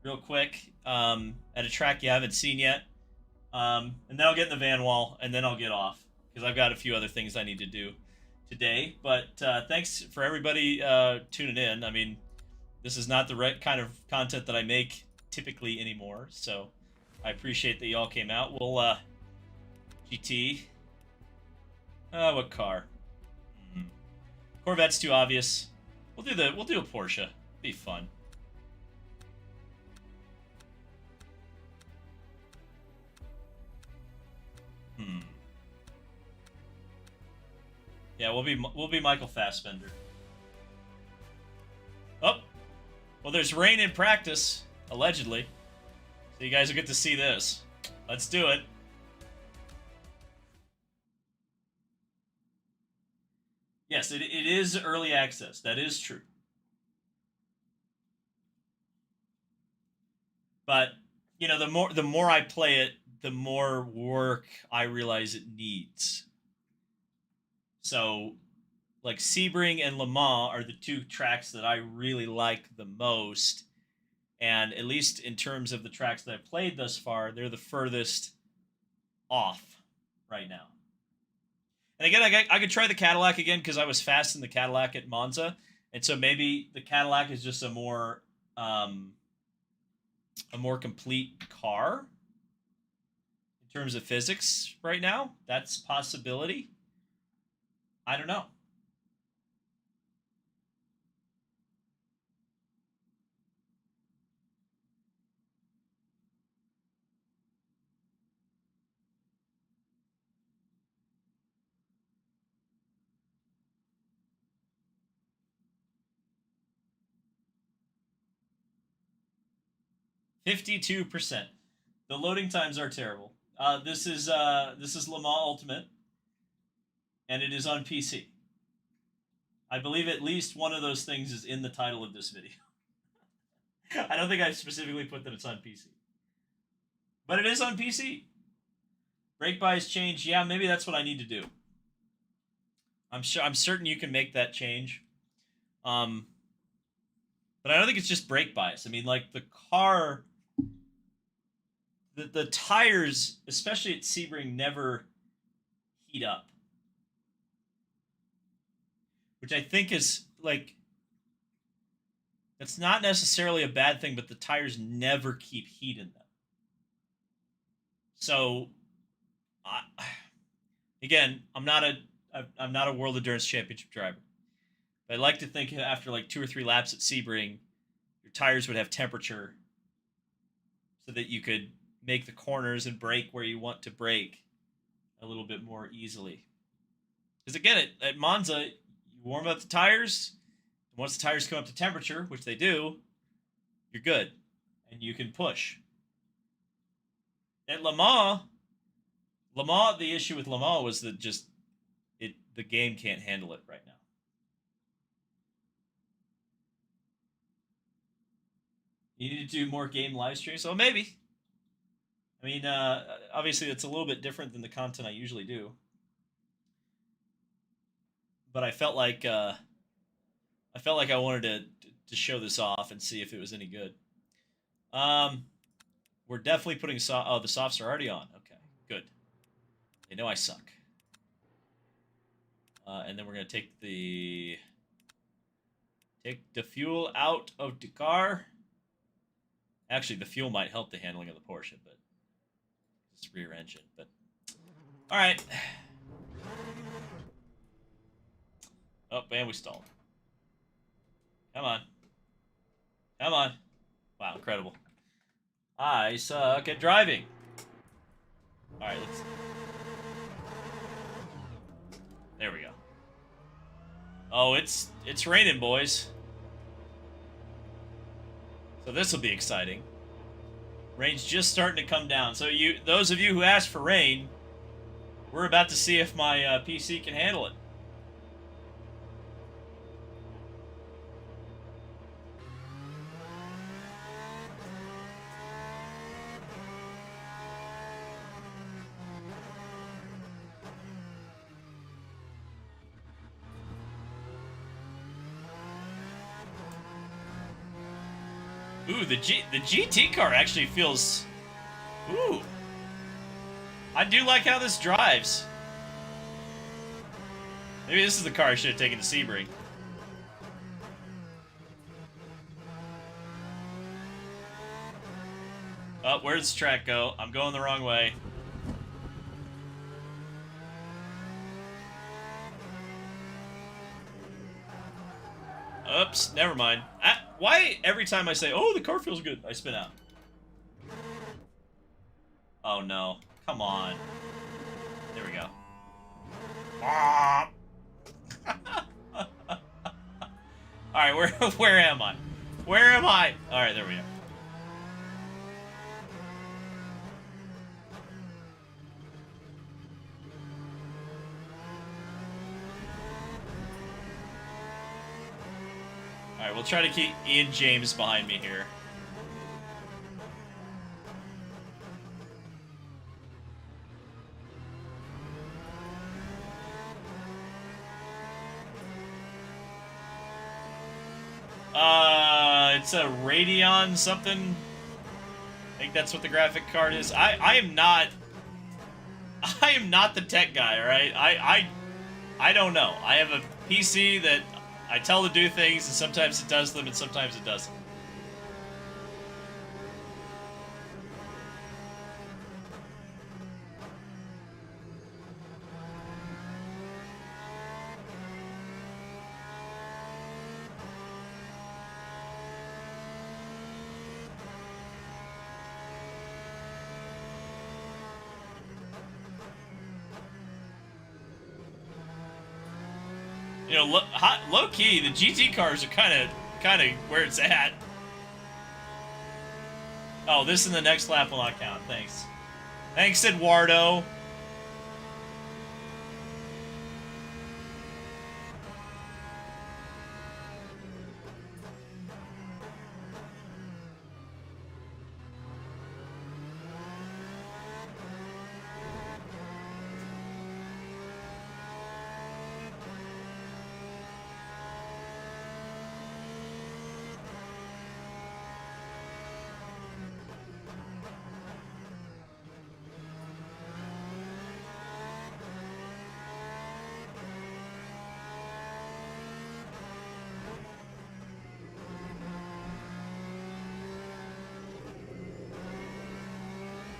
real quick at a track you haven't seen yet. And then I'll get in the van wall, and then I'll get off, because I've got a few other things I need to do today. But thanks for everybody tuning in. I mean, this is not the right kind of content that I make typically anymore, so I appreciate that y'all came out. We'll, GT. What car? Corvette's too obvious. We'll do a Porsche. Be fun. Yeah, we'll be Michael Fassbender. Oh, well, there's rain in practice, allegedly. So you guys will get to see this. Let's do it. Yes, it is early access. That is true. But the more I play it, the more work I realize it needs. So, like Sebring and Le Mans are the two tracks that I really like the most, and at least in terms of the tracks that I've played thus far, they're the furthest off right now. And again, I could try the Cadillac again because I was fast in the Cadillac at Monza, and so maybe the Cadillac is just a more complete car in terms of physics right now. That's a possibility. I don't know. $52%. The loading times are terrible. This is Le Mans Ultimate, and it is on PC. I believe at least one of those things is in the title of this video. I don't think I specifically put that it's on PC, but it is on PC. Brake bias change. Yeah, maybe that's what I need to do. I'm certain you can make that change. But I don't think it's just brake bias. I mean, like the car, the tires, especially at Sebring, never heat up, which I think is like that's not necessarily a bad thing, but the tires never keep heat in them. So, again, I'm not a World Endurance Championship driver, but I'd like to think after like 2 or 3 laps at Sebring, your tires would have temperature, so that you could make the corners and brake where you want to brake a little bit more easily. Because again, at Monza, you warm up the tires. Once the tires come up to temperature, which they do, you're good, and you can push. At Le Mans, the issue with Le Mans was that just the game can't handle it right now. You need to do more game live streams, so maybe. I mean, obviously, it's a little bit different than the content I usually do, but I felt like I wanted to show this off and see if it was any good. We're definitely putting oh, the softs are already on. Okay, good. They know I suck. And then we're gonna take the fuel out of the car. Actually, the fuel might help the handling of the Porsche, but it's rear engine. But all right. Oh, and we stalled. Come on. Come on. Wow, incredible. I suck at driving. All right, let's. There we go. Oh, it's raining, boys. So this will be exciting. Rain's just starting to come down. So those of you who asked for rain, we're about to see if my PC can handle it. Ooh, the GT car actually feels... Ooh. I do like how this drives. Maybe this is the car I should have taken to Sebring. Oh, where does the track go? I'm going the wrong way. Oops, never mind. Why every time I say, oh, the car feels good, I spin out? Oh, no. Come on. There we go. Alright, where am I? Where am I? Alright, there we go. Alright, we'll try to keep Ian James behind me here. It's a Radeon something. I think that's what the graphic card is. I am not the tech guy, alright? I don't know. I have a PC that I tell to do things, and sometimes it does them, and sometimes it doesn't. You know, low key, the GT cars are kind of where it's at. Oh, this in the next lap will not count. Thanks. Thanks, Eduardo.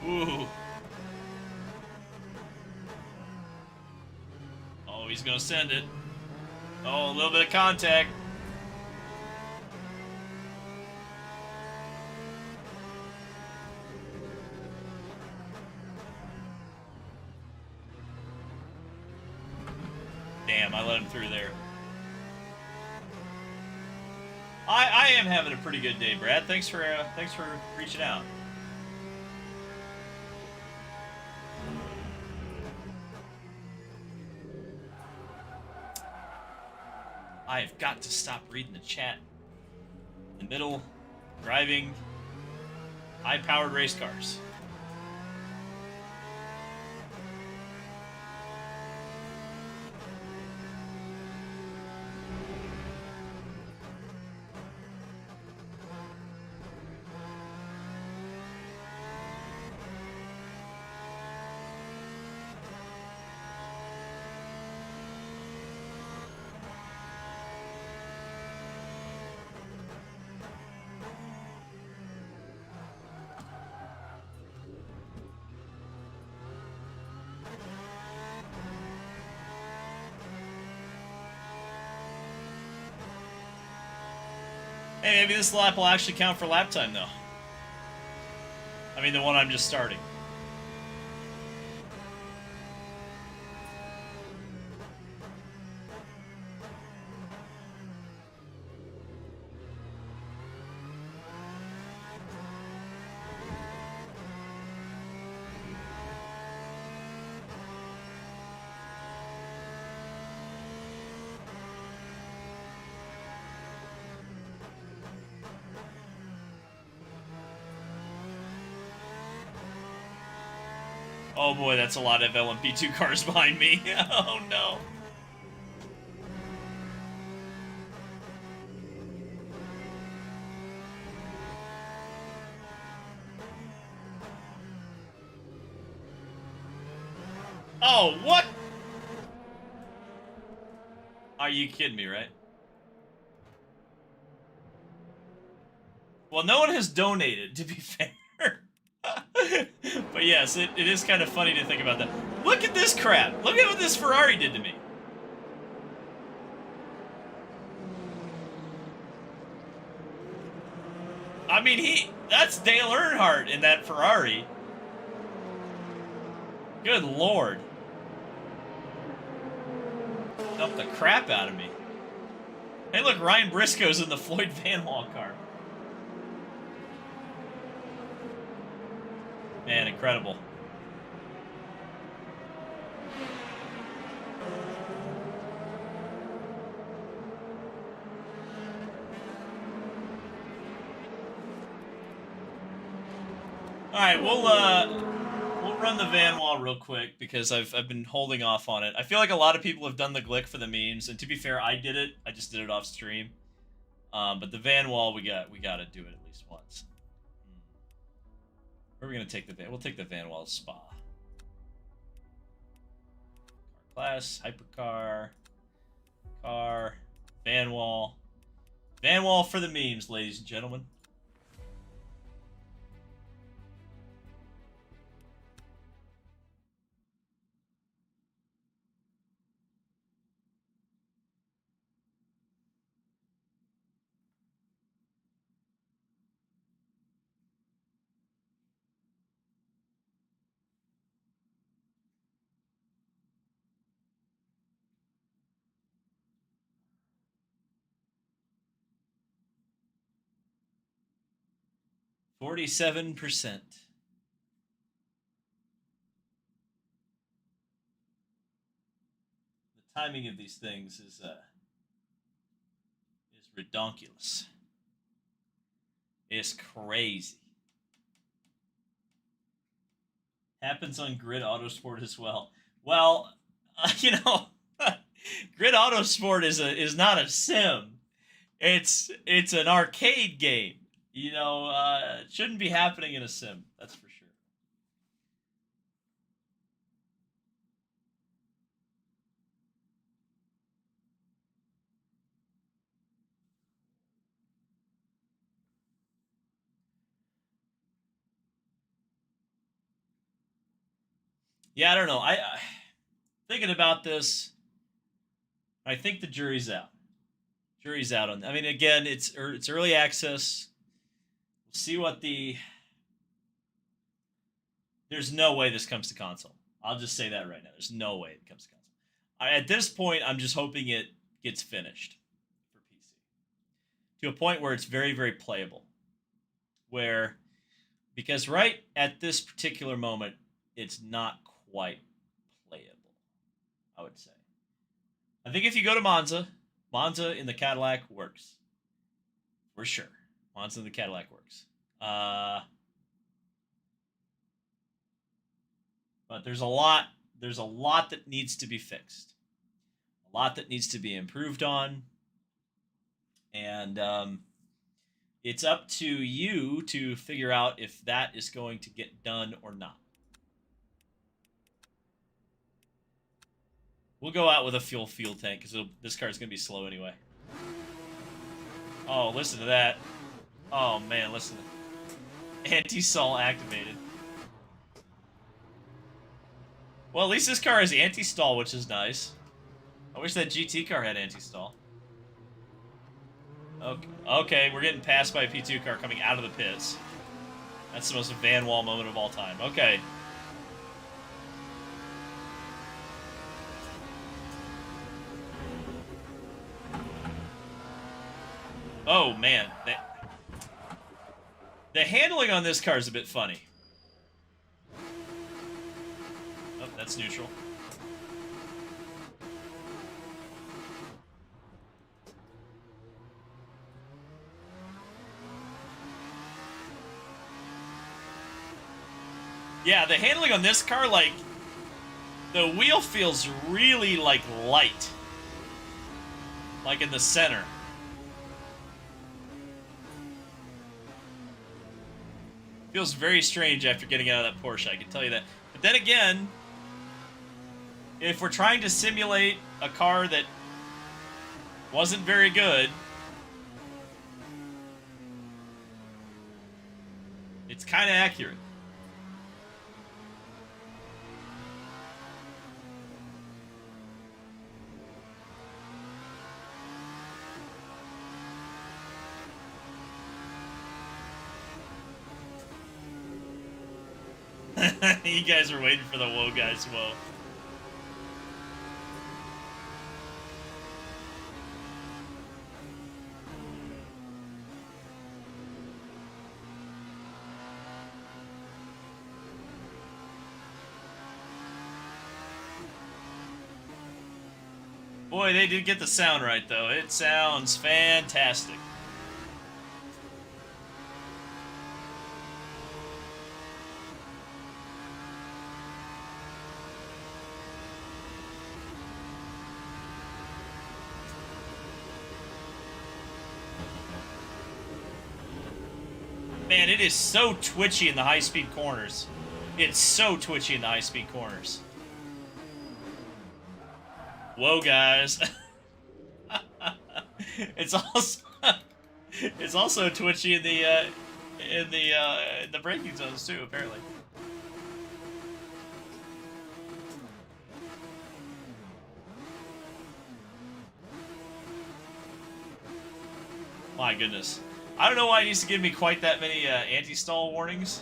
Ooh. Oh, he's gonna send it. Oh, a little bit of contact. Damn, I let him through there. I am having a pretty good day, Brad. Thanks for reaching out. I have got to stop reading the chat. In the middle, driving high-powered race cars. Hey, maybe this lap will actually count for lap time, though. I mean, the one I'm just starting. Oh boy, that's a lot of LMP2 cars behind me. Oh no. Oh, what? Are you kidding me, right? Well, no one has donated, to be fair. But yes, it is kind of funny to think about that. Look at this crap. Look at what this Ferrari did to me. I mean, that's Dale Earnhardt in that Ferrari. Good Lord. Dumped the crap out of me. Hey, look, Ryan Briscoe's in the Floyd Van Wall car. Man, incredible. All right, we'll run the van wall real quick because I've been holding off on it. I feel like a lot of people have done the glick for the memes, and to be fair, I did it. I just did it off stream. But the van wall, we got to do it at least once. Where are we gonna take the van? We'll take the van wall to Spa. Car class, hypercar, car, van wall. Van wall for the memes, ladies and gentlemen. $47%. The timing of these things is redonkulous. It's crazy. Happens on Grid Autosport as well. Well, you know, Grid Autosport is not a sim. It's an arcade game. You know, it shouldn't be happening in a sim. That's for sure. Yeah, I don't know. I thinking about this. I think the jury's out. Jury's out on. I mean, again, it's early access. We'll see what the. There's no way this comes to console. I'll just say that right now. There's no way it comes to console. At this point, I'm just hoping it gets finished for PC to a point where it's very, very playable. Where, because right at this particular moment, it's not quite playable, I would say. I think if you go to Monza in the Cadillac works. For sure. Monza in the Cadillac works. But there's a lot that needs to be fixed. A lot that needs to be improved on. And it's up to you to figure out if that is going to get done or not. We'll go out with a fuel tank because this car is going to be slow anyway. Oh, listen to that. Oh, man, listen. Anti-stall activated. Well, at least this car has anti-stall, which is nice. I wish that GT car had anti-stall. Okay, we're getting passed by a P2 car coming out of the pits. That's the most Van Wall moment of all time. Okay. Oh, man. The handling on this car is a bit funny. Oh, that's neutral. Yeah, the handling on this car, like, the wheel feels really, like, light. Like in the center. Feels very strange after getting out of that Porsche, I can tell you that. But then again, if we're trying to simulate a car that wasn't very good, it's kind of accurate. You guys are waiting for the whoa guys, whoa. Boy, they did get the sound right, though. It sounds fantastic. Man, it is so twitchy in the high-speed corners. It's so twitchy in the high-speed corners. Whoa, guys. It's also twitchy in the braking zones too, apparently. My goodness. I don't know why it needs to give me quite that many anti-stall warnings.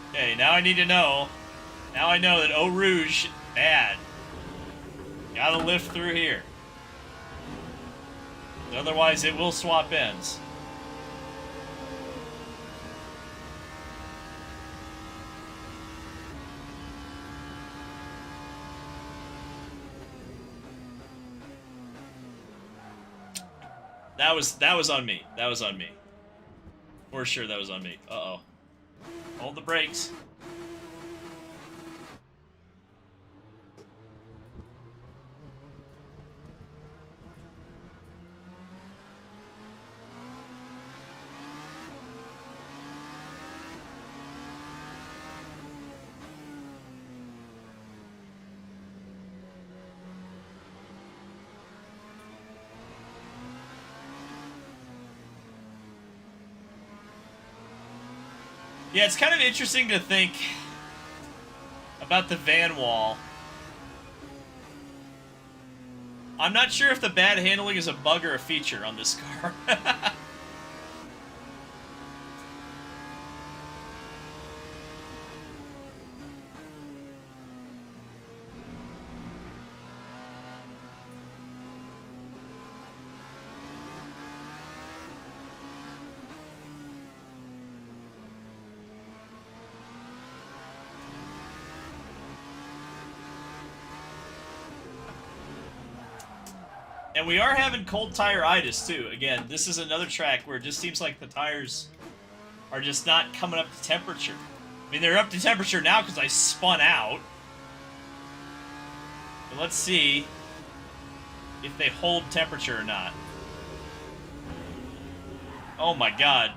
Okay, now I need to know. Now I know that Eau Rouge, bad. Gotta lift through here. Otherwise, it will swap ends. That was on me. That was on me. For sure, that was on me. Uh-oh. Hold the brakes. Yeah, it's kind of interesting to think about the van wall. I'm not sure if the bad handling is a bug or a feature on this car. And we are having cold tire-itis, too. Again, this is another track where it just seems like the tires are just not coming up to temperature. I mean, they're up to temperature now because I spun out. But let's see if they hold temperature or not. Oh my god.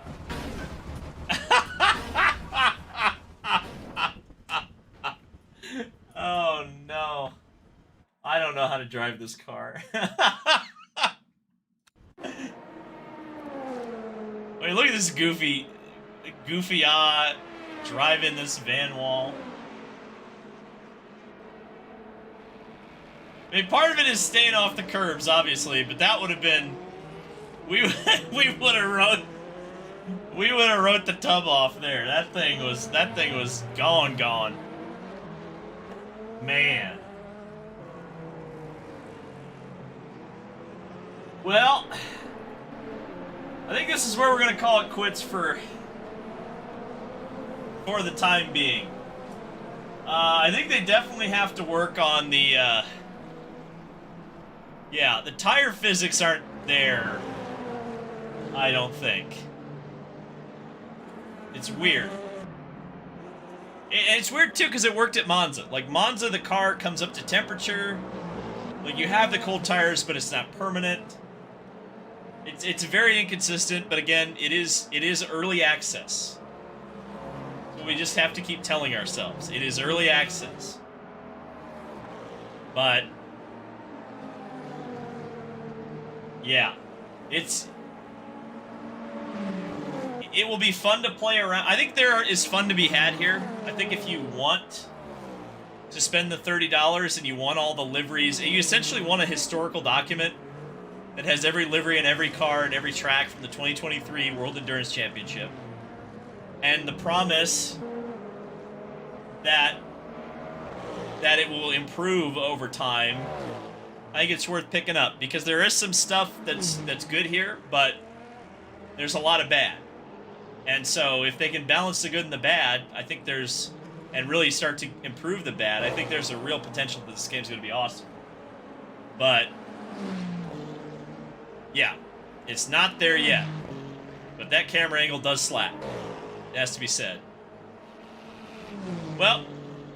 Oh no. to drive this car. Wait, look at this goofy driving this van wall. I mean, part of it is staying off the curbs, obviously, but that would have been, we would have wrote the tub off there. That thing was gone. Man. Well, I think this is where we're gonna call it quits for the time being. I think they definitely have to work on the, yeah, the tire physics aren't there, I don't think. It's weird. And it's weird, too, because it worked at Monza. Like, Monza, the car comes up to temperature. Like, you have the cold tires, but it's not permanent. It's very inconsistent, but again, it is early access. So we just have to keep telling ourselves, it is early access. But yeah, it will be fun to play around. I think there is fun to be had here. I think if you want to spend the $30 and you want all the liveries, you essentially want a historical document that has every livery and every car and every track from the 2023 World Endurance Championship. And the promise that it will improve over time, I think it's worth picking up, because there is some stuff that's good here, but there's a lot of bad. And so if they can balance the good and the bad, I think there's, and really start to improve the bad, I think there's a real potential that this game's going to be awesome. But yeah, it's not there yet. But that camera angle does slap. It has to be said. Well,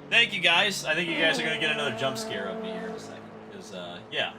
thank you guys. I think you guys are going to get another jump scare of me here in a second. Because, yeah.